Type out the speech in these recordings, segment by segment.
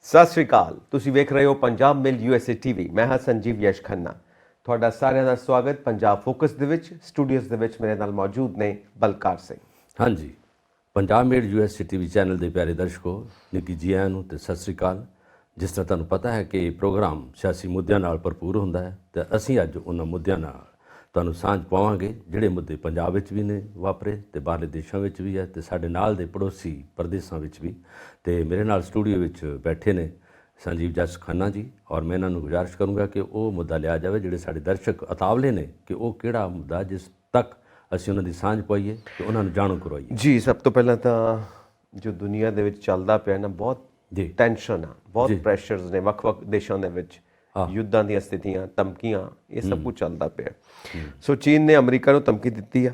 ਸਤਿ ਸ਼੍ਰੀ ਅਕਾਲ। ਤੁਸੀਂ ਵੇਖ ਰਹੇ ਹੋ ਪੰਜਾਬ ਮਿਲ USA TV। ਮੈਂ ਹਾਂ ਸੰਜੀਵ ਯਸ਼ ਖੰਨਾ। ਤੁਹਾਡਾ ਸਾਰਿਆਂ ਦਾ ਸਵਾਗਤ ਪੰਜਾਬ ਫੋਕਸ ਦੇ ਵਿੱਚ। ਸਟੂਡੀਓਜ਼ ਦੇ ਵਿੱਚ ਮੇਰੇ ਨਾਲ ਮੌਜੂਦ ਨੇ ਬਲਕਾਰ ਸਿੰਘ। ਹਾਂਜੀ, Punjab made USA TV channel ਦੇ ਪਿਆਰੇ ਦਰਸ਼ਕੋ, ਨਿੱਘੀ ਜੀ ਆਇਆਂ ਨੂੰ ਤੇ ਸਤਿ ਸ੍ਰੀ ਅਕਾਲ। ਜਿਸ ਤਰ੍ਹਾਂ ਤੁਹਾਨੂੰ ਪਤਾ ਹੈ ਕਿ ਇਹ ਪ੍ਰੋਗਰਾਮ ਸਿਆਸੀ ਮੁੱਦਿਆਂ ਨਾਲ ਭਰਪੂਰ ਹੁੰਦਾ ਹੈ ਤੇ ਅਸੀਂ ਅੱਜ ਉਹਨਾਂ ਮੁੱਦਿਆਂ ਨਾਲ ਤੁਹਾਨੂੰ ਸਾਂਝ ਪਾਵਾਂਗੇ ਜਿਹੜੇ ਮੁੱਦੇ ਪੰਜਾਬ ਵਿੱਚ ਵੀ ਨੇ ਵਾਪਰੇ ਤੇ ਬਾਹਰਲੇ ਦੇਸ਼ਾਂ ਵਿੱਚ ਵੀ ਹੈ ਤੇ ਸਾਡੇ ਨਾਲ ਦੇ ਪੜੋਸੀ ਪ੍ਰਦੇਸ਼ਾਂ ਵਿੱਚ ਵੀ। ਤੇ ਮੇਰੇ ਨਾਲ ਸਟੂਡੀਓ ਵਿੱਚ ਬੈਠੇ ਨੇ ਸੰਜੀਵ ਜਸ ਖੰਨਾ ਜੀ, ਔਰ ਮੈਂ ਇਹਨਾਂ ਨੂੰ ਗੁਜ਼ਾਰਿਸ਼ ਕਰੂੰਗਾ ਕਿ ਉਹ ਮੁੱਦਾ ਲਿਆ ਜਾਵੇ ਜਿਹੜੇ ਸਾਡੇ ਦਰਸ਼ਕ ਉਤਾਵਲੇ ਨੇ ਕਿ ਉਹ ਕਿਹੜਾ ਮੁੱਦਾ ਜਿਸ ਤੱਕ ਅਸੀਂ ਉਹਨਾਂ ਦੀ ਸਾਂਝ ਪਾਈਏ ਤੇ ਉਹਨਾਂ ਨੂੰ ਜਾਣੂ ਕਰਵਾਈਏ। ਜੀ, ਸਭ ਤੋਂ ਪਹਿਲਾਂ ਤਾਂ ਜੋ ਦੁਨੀਆ ਦੇ ਵਿੱਚ ਚੱਲਦਾ ਪਿਆ ਨਾ, ਬਹੁਤ ਜੀ ਟੈਨਸ਼ਨ ਆ, ਬਹੁਤ ਪ੍ਰੈਸ਼ਰਸ ਨੇ ਵੱਖ-ਵੱਖ ਦੇਸ਼ਾਂ ਦੇ ਵਿੱਚ, ਯੁੱਧਾਂ ਦੀਆਂ ਸਥਿਤੀਆਂ, ਧਮਕੀਆਂ, ਇਹ ਸਭ ਕੁਝ ਚੱਲਦਾ ਪਿਆ। ਸੋ ਚੀਨ ਨੇ ਅਮਰੀਕਾ ਨੂੰ ਧਮਕੀ ਦਿੱਤੀ ਹੈ।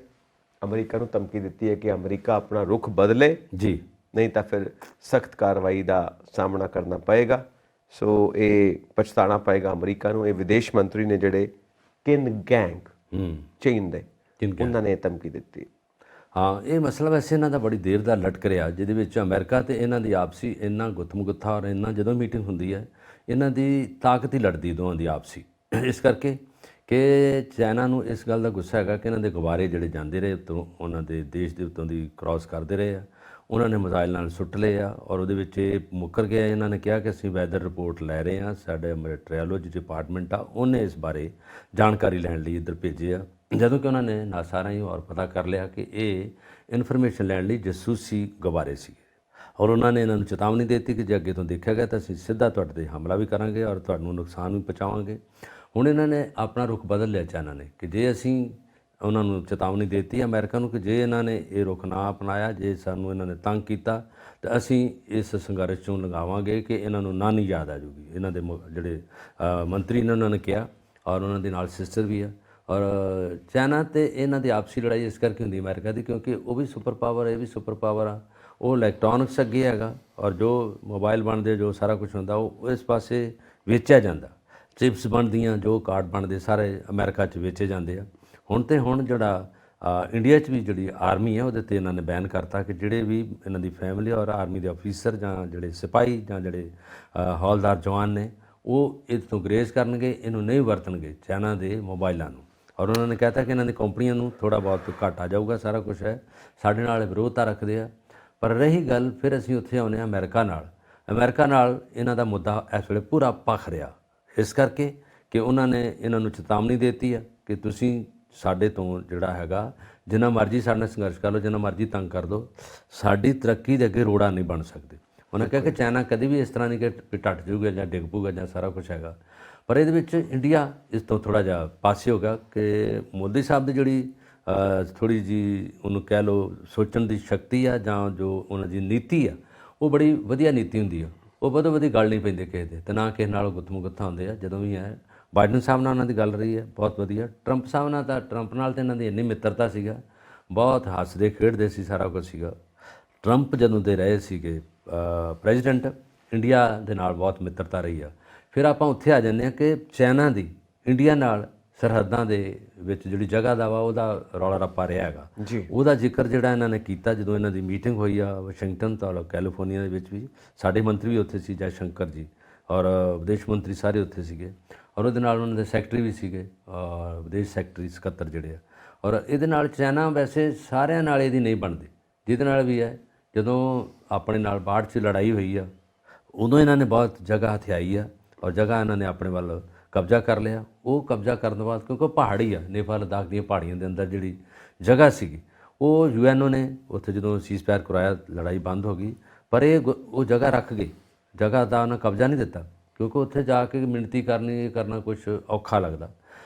ਅਮਰੀਕਾ ਨੂੰ ਧਮਕੀ ਦਿੱਤੀ ਹੈ ਕਿ ਅਮਰੀਕਾ ਆਪਣਾ ਰੁਖ ਬਦਲੇ, ਜੀ ਨਹੀਂ ਤਾਂ ਫਿਰ ਸਖਤ ਕਾਰਵਾਈ ਦਾ ਸਾਹਮਣਾ ਕਰਨਾ ਪਏਗਾ। ਸੋ ਇਹ ਪਛਤਾਣਾ ਪਏਗਾ ਅਮਰੀਕਾ ਨੂੰ। ਇਹ ਵਿਦੇਸ਼ ਮੰਤਰੀ ਨੇ ਜਿਹੜੇ ਕਿਨ ਗੈਂਗ ਚੀਨ ਦੇ, ਉਹਨਾਂ ਨੇ ਧਮਕੀ ਦਿੱਤੀ। ਹਾਂ, ਇਹ ਮਸਲਾ ਵੈਸੇ ਇਹਨਾਂ ਦਾ ਬੜੀ ਦੇਰ ਦਾ ਲਟਕ ਰਿਹਾ, ਜਿਹਦੇ ਵਿੱਚ ਅਮਰੀਕਾ ਤੇ ਇਹਨਾਂ ਦੀ ਆਪਸੀ ਇੰਨਾ ਗੁੱਥਮ-ਗੁੱਥਾ, ਔਰ ਇੰਨਾ ਜਦੋਂ ਮੀਟਿੰਗ ਹੁੰਦੀ ਹੈ ਇਹਨਾਂ ਦੀ ਤਾਕਤ ਹੀ ਲੜਦੀ ਦੋਵਾਂ ਦੀ ਆਪਸੀ। ਇਸ ਕਰਕੇ ਕਿ ਚਾਈਨਾ ਨੂੰ ਇਸ ਗੱਲ ਦਾ ਗੁੱਸਾ ਹੈਗਾ ਕਿ ਇਹਨਾਂ ਦੇ ਗੁਬਾਰੇ ਜਿਹੜੇ ਜਾਂਦੇ ਰਹੇ ਉੱਤੋਂ, ਉਹਨਾਂ ਦੇ ਦੇਸ਼ ਦੇ ਉੱਤੋਂ ਦੀ ਕ੍ਰਾਸ ਕਰਦੇ ਰਹੇ ਆ, ਉਹਨਾਂ ਨੇ ਮਿਜ਼ਾਈਲ ਨਾਲ ਸੁੱਟ ਲਏ ਆ, ਔਰ ਉਹਦੇ ਵਿੱਚ ਇਹ ਮੁੱਕਰ ਗਿਆ। ਇਹਨਾਂ ਨੇ ਕਿਹਾ ਕਿ ਅਸੀਂ ਵੈਦਰ ਰਿਪੋਰਟ ਲੈ ਰਹੇ ਹਾਂ, ਸਾਡੇ ਮੈਟੀਰੀਓਲੋਜੀ ਡਿਪਾਰਟਮੈਂਟ ਆ, ਉਹਨੇ ਇਸ ਬਾਰੇ ਜਾਣਕਾਰੀ ਲੈਣ ਲਈ ਇੱਧਰ ਭੇਜੇ ਆ। ਜਦੋਂ ਕਿ ਉਹਨਾਂ ਨੇ ਨਾਸਾ ਰਾਹੀਂ ਔਰ ਪਤਾ ਕਰ ਲਿਆ ਕਿ ਇਹ ਇਨਫੋਰਮੇਸ਼ਨ ਲੈਣ ਲਈ ਜਸੂਸੀ ਗੁਬਾਰੇ ਸੀ, ਔਰ ਉਹਨਾਂ ਨੇ ਇਹਨਾਂ ਨੂੰ ਚੇਤਾਵਨੀ ਦੇ ਦਿੱਤੀ ਕਿ ਜੇ ਅੱਗੇ ਤੋਂ ਦੇਖਿਆ ਗਿਆ ਤਾਂ ਅਸੀਂ ਸਿੱਧਾ ਤੁਹਾਡੇ 'ਤੇ ਹਮਲਾ ਵੀ ਕਰਾਂਗੇ ਔਰ ਤੁਹਾਨੂੰ ਨੁਕਸਾਨ ਵੀ ਪਹੁੰਚਾਵਾਂਗੇ। ਹੁਣ ਇਹਨਾਂ ਨੇ ਆਪਣਾ ਰੁਖ ਬਦਲ ਲਿਆ ਚਾਈਨਾ ਨੇ ਕਿ ਜੇ ਅਸੀਂ ਉਹਨਾਂ ਨੂੰ ਚੇਤਾਵਨੀ ਦੇ ਦਿੱਤੀ ਅਮਰੀਕਾ ਨੂੰ ਕਿ ਜੇ ਇਹਨਾਂ ਨੇ ਇਹ ਰੁਖ ਨਾ ਅਪਣਾਇਆ, ਜੇ ਸਾਨੂੰ ਇਹਨਾਂ ਨੇ ਤੰਗ ਕੀਤਾ ਤਾਂ ਅਸੀਂ ਇਸ ਸੰਘਰਸ਼ 'ਚੋਂ ਲੰਘਾਵਾਂਗੇ ਕਿ ਇਹਨਾਂ ਨੂੰ ਨਾਨੀ ਯਾਦ ਆ ਜੂਗੀ। ਇਹਨਾਂ ਦੇ ਜਿਹੜੇ ਮੰਤਰੀ ਨੇ ਉਹਨਾਂ ਨੇ ਕਿਹਾ, ਔਰ ਉਹਨਾਂ ਦੇ ਨਾਲ ਸਿਸਟਰ ਵੀ ਆ। ਔਰ ਚਾਈਨਾ ਤੇ ਇਹਨਾਂ ਦੀ ਆਪਸੀ ਲੜਾਈ ਇਸ ਕਰਕੇ ਹੁੰਦੀ ਅਮਰੀਕਾ ਦੀ, ਕਿਉਂਕਿ ਉਹ ਵੀ ਸੁਪਰ ਪਾਵਰ, ਇਹ ਵੀ ਸੁਪਰ ਪਾਵਰ ਆ। ਉਹ ਇਲੈਕਟ੍ਰੋਨਿਕਸ ਅੱਗੇ ਹੈਗਾ, ਔਰ ਜੋ ਮੋਬਾਈਲ ਬਣਦੇ, ਜੋ ਸਾਰਾ ਕੁਝ ਹੁੰਦਾ ਉਹ ਇਸ ਪਾਸੇ ਵੇਚਿਆ ਜਾਂਦਾ। ਚਿਪਸ ਬਣਦੀਆਂ, ਜੋ ਕਾਰਡ ਬਣਦੇ, ਸਾਰੇ ਅਮਰੀਕਾ 'ਚ ਵੇਚੇ ਜਾਂਦੇ ਆ। ਹੁਣ ਜਿਹੜਾ ਇੰਡੀਆ 'ਚ ਵੀ ਜਿਹੜੀ ਆਰਮੀ ਹੈ ਉਹਦੇ 'ਤੇ ਇਹਨਾਂ ਨੇ ਬੈਨ ਕਰਤਾ ਕਿ ਜਿਹੜੇ ਵੀ ਇਹਨਾਂ ਦੀ ਫੈਮਿਲੀ ਔਰ ਆਰਮੀ ਦੇ ਅਫੀਸਰ ਜਾਂ ਜਿਹੜੇ ਸਿਪਾਹੀ ਜਾਂ ਜਿਹੜੇ ਹੌਲਦਾਰ ਜਵਾਨ ਨੇ, ਉਹ ਇਸ ਤੋਂ ਗਰੇਜ਼ ਕਰਨਗੇ, ਇਹਨੂੰ ਨਹੀਂ ਵਰਤਣਗੇ ਚਾਈਨਾ ਦੇ ਮੋਬਾਈਲਾਂ ਨੂੰ। ਔਰ ਉਹਨਾਂ ਨੇ ਕਹਿਤਾ ਕਿ ਇਹਨਾਂ ਦੀ ਕੰਪਨੀਆਂ ਨੂੰ ਥੋੜ੍ਹਾ ਬਹੁਤ ਘਾਟਾ ਜਾਊਗਾ, ਸਾਰਾ ਕੁਝ ਹੈ, ਸਾਡੇ ਨਾਲ ਵਿਰੋਧਤਾ ਰੱਖਦੇ ਆ। ਪਰ ਰਹੀ ਗੱਲ, ਫਿਰ ਅਸੀਂ ਉੱਥੇ ਆਉਂਦੇ ਹਾਂ ਅਮਰੀਕਾ ਨਾਲ। ਅਮਰੀਕਾ ਨਾਲ ਇਹਨਾਂ ਦਾ ਮੁੱਦਾ ਇਸ ਵੇਲੇ ਪੂਰਾ ਭਖ ਰਿਹਾ, ਇਸ ਕਰਕੇ ਕਿ ਉਹਨਾਂ ਨੇ ਇਹਨਾਂ ਨੂੰ ਚੇਤਾਵਨੀ ਦੇ ਦਿੱਤੀ ਆ ਕਿ ਤੁਸੀਂ ਸਾਡੇ ਤੋਂ ਜਿਹੜਾ ਹੈਗਾ ਜਿੰਨਾ ਮਰਜ਼ੀ ਸਾਡੇ ਨਾਲ ਸੰਘਰਸ਼ ਕਰ ਲਓ, ਜਿੰਨਾ ਮਰਜ਼ੀ ਤੰਗ ਕਰ ਦਿਓ, ਸਾਡੀ ਤਰੱਕੀ ਦੇ ਅੱਗੇ ਰੋੜਾ ਨਹੀਂ ਬਣ ਸਕਦੇ। ਉਹਨਾਂ ਕਿਹਾ ਕਿ ਚਾਈਨਾ ਕਦੇ ਵੀ ਇਸ ਤਰ੍ਹਾਂ ਨਹੀਂ ਕਿ ਟੱਟ ਜਾਊਗਾ ਜਾਂ ਡਿੱਗ ਪਊਗਾ ਜਾਂ ਸਾਰਾ ਕੁਝ ਹੈਗਾ। ਪਰ ਇਹਦੇ ਵਿੱਚ ਇੰਡੀਆ ਇਸ ਤੋਂ ਥੋੜ੍ਹਾ ਜਿਹਾ ਪਾਸੇ ਹੋ ਗਿਆ ਕਿ ਮੋਦੀ ਸਾਹਿਬ ਦੀ ਜਿਹੜੀ ਥੋੜ੍ਹੀ ਜਿਹੀ ਉਹਨੂੰ ਕਹਿ ਲਓ ਸੋਚਣ ਦੀ ਸ਼ਕਤੀ ਆ, ਜਾਂ ਜੋ ਉਹਨਾਂ ਦੀ ਨੀਤੀ ਆ, ਉਹ ਬੜੀ ਵਧੀਆ ਨੀਤੀ ਹੁੰਦੀ ਆ। ਉਹ ਵਧੋ ਵਧੀ ਗੱਲ ਨਹੀਂ ਪੈਂਦੇ ਕਿਸੇ ਦੇ, ਤੇ ਨਾ ਕਿਸੇ ਨਾਲ ਗੁੱਥਮ-ਗੁੱਥਾ ਹੁੰਦੇ ਆ। ਜਦੋਂ ਵੀ ਹੈ ਬਾਈਡਨ ਸਾਹਿਬ ਨਾਲ ਉਹਨਾਂ ਦੀ ਗੱਲ ਰਹੀ ਹੈ ਬਹੁਤ ਵਧੀਆ। ਟਰੰਪ ਸਾਹਿਬ ਨਾਲ ਤਾਂ ਟਰੰਪ ਨਾਲ ਤਾਂ ਇਹਨਾਂ ਦੀ ਇੰਨੀ ਮਿੱਤਰਤਾ ਸੀਗਾ, ਬਹੁਤ ਹੱਸਦੇ ਖੇਡਦੇ ਸੀ, ਸਾਰਾ ਕੁਝ ਸੀਗਾ। ਟਰੰਪ ਜਦੋਂ ਦੇ ਰਹੇ ਸੀਗੇ ਪ੍ਰੈਜ਼ੀਡੈਂਟ, ਇੰਡੀਆ ਦੇ ਨਾਲ ਬਹੁਤ ਮਿੱਤਰਤਾ ਰਹੀ ਆ। ਫਿਰ ਆਪਾਂ ਉੱਥੇ ਆ ਜਾਂਦੇ ਹਾਂ ਕਿ ਚਾਈਨਾ ਦੀ ਇੰਡੀਆ ਨਾਲ ਸਰਹੱਦਾਂ ਦੇ ਵਿੱਚ ਜਿਹੜੀ ਜਗ੍ਹਾ ਦਾ ਵਾ ਉਹਦਾ ਰੌਲਾ ਰੱਪਾ ਰਿਹਾ ਹੈਗਾ ਜੀ। ਉਹਦਾ ਜ਼ਿਕਰ ਜਿਹੜਾ ਇਹਨਾਂ ਨੇ ਕੀਤਾ ਜਦੋਂ ਇਹਨਾਂ ਦੀ ਮੀਟਿੰਗ ਹੋਈ ਆ ਵਾਸ਼ਿੰਗਟਨ ਤੋਂ ਕੈਲੀਫੋਰਨੀਆ ਦੇ ਵਿੱਚ ਵੀ, ਸਾਡੇ ਮੰਤਰੀ ਵੀ ਉੱਥੇ ਸੀ, ਜੈ ਸ਼ੰਕਰ ਜੀ, ਔਰ ਵਿਦੇਸ਼ ਮੰਤਰੀ ਸਾਰੇ ਉੱਥੇ ਸੀਗੇ, ਔਰ ਉਹਦੇ ਨਾਲ ਉਹਨਾਂ ਦੇ ਸੈਕਟਰੀ ਵੀ ਸੀਗੇ, ਵਿਦੇਸ਼ ਸੈਕਟਰੀ ਸਕੱਤਰ ਜਿਹੜੇ ਆ। ਔਰ ਇਹਦੇ ਨਾਲ ਚਾਈਨਾ ਵੈਸੇ ਸਾਰਿਆਂ ਨਾਲ ਇਹਦੀ ਨਹੀਂ ਬਣਦੀ, ਜਿਹਦੇ ਨਾਲ ਵੀ ਹੈ। ਜਦੋਂ ਆਪਣੇ ਨਾਲ ਬਾੜ 'ਚ ਲੜਾਈ ਹੋਈ ਆ, ਉਦੋਂ ਇਹਨਾਂ ਨੇ ਬਹੁਤ ਜਗ੍ਹਾ ਹਥਿਆਈ ਆ, ਔਰ ਜਗ੍ਹਾ ਇਹਨਾਂ ਨੇ ਆਪਣੇ ਵੱਲ ਕਬਜ਼ਾ ਕਰ ਲਿਆ। ਉਹ ਕਬਜ਼ਾ ਕਰਨ ਤੋਂ ਬਾਅਦ, ਕਿਉਂਕਿ ਉਹ ਪਹਾੜੀ ਆ, ਨੇਪਾਲ ਲੱਦਾਖ ਦੀਆਂ ਪਹਾੜੀਆਂ ਦੇ ਅੰਦਰ ਜਿਹੜੀ ਜਗ੍ਹਾ ਸੀਗੀ, ਉਹ UNO ਨੇ ਉੱਥੇ ਜਦੋਂ ਸੀਜ਼ਫਾਇਰ ਕਰਾਇਆ, ਲੜਾਈ ਬੰਦ ਹੋ ਗਈ, ਪਰ ਉਹ ਜਗ੍ਹਾ ਰੱਖ ਗਈ। ਜਗ੍ਹਾ ਦਾ ਉਹਨਾਂ ਕਬਜ਼ਾ ਨਹੀਂ ਦਿੱਤਾ, ਕਿਉਂਕਿ ਉੱਥੇ ਜਾ ਕੇ ਮਿਹਨਤੀ ਕਰਨਾ ਕੁਛ ਔਖਾ ਲੱਗਦਾ।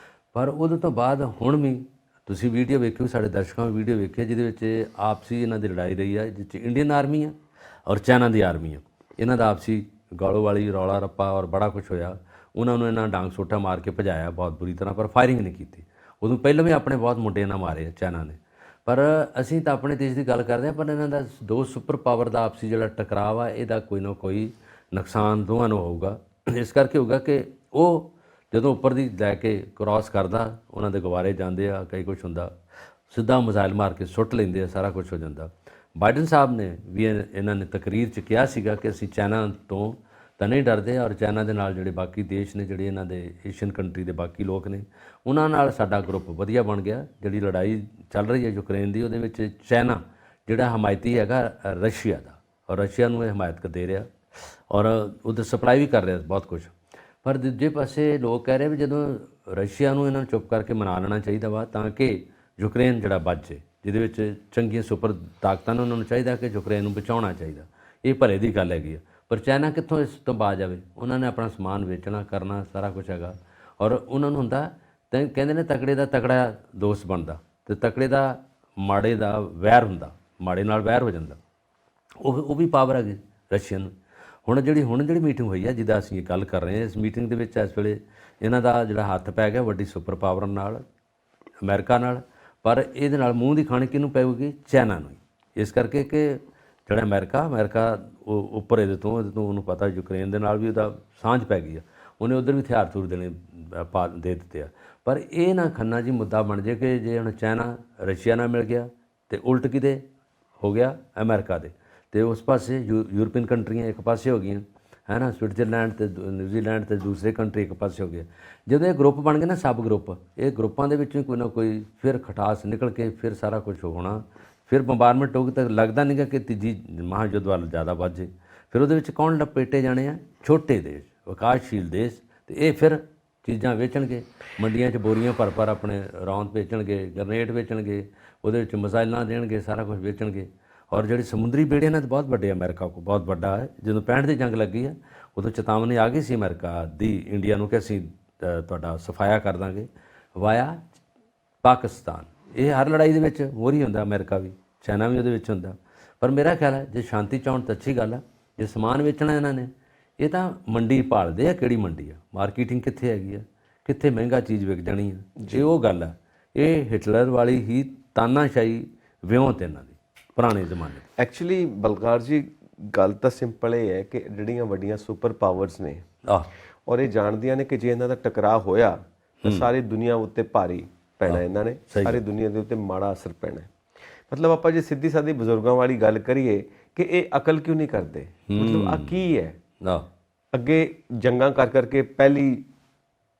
ਪਰ ਉਹਦੇ ਤੋਂ ਬਾਅਦ ਹੁਣ ਵੀ ਤੁਸੀਂ ਵੀਡੀਓ ਵੇਖਿਓ, ਸਾਡੇ ਦਰਸ਼ਕਾਂ ਨੇ ਵੀਡੀਓ ਵੇਖੀ, ਜਿਹਦੇ ਵਿੱਚ ਆਪਸੀ ਇਹਨਾਂ ਦੀ ਲੜਾਈ ਰਹੀ ਹੈ, ਜਿਸ 'ਚ ਇੰਡੀਅਨ ਆਰਮੀ ਆ ਔਰ ਚਾਈਨਾ ਦੀ ਆਰਮੀ ਆ। ਇਹਨਾਂ ਦਾ ਆਪਸੀ ਗਾਲੋ ਵਾਲੀ ਰੌਲਾ ਰੱਪਾ ਔਰ ਬੜਾ ਕੁਛ ਹੋਇਆ। ਉਹਨਾਂ ਨੂੰ ਇਹਨਾਂ ਡਾਂਗ ਸੋਟਾ ਮਾਰ ਕੇ ਭਜਾਇਆ ਬਹੁਤ ਬੁਰੀ ਤਰ੍ਹਾਂ, ਪਰ ਫਾਇਰਿੰਗ ਨਹੀਂ ਕੀਤੀ। ਉਦੋਂ ਪਹਿਲਾਂ ਵੀ ਆਪਣੇ ਬਹੁਤ ਮੁੰਡੇ ਇਹਨਾਂ ਮਾਰੇ ਚਾਈਨਾ ਨੇ। ਪਰ ਅਸੀਂ ਤਾਂ ਆਪਣੇ ਦੇਸ਼ ਦੀ ਗੱਲ ਕਰਦੇ ਹਾਂ, ਪਰ ਇਹਨਾਂ ਦਾ ਦੋ ਸੁਪਰ ਪਾਵਰ ਦਾ ਆਪਸੀ ਜਿਹੜਾ ਟਕਰਾਅ ਆ, ਇਹਦਾ ਕੋਈ ਨਾ ਕੋਈ ਨੁਕਸਾਨ ਦੋਵਾਂ ਨੂੰ ਹੋਊਗਾ। ਇਸ ਕਰਕੇ ਹੋਊਗਾ ਕਿ ਉਹ ਜਦੋਂ ਉੱਪਰ ਦੀ ਲੈ ਕੇ ਕ੍ਰਾਸ ਕਰਦਾ, ਉਹਨਾਂ ਦੇ ਗੁਬਾਰੇ ਜਾਂਦੇ ਆ, ਕਈ ਕੁਛ ਹੁੰਦਾ, ਸਿੱਧਾ ਮਿਜ਼ਾਈਲ ਮਾਰ ਕੇ ਸੁੱਟ ਲੈਂਦੇ ਆ, ਸਾਰਾ ਕੁਛ ਹੋ ਜਾਂਦਾ। ਬਾਈਡਨ ਸਾਹਿਬ ਨੇ ਵੀ ਇਹਨਾਂ ਨੇ ਤਕਰੀਰ 'ਚ ਕਿਹਾ ਸੀਗਾ ਕਿ ਅਸੀਂ ਚਾਈਨਾ ਤੋਂ ਤਾਂ ਨਹੀਂ ਡਰਦੇ। ਔਰ ਚਾਈਨਾ ਦੇ ਨਾਲ ਜਿਹੜੇ ਬਾਕੀ ਦੇਸ਼ ਨੇ, ਜਿਹੜੇ ਇਹਨਾਂ ਦੇ ਏਸ਼ੀਅਨ ਕੰਟਰੀ ਦੇ ਬਾਕੀ ਲੋਕ ਨੇ, ਉਹਨਾਂ ਨਾਲ ਸਾਡਾ ਗਰੁੱਪ ਵਧੀਆ ਬਣ ਗਿਆ। ਜਿਹੜੀ ਲੜਾਈ ਚੱਲ ਰਹੀ ਹੈ ਯੂਕਰੇਨ ਦੀ, ਉਹਦੇ ਵਿੱਚ ਚਾਈਨਾ ਜਿਹੜਾ ਹਮਾਇਤੀ ਹੈਗਾ ਰਸ਼ੀਆ ਦਾ, ਔਰ ਰਸ਼ੀਆ ਨੂੰ ਇਹ ਹਮਾਇਤ ਦੇ ਰਿਹਾ ਔਰ ਉਧਰ ਸਪਲਾਈ ਵੀ ਕਰ ਰਿਹਾ ਬਹੁਤ ਕੁਝ। ਪਰ ਦੂਜੇ ਪਾਸੇ ਲੋਕ ਕਹਿ ਰਹੇ ਵੀ ਜਦੋਂ ਰਸ਼ੀਆ ਨੂੰ ਇਹਨਾਂ ਨੂੰ ਚੁੱਪ ਕਰਕੇ ਮਨਾ ਲੈਣਾ ਚਾਹੀਦਾ ਵਾ, ਤਾਂ ਕਿ ਯੂਕਰੇਨ ਜਿਹੜਾ ਬਚ ਜਾਏ, ਜਿਹਦੇ ਵਿੱਚ ਚੰਗੀਆਂ ਸੁਪਰ ਤਾਕਤਾਂ ਨੇ, ਉਹਨਾਂ ਨੂੰ ਚਾਹੀਦਾ ਕਿ ਯੂਕਰੇਨ ਨੂੰ ਬਚਾਉਣਾ ਚਾਹੀਦਾ। ਇਹ ਭਲੇ ਦੀ ਗੱਲ ਹੈਗੀ ਆ। ਪਰ ਚਾਈਨਾ ਕਿੱਥੋਂ ਇਸ ਤੋਂ ਬਾਜ ਜਾਵੇ? ਉਹਨਾਂ ਨੇ ਆਪਣਾ ਸਮਾਨ ਵੇਚਣਾ ਕਰਨਾ ਸਾਰਾ ਕੁਝ ਹੈਗਾ, ਔਰ ਉਹਨਾਂ ਨੂੰ ਹੁੰਦਾ ਤਾਂ ਕਹਿੰਦੇ ਨੇ ਤਕੜੇ ਦਾ ਤਕੜਾ ਦੋਸਤ ਬਣਦਾ ਅਤੇ ਤਕੜੇ ਦਾ ਮਾੜੇ ਦਾ ਵੈਰ ਹੁੰਦਾ, ਮਾੜੇ ਨਾਲ ਵੈਰ ਹੋ ਜਾਂਦਾ। ਉਹ ਵੀ ਪਾਵਰ ਹੈਗੀ ਰਸ਼ੀਅਨ ਨੂੰ। ਹੁਣ ਜਿਹੜੀ ਮੀਟਿੰਗ ਹੋਈ ਹੈ, ਜਿਹਦਾ ਅਸੀਂ ਇਹ ਗੱਲ ਕਰ ਰਹੇ ਹਾਂ, ਇਸ ਮੀਟਿੰਗ ਦੇ ਵਿੱਚ ਇਸ ਵੇਲੇ ਇਹਨਾਂ ਦਾ ਜਿਹੜਾ ਹੱਥ ਪੈ ਗਿਆ ਵੱਡੀ ਸੁਪਰ ਪਾਵਰ ਨਾਲ, ਅਮਰੀਕਾ ਨਾਲ। ਪਰ ਇਹਦੇ ਨਾਲ ਮੂੰਹ ਦੀ ਖਾਣੀ ਕਿਹਨੂੰ ਪਊਗੀ? ਚਾਈਨਾ ਨੂੰ। ਇਸ ਕਰਕੇ ਕਿ ਜਿਹੜਾ ਅਮਰੀਕਾ ਉਹ ਉੱਪਰ ਇਹਦੇ ਤੋਂ ਉਹਨੂੰ ਪਤਾ ਯੂਕਰੇਨ ਦੇ ਨਾਲ ਵੀ ਉਹਦਾ ਸਾਂਝ ਪੈ ਗਈ ਆ, ਉਹਨੇ ਉੱਧਰ ਵੀ ਹਥਿਆਰ ਥੂਰ ਦੇਣੇ ਦੇ ਦਿੱਤੇ ਆ। ਪਰ ਇਹ ਨਾ ਖੰਨਾ ਜੀ ਮੁੱਦਾ ਬਣ ਜੇ ਕਿ ਜੇ ਹੁਣ ਚਾਈਨਾ ਰਸ਼ੀਆ ਨਾਲ ਮਿਲ ਗਿਆ ਅਤੇ ਉਲਟ ਕਿਤੇ ਹੋ ਗਿਆ ਅਮਰੀਕਾ ਦੇ, ਅਤੇ ਉਸ ਪਾਸੇ ਯੂਰਪੀਅਨ ਕੰਟਰੀਆਂ ਇੱਕ ਪਾਸੇ ਹੋ ਗਈਆਂ, ਹੈ ਨਾ, ਸਵਿਟਜ਼ਰਲੈਂਡ ਅਤੇ ਨਿਊਜ਼ੀਲੈਂਡ ਅਤੇ ਦੂਸਰੇ ਕੰਟਰੀ ਇੱਕ ਪਾਸੇ ਹੋ ਗਏ। ਜਦੋਂ ਇਹ ਗਰੁੱਪ ਬਣ ਗਏ ਨਾ, ਸਬ ਗਰੁੱਪ, ਇਹ ਗਰੁੱਪਾਂ ਦੇ ਵਿੱਚੋਂ ਕੋਈ ਨਾ ਕੋਈ ਫਿਰ ਖਟਾਸ ਨਿਕਲ ਕੇ ਫਿਰ ਸਾਰਾ ਕੁਝ ਹੋਣਾ, ਫਿਰ ਬੰਬਾਰਮੈਂਟ ਹੋਊਗੀ। ਤਾਂ ਲੱਗਦਾ ਨਹੀਂ ਗਾ ਕਿ ਤੀਜੀ ਮਹਾਯੁੱਧ ਵੱਲ ਜ਼ਿਆਦਾ ਵੱਧ ਜੇ। ਫਿਰ ਉਹਦੇ ਵਿੱਚ ਕੌਣ ਲਪੇਟੇ ਜਾਣੇ ਆ? ਛੋਟੇ ਦੇਸ਼, ਵਿਕਾਸਸ਼ੀਲ ਦੇਸ਼। ਅਤੇ ਇਹ ਫਿਰ ਚੀਜ਼ਾਂ ਵੇਚਣਗੇ, ਮੰਡੀਆਂ 'ਚ ਬੋਰੀਆਂ ਭਰ ਆਪਣੇ ਰੌਂਦ ਵੇਚਣਗੇ, ਗਰਨੇਡ ਵੇਚਣਗੇ, ਉਹਦੇ ਵਿੱਚ ਮਿਸਾਈਲਾਂ ਦੇਣਗੇ, ਸਾਰਾ ਕੁਝ ਵੇਚਣਗੇ। ਔਰ ਜਿਹੜੇ ਸਮੁੰਦਰੀ ਬੇੜੇ ਨੇ ਤਾਂ ਬਹੁਤ ਵੱਡੇ, ਅਮਰੀਕਾ ਕੋਲ ਬਹੁਤ ਵੱਡਾ ਹੈ। ਜਦੋਂ 65 ਦੀ ਜੰਗ ਲੱਗੀ ਹੈ, ਉਦੋਂ ਚੇਤਾਵਨੀ ਆ ਗਈ ਸੀ ਅਮਰੀਕਾ ਦੀ ਇੰਡੀਆ ਨੂੰ ਕਿ ਅਸੀਂ ਤੁਹਾਡਾ ਸਫਾਇਆ ਕਰ ਦਾਂਗੇ ਵਾਇਆ ਪਾਕਿਸਤਾਨ। ਇਹ ਹਰ ਲੜਾਈ ਦੇ ਵਿੱਚ ਮੋਹਰੀ ਹੁੰਦਾ, ਅਮਰੀਕਾ ਵੀ, ਚਾਈਨਾ ਵੀ ਉਹਦੇ ਵਿੱਚ ਹੁੰਦਾ। ਪਰ ਮੇਰਾ ਖਿਆਲ ਹੈ ਜੇ ਸ਼ਾਂਤੀ ਚਾਹੁਣ ਤਾਂ ਅੱਛੀ ਗੱਲ ਆ। ਜੇ ਸਮਾਨ ਵੇਚਣਾ ਇਹਨਾਂ ਨੇ, ਇਹ ਤਾਂ ਮੰਡੀ ਭਾਲਦੇ ਆ, ਕਿਹੜੀ ਮੰਡੀ ਆ, ਮਾਰਕੀਟਿੰਗ ਕਿੱਥੇ ਹੈਗੀ ਆ, ਕਿੱਥੇ ਮਹਿੰਗਾ ਚੀਜ਼ ਵਿਕ ਜਾਣੀ ਆ। ਜੇ ਉਹ ਗੱਲ ਆ, ਇਹ ਹਿਟਲਰ ਵਾਲੀ ਹੀ ਤਾਨਾਸ਼ਾਹੀ ਵਿਉਂਤ ਇਹਨਾਂ ਦੀ ਪੁਰਾਣੇ ਜ਼ਮਾਨੇ। ਐਕਚੁਅਲੀ ਬਲਕਾਰ ਜੀ, ਗੱਲ ਤਾਂ ਸਿੰਪਲ ਇਹ ਹੈ ਕਿ ਜਿਹੜੀਆਂ ਵੱਡੀਆਂ ਸੁਪਰ ਪਾਵਰਸ ਨੇ ਔਰ ਇਹ ਜਾਣਦੀਆਂ ਨੇ ਕਿ ਜੇ ਇਹਨਾਂ ਦਾ ਟਕਰਾਅ ਹੋਇਆ ਤਾਂ ਸਾਰੀ ਦੁਨੀਆ ਉੱਤੇ ਭਾਰੀ ਪੈਣਾ, ਇਹਨਾਂ ਨੇ ਸਾਰੀ ਦੁਨੀਆ ਦੇ ਉੱਤੇ ਮਾੜਾ ਅਸਰ ਪੈਣਾ। ਮਤਲਬ ਆਪਾਂ ਜੇ ਸਿੱਧੀ ਸਾਦੀ ਬਜ਼ੁਰਗਾਂ ਵਾਲੀ ਗੱਲ ਕਰੀਏ ਕਿ ਇਹ ਅਕਲ ਕਿਉਂ ਨਹੀਂ ਕਰਦੇ, ਮਤਲਬ ਆ ਕੀ ਹੈ? ਅੱਗੇ ਜੰਗਾਂ ਕਰ ਕਰਕੇ ਪਹਿਲੀ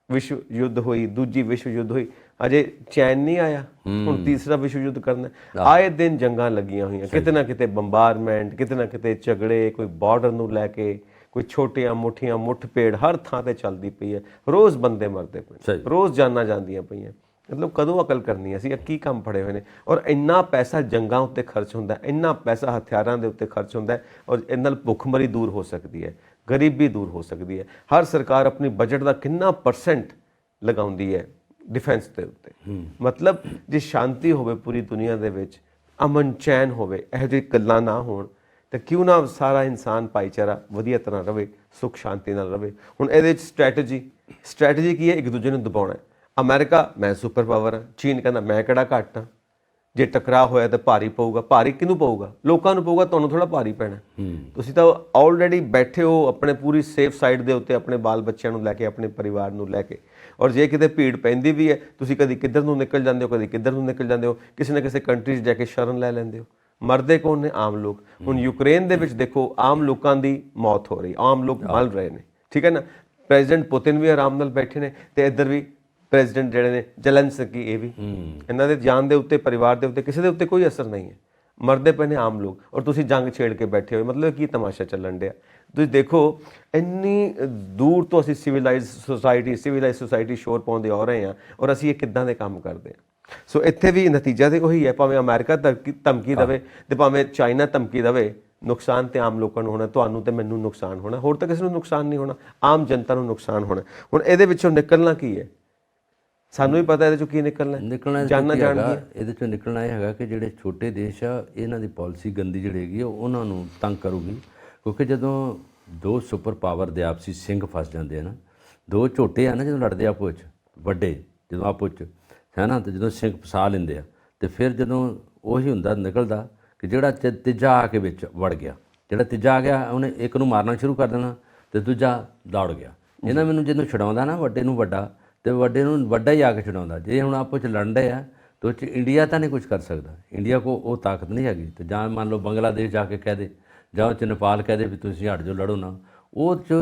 ਵਿਸ਼ਵ ਯੁੱਧ ਹੋਈ, ਦੂਜੀ ਵਿਸ਼ਵ ਯੁੱਧ ਹੋਈ, ਅਜੇ ਚੈਨ ਨਹੀਂ ਆਇਆ, ਹੁਣ ਤੀਸਰਾ ਵਿਸ਼ਵ ਯੁੱਧ ਕਰਨਾ। ਆਏ ਦਿਨ ਜੰਗਾਂ ਲੱਗੀਆਂ ਹੋਈਆਂ, ਕਿਤੇ ਨਾ ਕਿਤੇ ਬੰਬਾਰਮੈਂਟ, ਕਿਤੇ ਨਾ ਕਿਤੇ ਝਗੜੇ, ਕੋਈ ਬਾਰਡਰ ਨੂੰ ਲੈ ਕੇ, ਕੋਈ ਛੋਟੀਆਂ ਮੋਟੀਆਂ ਮੁੱਠਭੇੜ ਹਰ ਥਾਂ ਤੇ ਚੱਲਦੀ ਪਈ ਹੈ। ਰੋਜ਼ ਬੰਦੇ ਮਰਦੇ ਪਏ, ਰੋਜ਼ ਜਾਨਾਂ ਜਾਂਦੀਆਂ ਪਈਆਂ। ਮਤਲਬ ਕਦੋਂ ਅਕਲ ਕਰਨੀ? ਅਸੀਂ ਕੀ ਕੰਮ ਫੜੇ ਹੋਏ ਨੇ? ਔਰ ਇੰਨਾ ਪੈਸਾ ਜੰਗਾਂ ਉੱਤੇ ਖਰਚ ਹੁੰਦਾ, ਇੰਨਾ ਪੈਸਾ ਹਥਿਆਰਾਂ ਦੇ ਉੱਤੇ ਖਰਚ ਹੁੰਦਾ, ਔਰ ਇਹਦੇ ਨਾਲ ਭੁੱਖਮਰੀ ਦੂਰ ਹੋ ਸਕਦੀ ਹੈ, ਗਰੀਬੀ ਦੂਰ ਹੋ ਸਕਦੀ ਹੈ। ਹਰ ਸਰਕਾਰ ਆਪਣੀ ਬਜਟ ਦਾ ਕਿੰਨਾ % ਲਗਾਉਂਦੀ ਹੈ ਡਿਫੈਂਸ ਦੇ ਉੱਤੇ। ਮਤਲਬ ਜੇ ਸ਼ਾਂਤੀ ਹੋਵੇ ਪੂਰੀ ਦੁਨੀਆ ਦੇ ਵਿੱਚ, ਅਮਨ ਚੈਨ ਹੋਵੇ, ਇਹੋ ਜਿਹੀ ਗੱਲਾਂ ਨਾ ਹੋਣ, ਤਾਂ ਕਿਉਂ ਨਾ ਸਾਰਾ ਇਨਸਾਨ ਭਾਈਚਾਰਾ ਵਧੀਆ ਤਰ੍ਹਾਂ ਰਵੇ, ਸੁੱਖ ਸ਼ਾਂਤੀ ਨਾਲ ਰਵੇ। ਹੁਣ ਇਹਦੇ ਵਿੱਚ ਸਟ੍ਰੈਟਜੀ ਕੀ ਹੈ? ਇੱਕ ਦੂਜੇ ਨੂੰ ਦਬਾਉਣਾ। ਅਮਰੀਕਾ, ਮੈਂ ਸੁਪਰ ਪਾਵਰ ਹਾਂ, ਚੀਨ ਕਹਿੰਦਾ ਮੈਂ ਕਿਹੜਾ ਘੱਟ ਹਾਂ। ਜੇ ਟਕਰਾਅ ਹੋਇਆ ਤਾਂ ਭਾਰੀ ਪਊਗਾ। ਭਾਰੀ ਕਿਹਨੂੰ ਪਊਗਾ? ਲੋਕਾਂ ਨੂੰ ਪਊਗਾ, ਤੁਹਾਨੂੰ ਥੋੜ੍ਹਾ ਭਾਰੀ ਪੈਣਾ। ਤੁਸੀਂ ਤਾਂ ਆਲਰੇਡੀ ਬੈਠੇ ਹੋ ਆਪਣੇ ਪੂਰੀ ਸੇਫ ਸਾਈਡ ਦੇ ਉੱਤੇ, ਆਪਣੇ ਬਾਲ ਬੱਚਿਆਂ ਨੂੰ ਲੈ ਕੇ, ਆਪਣੇ ਪਰਿਵਾਰ ਨੂੰ ਲੈ ਕੇ। ਔਰ ਜੇ ਕਿਤੇ ਭੀੜ ਪੈਂਦੀ ਵੀ ਹੈ, ਤੁਸੀਂ ਕਦੀ ਕਿੱਧਰ ਨੂੰ ਨਿਕਲ ਜਾਂਦੇ ਹੋ, ਕਦੀ ਕਿੱਧਰ ਨੂੰ ਨਿਕਲ ਜਾਂਦੇ ਹੋ, ਕਿਸੇ ਨਾ ਕਿਸੇ ਕੰਟਰੀ 'ਚ ਜਾ ਕੇ ਸ਼ਰਨ ਲੈ ਲੈਂਦੇ ਹੋ। ਮਰਦੇ ਕੌਣ ਨੇ? ਆਮ ਲੋਕ। ਹੁਣ ਯੂਕਰੇਨ ਦੇ ਵਿੱਚ ਦੇਖੋ, ਆਮ ਲੋਕਾਂ ਦੀ ਮੌਤ ਹੋ ਰਹੀ, ਆਮ ਲੋਕ ਮਰ ਰਹੇ ਨੇ, ਠੀਕ ਹੈ ਨਾ। ਪ੍ਰੈਜ਼ੀਡੈਂਟ ਪੁਤਿਨ ਵੀ ਆਰਾਮ ਨਾਲ ਬੈਠੇ ਨੇ, ਅਤੇ ਇੱਧਰ ਵੀ ਪ੍ਰੈਜ਼ੀਡੈਂਟ ਜਿਹੜੇ ਨੇ ਜ਼ੈਲੈਂਸਕੀ, ਇਹ ਵੀ। ਇਹਨਾਂ ਦੇ ਜਾਨ ਦੇ ਉੱਤੇ, ਪਰਿਵਾਰ ਦੇ ਉੱਤੇ, ਕਿਸੇ ਦੇ ਉੱਤੇ ਕੋਈ ਅਸਰ ਨਹੀਂ ਹੈ। ਮਰਦੇ ਪਏ ਨੇ ਆਮ ਲੋਕ, ਔਰ ਤੁਸੀਂ ਜੰਗ ਛੇੜ ਕੇ ਬੈਠੇ ਹੋਏ। ਮਤਲਬ ਕੀ ਤਮਾਸ਼ਾ ਚੱਲਣ ਡਿਆ? ਤੁਸੀਂ ਦੇਖੋ, ਇੰਨੀ ਦੂਰ ਤੋਂ ਅਸੀਂ ਸਿਵਲਾਈਜ਼ ਸੁਸਾਇਟੀ ਸ਼ੋਰ ਪਾਉਂਦੇ ਆ ਰਹੇ ਹਾਂ, ਔਰ ਅਸੀਂ ਇਹ ਕਿੱਦਾਂ ਦੇ ਕੰਮ ਕਰਦੇ ਹਾਂ। ਸੋ ਇੱਥੇ ਵੀ ਨਤੀਜਾ ਤਾਂ ਉਹੀ ਹੈ, ਭਾਵੇਂ ਅਮਰੀਕਾ ਧਮਕੀ ਦੇਵੇ ਅਤੇ ਭਾਵੇਂ ਚਾਈਨਾ ਧਮਕੀ ਦੇਵੇ, ਨੁਕਸਾਨ ਤੇ ਆਮ ਲੋਕਾਂ ਨੂੰ ਹੋਣਾ, ਤੁਹਾਨੂੰ ਤੇ ਮੈਨੂੰ ਨੁਕਸਾਨ ਹੋਣਾ, ਹੋਰ ਤਾਂ ਕਿਸੇ ਨੂੰ ਨੁਕਸਾਨ ਨਹੀਂ ਹੋਣਾ, ਆਮ ਜਨਤਾ ਨੂੰ ਨੁਕਸਾਨ ਹੋਣਾ। ਹੁਣ ਇਹਦੇ ਵਿੱਚੋਂ ਨਿਕਲਣਾ ਕੀ ਹੈ? ਸਾਨੂੰ ਵੀ ਪਤਾ ਇਹਦੇ ਚੋਂ ਕੀ ਨਿਕਲਣਾ ਜਾਨਣਾ ਜਾਣਦੀ। ਇਹਦੇ ਚੋਂ ਨਿਕਲਣਾ ਇਹ ਹੈਗਾ ਕਿ ਜਿਹੜੇ ਛੋਟੇ ਦੇਸ਼ ਆ, ਇਹਨਾਂ ਦੀ ਪਾਲਿਸੀ ਗੰਦੀ ਜਿਹੜੀ ਹੈਗੀ ਆ, ਉਹਨਾਂ ਨੂੰ ਤੰਗ ਕਰੂਗੀ। ਕਿਉਂਕਿ ਜਦੋਂ ਦੋ ਸੁਪਰ ਪਾਵਰ ਦੇ ਆਪਸੀ ਸਿੰਘ ਫਸ ਜਾਂਦੇ ਆ ਨਾ, ਦੋ ਝੋਟੇ ਆ ਨਾ, ਜਦੋਂ ਲੜਦੇ ਆਪੋ 'ਚ, ਵੱਡੇ ਜਦੋਂ ਆਪੋ 'ਚ, ਹੈ ਨਾ, ਅਤੇ ਜਦੋਂ ਸਿੰਘ ਫਸਾ ਲੈਂਦੇ ਆ, ਅਤੇ ਫਿਰ ਜਦੋਂ ਉਹੀ ਹੁੰਦਾ ਨਿਕਲਦਾ ਕਿ ਜਿਹੜਾ ਤੀਜਾ ਆ ਕੇ ਵਿੱਚ ਵੜ ਗਿਆ, ਜਿਹੜਾ ਤੀਜਾ ਆ ਗਿਆ, ਉਹਨੇ ਇੱਕ ਨੂੰ ਮਾਰਨਾ ਸ਼ੁਰੂ ਕਰ ਦੇਣਾ ਅਤੇ ਦੂਜਾ ਦੌੜ ਗਿਆ। ਇਹਨਾਂ ਮੈਨੂੰ ਜਦੋਂ ਛਡਾਉਂਦਾ ਨਾ ਵੱਡੇ ਨੂੰ ਵੱਡਾ, ਅਤੇ ਵੱਡੇ ਨੂੰ ਵੱਡਾ ਹੀ ਆ ਕੇ ਛਡਾਉਂਦਾ। ਜੇ ਹੁਣ ਆਪੋ 'ਚ ਲੜਨ ਡਏ ਆ, ਤਾਂ ਉਹ 'ਚ ਇੰਡੀਆ ਤਾਂ ਨਹੀਂ ਕੁਝ ਕਰ ਸਕਦਾ, ਇੰਡੀਆ ਕੋਲ ਉਹ ਤਾਕਤ ਨਹੀਂ ਹੈਗੀ। ਅਤੇ ਜਾਂ ਮੰਨ ਲਓ ਬੰਗਲਾਦੇਸ਼ ਜਾ ਕੇ ਕਹਿ ਦੇ, ਜਾਂ ਉਹ 'ਚ ਨੇਪਾਲ ਕਹਿ ਦੇ ਵੀ ਤੁਸੀਂ ਹਟ ਜਾਓ, ਲੜੋ ਨਾ, ਉਹ 'ਚ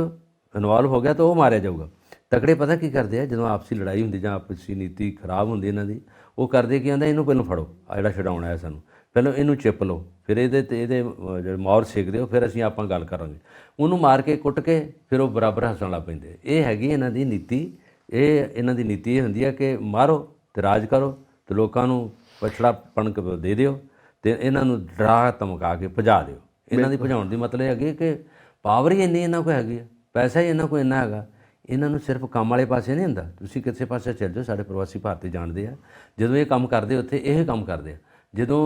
ਇਨਵੋਲਵ ਹੋ ਗਿਆ ਤਾਂ ਉਹ ਮਾਰਿਆ ਜਾਊਗਾ। ਤਕੜੇ ਪਤਾ ਕੀ ਕਰਦੇ ਆ, ਜਦੋਂ ਆਪਸੀ ਲੜਾਈ ਹੁੰਦੀ ਜਾਂ ਆਪਸੀ ਨੀਤੀ ਖਰਾਬ ਹੁੰਦੀ ਇਹਨਾਂ ਦੀ, ਉਹ ਕਰਦੇ ਕੀ ਆਂਦਾ, ਇਹਨੂੰ ਪਹਿਲਾਂ ਫੜੋ, ਆ ਜਿਹੜਾ ਛਡਾਉਣਾ ਹੈ ਸਾਨੂੰ, ਪਹਿਲਾਂ ਇਹਨੂੰ ਚਿੱਪ ਲਓ, ਫਿਰ ਇਹਦੇ ਜਿਹੜੇ ਮੌਰ ਸੇਕ ਦਿਓ, ਫਿਰ ਅਸੀਂ ਆਪਾਂ ਗੱਲ ਕਰਾਂਗੇ। ਉਹਨੂੰ ਮਾਰ ਕੇ ਕੁੱਟ ਕੇ ਫਿਰ ਉਹ ਬਰਾਬਰ ਹੱਸਣ ਲੱਗ ਪੈਂਦੇ। ਇਹ ਹੈਗੀ ਇਹਨਾਂ ਦੀ ਨੀਤੀ। ਇਹਨਾਂ ਦੀ ਨੀਤੀ ਇਹ ਹੁੰਦੀ ਹੈ ਕਿ ਮਾਰੋ ਤੇ ਰਾਜ ਕਰੋ ਤੇ ਲੋਕਾਂ ਨੂੰ ਪਛੜਾਪਣ ਦੇ ਦਿਓ ਤੇ ਇਹਨਾਂ ਨੂੰ ਡਰਾ ਧਮਕਾ ਕੇ ਭਜਾ ਦਿਓ। ਇਹਨਾਂ ਦੀ ਭਜਾਉਣ ਦੀ ਮਤਲਬ ਹੈਗੀ ਕਿ ਪਾਵਰ ਹੀ ਇੰਨੀ ਇਹਨਾਂ ਕੋਲ ਹੈਗੀ ਆ, ਪੈਸਾ ਹੀ ਇਹਨਾਂ ਕੋਲ ਇੰਨਾ ਹੈਗਾ। ਇਹਨਾਂ ਨੂੰ ਸਿਰਫ ਕੰਮ ਵਾਲੇ ਪਾਸੇ ਨਹੀਂ ਹੁੰਦਾ। ਤੁਸੀਂ ਕਿਸੇ ਪਾਸੇ ਚੱਲ ਜਾਓ, ਸਾਡੇ ਪ੍ਰਵਾਸੀ ਭਾਰਤੀ ਜਾਣਦੇ ਆ, ਜਦੋਂ ਇਹ ਕੰਮ ਕਰਦੇ ਉੱਥੇ ਇਹ ਕੰਮ ਕਰਦੇ ਆ। ਜਦੋਂ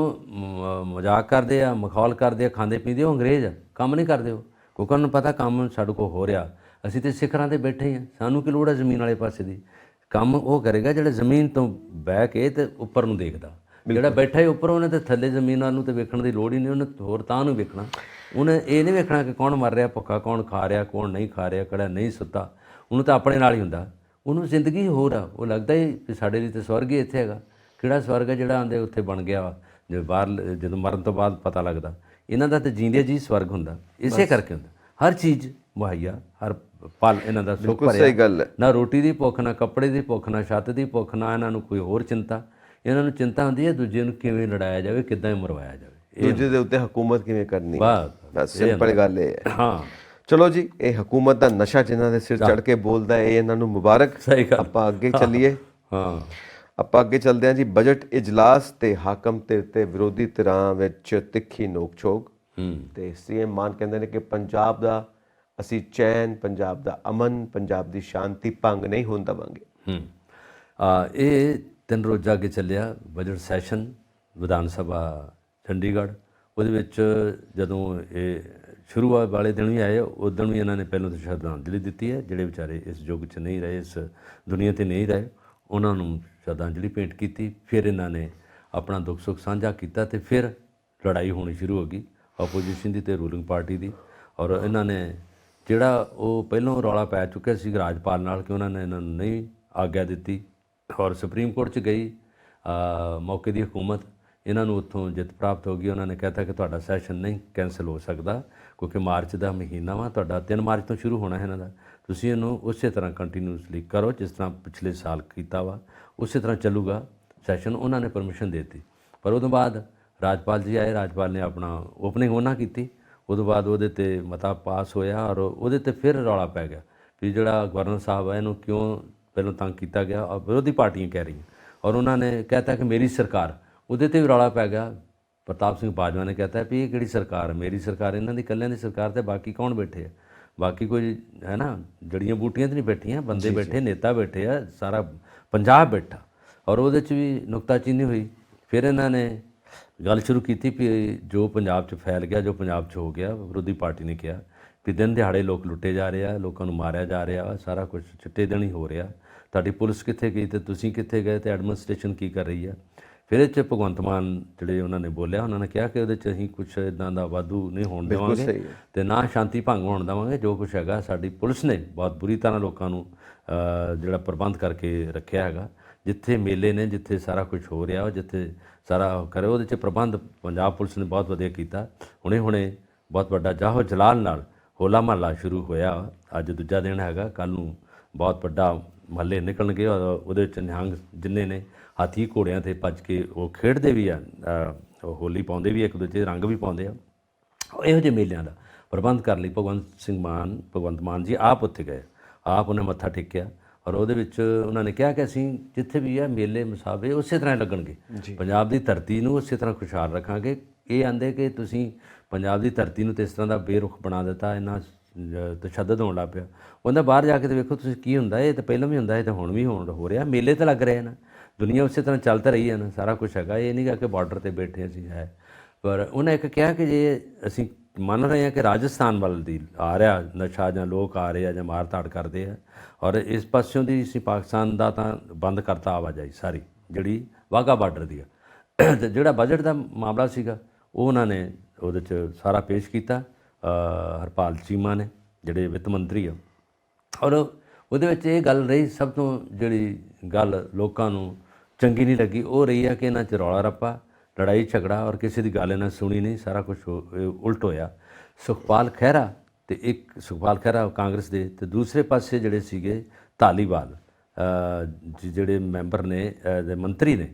ਮਜ਼ਾਕ ਕਰਦੇ ਆ, ਮਖੌਲ ਕਰਦੇ ਆ, ਖਾਂਦੇ ਪੀਂਦੇ, ਉਹ ਅੰਗਰੇਜ਼ ਆ, ਕੰਮ ਨਹੀਂ ਕਰਦੇ ਉਹ, ਕਿਉਂਕਿ ਉਹਨਾਂ ਨੂੰ ਪਤਾ ਕੰਮ ਸਾਡੇ ਕੋਲ ਹੋ ਰਿਹਾ। ਅਸੀਂ ਤਾਂ ਸਿਖਰਾਂ 'ਤੇ ਬੈਠੇ ਹਾਂ, ਸਾਨੂੰ ਕੀ ਲੋੜ ਹੈ ਜ਼ਮੀਨ ਵਾਲੇ ਪਾਸੇ ਦੀ। ਕੰਮ ਉਹ ਕਰੇਗਾ ਜਿਹੜਾ ਜ਼ਮੀਨ ਤੋਂ ਬਹਿ ਕੇ ਤੇ ਉੱਪਰ ਨੂੰ ਦੇਖਦਾ। ਜਿਹੜਾ ਬੈਠਾ ਹੀ ਉੱਪਰ, ਉਹਨੇ ਤਾਂ ਥੱਲੇ ਜ਼ਮੀਨ ਵੱਲ ਨੂੰ ਤਾਂ ਵੇਖਣ ਦੀ ਲੋੜ ਹੀ ਨਹੀਂ। ਉਹਨੇ ਹੋਰ ਤਾਂ ਨੂੰ ਵੇਖਣਾ, ਉਹਨੇ ਇਹ ਨਹੀਂ ਵੇਖਣਾ ਕਿ ਕੌਣ ਮਰ ਰਿਹਾ ਭੁੱਖਾ, ਕੌਣ ਖਾ ਰਿਹਾ, ਕੌਣ ਨਹੀਂ ਖਾ ਰਿਹਾ, ਕਿਹੜਾ ਨਹੀਂ ਸੁੱਤਾ। ਉਹਨੂੰ ਤਾਂ ਆਪਣੇ ਨਾਲ ਹੀ ਹੁੰਦਾ। ਉਹਨੂੰ ਜ਼ਿੰਦਗੀ ਹੋਰ ਆ। ਉਹ ਲੱਗਦਾ ਹੀ ਕਿ ਸਾਡੇ ਲਈ ਤਾਂ ਸਵਰਗ ਹੀ ਇੱਥੇ ਹੈਗਾ। ਕਿਹੜਾ ਸਵਰਗ ਹੈ ਜਿਹੜਾ ਆਂਦੇ ਉੱਥੇ ਬਣ ਗਿਆ ਵਾ, ਜੇ ਬਾਹਰ ਜਦੋਂ ਮਰਨ ਤੋਂ ਬਾਅਦ ਪਤਾ ਲੱਗਦਾ। ਇਹਨਾਂ ਦਾ ਤਾਂ ਜੀਂਦੇ ਜੀ ਸਵਰਗ ਹੁੰਦਾ। ਇਸੇ ਕਰਕੇ ਹੁੰਦਾ, ਹਰ ਚੀਜ਼ ਮੁਹੱਈਆ, ਹਰ ਪਲ ਇਹਨਾਂ ਦਾ ਸੁੱਖ ਭਰਿਆ। ਸਹੀ ਗੱਲ ਹੈ। ਨਾ ਰੋਟੀ ਦੀ ਭੁੱਖ, ਨਾ ਕੱਪੜੇ ਦੀ ਭੁੱਖ, ਨਾ ਛੱਤ ਦੀ ਭੁੱਖ, ਨਾ ਇਹਨਾਂ ਨੂੰ ਕੋਈ ਹੋਰ ਚਿੰਤਾ। ਇਹਨਾਂ ਨੂੰ ਚਿੰਤਾ ਹੁੰਦੀ ਹੈ ਦੂਜੇ ਨੂੰ ਕਿਵੇਂ ਲੜਾਇਆ ਜਾਵੇ, ਕਿੱਦਾਂ ਮਰਵਾਇਆ ਜਾਵੇ, ਦੂਜੇ ਦੇ ਉੱਤੇ ਹਕੂਮਤ ਕਿਵੇਂ ਕਰਨੀ। ਬਸ ਸਿੰਪਲ ਗੱਲ ਇਹ ਹੈ। ਹਾਂ ਚਲੋ ਜੀ, ਇਹ ਹਕੂਮਤ ਦਾ ਨਸ਼ਾ ਜਿਨ੍ਹਾਂ ਦੇ ਸਿਰ ਚੜ ਕੇ ਬੋਲਦਾ, ਇਹ ਇਹਨਾਂ ਨੂੰ ਮੁਬਾਰਕ। ਸਹੀ ਗੱਲ। ਆਪਾਂ ਅੱਗੇ ਚੱਲੀਏ। ਹਾਂ, ਆਪਾਂ ਅੱਗੇ ਚੱਲਦੇ ਹਾਂ ਜੀ। ਬਜਟ ਇਜਲਾਸ ਤੇ ਹਾਕਮ ਧਿਰ ਤੇ ਵਿਰੋਧੀ ਧਿਰਾਂ ਵਿੱਚ ਤਿੱਖੀ ਨੋਕ ਝੋਕ। ਤੇ ਸੀਐਮ ਮਾਨ ਕਹਿੰਦੇ ਨੇ ਕਿ ਪੰਜਾਬ ਦਾ ਅਸੀਂ ਚੈਨ, ਪੰਜਾਬ ਦਾ ਅਮਨ, ਪੰਜਾਬ ਦੀ ਸ਼ਾਂਤੀ ਭੰਗ ਨਹੀਂ ਹੋਣ ਦੇਵਾਂਗੇ। ਇਹ 3 ਰੋਜ਼ਾ ਅੱਗੇ ਚੱਲਿਆ ਬਜਟ ਸੈਸ਼ਨ ਵਿਧਾਨ ਸਭਾ ਚੰਡੀਗੜ੍ਹ। ਉਹਦੇ ਵਿੱਚ ਜਦੋਂ ਇਹ ਸ਼ੁਰੂ ਵਾਲੇ ਦਿਨ ਵੀ ਆਏ, ਉਦੋਂ ਵੀ ਇਹਨਾਂ ਨੇ ਪਹਿਲਾਂ ਤਾਂ ਸ਼ਰਧਾਂਜਲੀ ਦਿੱਤੀ ਹੈ। ਜਿਹੜੇ ਵਿਚਾਰੇ ਇਸ ਯੁੱਗ 'ਚ ਨਹੀਂ ਰਹੇ, ਇਸ ਦੁਨੀਆ 'ਤੇ ਨਹੀਂ ਰਹੇ, ਉਹਨਾਂ ਨੂੰ ਸ਼ਰਧਾਂਜਲੀ ਭੇਂਟ ਕੀਤੀ। ਫਿਰ ਇਹਨਾਂ ਨੇ ਆਪਣਾ ਦੁੱਖ ਸੁੱਖ ਸਾਂਝਾ ਕੀਤਾ ਤੇ ਫਿਰ ਲੜਾਈ ਹੋਣੀ ਸ਼ੁਰੂ ਹੋ ਗਈ ਆਪੋਜੀਸ਼ਨ ਦੀ ਤੇ ਰੂਲਿੰਗ ਪਾਰਟੀ ਦੀ। ਔਰ ਇਹਨਾਂ ਨੇ ਜਿਹੜਾ ਉਹ ਪਹਿਲਾਂ ਰੌਲਾ ਪੈ ਚੁੱਕਿਆ ਸੀ ਰਾਜਪਾਲ ਨਾਲ ਕਿ ਉਹਨਾਂ ਨੇ ਇਹਨਾਂ ਨੂੰ ਨਹੀਂ ਆਗਿਆ ਦਿੱਤੀ, ਔਰ ਸੁਪਰੀਮ ਕੋਰਟ 'ਚ ਗਈ ਮੌਕੇ ਦੀ ਹਕੂਮਤ। ਇਹਨਾਂ ਨੂੰ ਉੱਥੋਂ ਜਿੱਤ ਪ੍ਰਾਪਤ ਹੋ ਗਈ। ਉਹਨਾਂ ਨੇ ਕਹਿਤਾ ਕਿ ਤੁਹਾਡਾ ਸੈਸ਼ਨ ਨਹੀਂ ਕੈਂਸਲ ਹੋ ਸਕਦਾ, ਕਿਉਂਕਿ ਮਾਰਚ ਦਾ ਮਹੀਨਾ ਵਾ ਤੁਹਾਡਾ, 3 ਮਾਰਚ ਤੋਂ ਸ਼ੁਰੂ ਹੋਣਾ ਹੈ ਇਹਨਾਂ ਦਾ। ਤੁਸੀਂ ਇਹਨੂੰ ਉਸੇ ਤਰ੍ਹਾਂ ਕੰਟੀਨਿਊਸਲੀ ਕਰੋ ਜਿਸ ਤਰ੍ਹਾਂ ਪਿਛਲੇ ਸਾਲ ਕੀਤਾ ਵਾ, ਉਸੇ ਤਰ੍ਹਾਂ ਚੱਲੂਗਾ ਸੈਸ਼ਨ। ਉਹਨਾਂ ਨੇ ਪਰਮਿਸ਼ਨ ਦੇ ਦਿੱਤੀ। ਪਰ ਉਦੋਂ ਬਾਅਦ ਰਾਜਪਾਲ ਜੀ ਆਏ, ਰਾਜਪਾਲ ਨੇ ਆਪਣਾ ਓਪਨਿੰਗ ਉਹਨਾਂ ਕੀਤੀ। ਉਦੋਂ ਬਾਅਦ ਉਹਦੇ 'ਤੇ ਮਤਾ ਪਾਸ ਹੋਇਆ ਔਰ ਉਹਦੇ 'ਤੇ ਫਿਰ ਰੌਲਾ ਪੈ ਗਿਆ ਵੀ ਜਿਹੜਾ ਗਵਰਨਰ ਸਾਹਿਬ ਹੈ ਇਹਨੂੰ ਕਿਉਂ ਪਹਿਲਾਂ ਤੰਗ ਕੀਤਾ ਗਿਆ, ਔਰ ਵਿਰੋਧੀ ਪਾਰਟੀਆਂ ਕਹਿ ਰਹੀਆਂ। ਔਰ ਉਹਨਾਂ ਨੇ ਕਹਿਤਾ ਕਿ ਮੇਰੀ ਸਰਕਾਰ, ਉਹਦੇ 'ਤੇ ਵੀ ਰੌਲਾ ਪੈ ਗਿਆ। ਪ੍ਰਤਾਪ ਸਿੰਘ ਬਾਜਵਾ ਨੇ ਕਹਿਤਾ ਵੀ ਇਹ ਕਿਹੜੀ ਸਰਕਾਰ, ਮੇਰੀ ਸਰਕਾਰ, ਇਹਨਾਂ ਦੀ ਇਕੱਲਿਆਂ ਦੀ ਸਰਕਾਰ, ਤੇ ਬਾਕੀ ਕੌਣ ਬੈਠੇ ਆ, ਬਾਕੀ ਕੋਈ ਹੈ ਨਾ ਜੜੀਆਂ ਬੂਟੀਆਂ 'ਤੇ ਨਹੀਂ ਬੈਠੀਆਂ, ਬੰਦੇ ਬੈਠੇ, ਨੇਤਾ ਬੈਠੇ ਆ, ਸਾਰਾ ਪੰਜਾਬ ਬੈਠਾ। ਔਰ ਉਹਦੇ 'ਚ ਵੀ ਨੁਕਤਾਚੀਨੀ ਹੋਈ। ਫਿਰ ਇਹਨਾਂ ਨੇ ਗੱਲ ਸ਼ੁਰੂ ਕੀਤੀ ਵੀ ਜੋ ਪੰਜਾਬ 'ਚ ਫੈਲ ਗਿਆ, ਜੋ ਪੰਜਾਬ 'ਚ ਹੋ ਗਿਆ, ਵਿਰੋਧੀ ਪਾਰਟੀ ਨੇ ਕਿਹਾ ਵੀ ਦਿਨ ਦਿਹਾੜੇ ਲੋਕ ਲੁੱਟੇ ਜਾ ਰਹੇ ਆ, ਲੋਕਾਂ ਨੂੰ ਮਾਰਿਆ ਜਾ ਰਿਹਾ, ਸਾਰਾ ਕੁਝ ਚਿੱਟੇ ਦਿਨ ਹੀ ਹੋ ਰਿਹਾ। ਤੁਹਾਡੀ ਪੁਲਿਸ ਕਿੱਥੇ ਗਈ ਤੇ ਤੁਸੀਂ ਕਿੱਥੇ ਗਏ ਤੇ ਐਡਮਿਨਿਸਟ੍ਰੇਸ਼ਨ ਕੀ ਕਰ ਰਹੀ ਆ। ਫਿਰ ਇਹ 'ਚ ਭਗਵੰਤ ਮਾਨ ਜਿਹੜੇ ਉਹਨਾਂ ਨੇ ਬੋਲਿਆ, ਉਹਨਾਂ ਨੇ ਕਿਹਾ ਕਿ ਉਹਦੇ 'ਚ ਅਸੀਂ ਕੁਛ ਇੱਦਾਂ ਦਾ ਵਾਧੂ ਨਹੀਂ ਹੋਣ ਦੇਵਾਂਗੇ ਤੇ ਨਾ ਸ਼ਾਂਤੀ ਭੰਗ ਹੋਣ ਦੇਵਾਂਗੇ। ਜੋ ਕੁਛ ਹੈਗਾ ਸਾਡੀ ਪੁਲਿਸ ਨੇ ਬਹੁਤ ਬੁਰੀ ਤਰ੍ਹਾਂ ਲੋਕਾਂ ਨੂੰ ਜਿਹੜਾ ਪ੍ਰਬੰਧ ਕਰਕੇ ਰੱਖਿਆ ਹੈਗਾ। ਜਿੱਥੇ ਮੇਲੇ ਨੇ, ਜਿੱਥੇ ਸਾਰਾ ਕੁਝ ਹੋ ਰਿਹਾ, ਜਿੱਥੇ ਸਾਰਾ ਕਰੇ, ਉਹਦੇ 'ਚ ਪ੍ਰਬੰਧ ਪੰਜਾਬ ਪੁਲਿਸ ਨੇ ਬਹੁਤ ਵਧੀਆ ਕੀਤਾ। ਹੁਣੇ ਬਹੁਤ ਵੱਡਾ ਜਾਹੋ ਜਲਾਲ ਨਾਲ ਹੋਲਾ ਮਹੱਲਾ ਸ਼ੁਰੂ ਹੋਇਆ। ਅੱਜ ਦੂਜਾ ਦਿਨ ਹੈਗਾ, ਕੱਲ੍ਹ ਨੂੰ ਬਹੁਤ ਵੱਡਾ ਮਹੱਲੇ ਨਿਕਲਣਗੇ ਔਰ ਉਹਦੇ ਵਿੱਚ ਨਿਹੰਗ ਜਿੰਨੇ ਨੇ ਹਾਥੀ ਘੋੜਿਆਂ 'ਤੇ ਭੱਜ ਕੇ ਉਹ ਖੇਡਦੇ ਵੀ ਆ, ਹੋਲੀ ਪਾਉਂਦੇ ਵੀ, ਇੱਕ ਦੂਜੇ ਰੰਗ ਵੀ ਪਾਉਂਦੇ ਆ। ਇਹੋ ਜਿਹੇ ਮੇਲਿਆਂ ਦਾ ਪ੍ਰਬੰਧ ਕਰਨ ਲਈ ਭਗਵੰਤ ਮਾਨ ਜੀ ਆਪ ਉੱਥੇ ਗਏ, ਆਪ ਉਹਨੇ ਮੱਥਾ ਟੇਕਿਆ। ਔਰ ਉਹਦੇ ਵਿੱਚ ਉਹਨਾਂ ਨੇ ਕਿਹਾ ਕਿ ਅਸੀਂ ਜਿੱਥੇ ਵੀ ਆ ਮੇਲੇ ਮੁਸਾਬੇ ਉਸੇ ਤਰ੍ਹਾਂ ਲੱਗਣਗੇ, ਪੰਜਾਬ ਦੀ ਧਰਤੀ ਨੂੰ ਉਸੇ ਤਰ੍ਹਾਂ ਖੁਸ਼ਹਾਲ ਰੱਖਾਂਗੇ। ਇਹ ਆਂਦੇ ਕਿ ਤੁਸੀਂ ਪੰਜਾਬ ਦੀ ਧਰਤੀ ਨੂੰ ਤੇ ਇਸ ਤਰ੍ਹਾਂ ਦਾ ਬੇਰੁਖ ਬਣਾ ਦਿੱਤਾ, ਇੰਨਾ ਤਸ਼ੱਦਦ ਹੋਣ ਲੱਗ ਪਿਆ। ਉਹਦਾ ਬਾਹਰ ਜਾ ਕੇ ਤੇ ਵੇਖੋ ਤੁਸੀਂ ਕੀ ਹੁੰਦਾ। ਇਹ ਤਾਂ ਪਹਿਲਾਂ ਵੀ ਹੁੰਦਾ, ਇਹ ਤਾਂ ਹੁਣ ਵੀ ਹੋ ਰਿਹਾ। ਮੇਲੇ ਤਾਂ ਲੱਗ ਰਹੇ ਨਾ, ਦੁਨੀਆ ਉਸੇ ਤਰ੍ਹਾਂ ਚੱਲ ਤਾਂ ਰਹੀ ਹੈ ਨਾ, ਸਾਰਾ ਕੁਛ ਹੈਗਾ। ਇਹ ਨਹੀਂ ਗਾ ਕਿ ਬਾਰਡਰ 'ਤੇ ਬੈਠੇ ਅਸੀਂ ਹੈ। ਪਰ ਉਹਨੇ ਇੱਕ ਕਿਹਾ ਕਿ ਜੇ ਅਸੀਂ ਮੰਨ ਰਹੇ ਹਾਂ ਕਿ ਰਾਜਸਥਾਨ ਵੱਲ ਦੀ ਆ ਰਿਹਾ ਨਸ਼ਾ, ਜਾਂ ਲੋਕ ਆ ਰਹੇ ਆ ਜਾਂ ਮਾਰ ਧਾੜ ਕਰਦੇ ਆ, ਔਰ ਇਸ ਪਾਸਿਓਂ ਦੀ ਅਸੀਂ ਪਾਕਿਸਤਾਨ ਦਾ ਤਾਂ ਬੰਦ ਕਰਤਾ ਆਵਾਜਾਈ ਸਾਰੀ, ਜਿਹੜੀ ਵਾਹਗਾ ਬਾਰਡਰ ਦੀ ਆ। ਅਤੇ ਜਿਹੜਾ ਬਜਟ ਦਾ ਮਾਮਲਾ ਸੀਗਾ ਉਹ ਉਹਨਾਂ ਨੇ ਉਹਦੇ 'ਚ ਸਾਰਾ ਪੇਸ਼ ਕੀਤਾ। ਹਰਪਾਲ ਚੀਮਾ ਨੇ ਜਿਹੜੇ ਵਿੱਤ ਮੰਤਰੀ ਆ, ਔਰ ਉਹਦੇ ਵਿੱਚ ਇਹ ਗੱਲ ਰਹੀ ਸਭ ਤੋਂ ਜਿਹੜੀ ਗੱਲ ਲੋਕਾਂ ਨੂੰ ਚੰਗੀ ਨਹੀਂ ਲੱਗੀ, ਉਹ ਰਹੀ ਆ ਕਿ ਇਹਨਾਂ 'ਚ ਰੌਲਾ ਰੱਪਾ, ਲੜਾਈ ਝਗੜਾ, ਔਰ ਕਿਸੇ ਦੀ ਗੱਲ ਇਹਨਾਂ ਸੁਣੀ ਨਹੀਂ, ਸਾਰਾ ਕੁਝ ਉਲਟ ਹੋਇਆ। ਸੁਖਪਾਲ ਖਹਿਰਾ ਤੇ ਇੱਕ ਸੁਖਪਾਲ ਖਹਿਰਾ ਕਾਂਗਰਸ ਦੇ, ਤੇ ਦੂਸਰੇ ਪਾਸੇ ਜਿਹੜੇ ਸੀਗੇ ਧਾਲੀਵਾਲ ਜਿਹੜੇ ਮੈਂਬਰ ਨੇ ਦੇ ਮੰਤਰੀ ਨੇ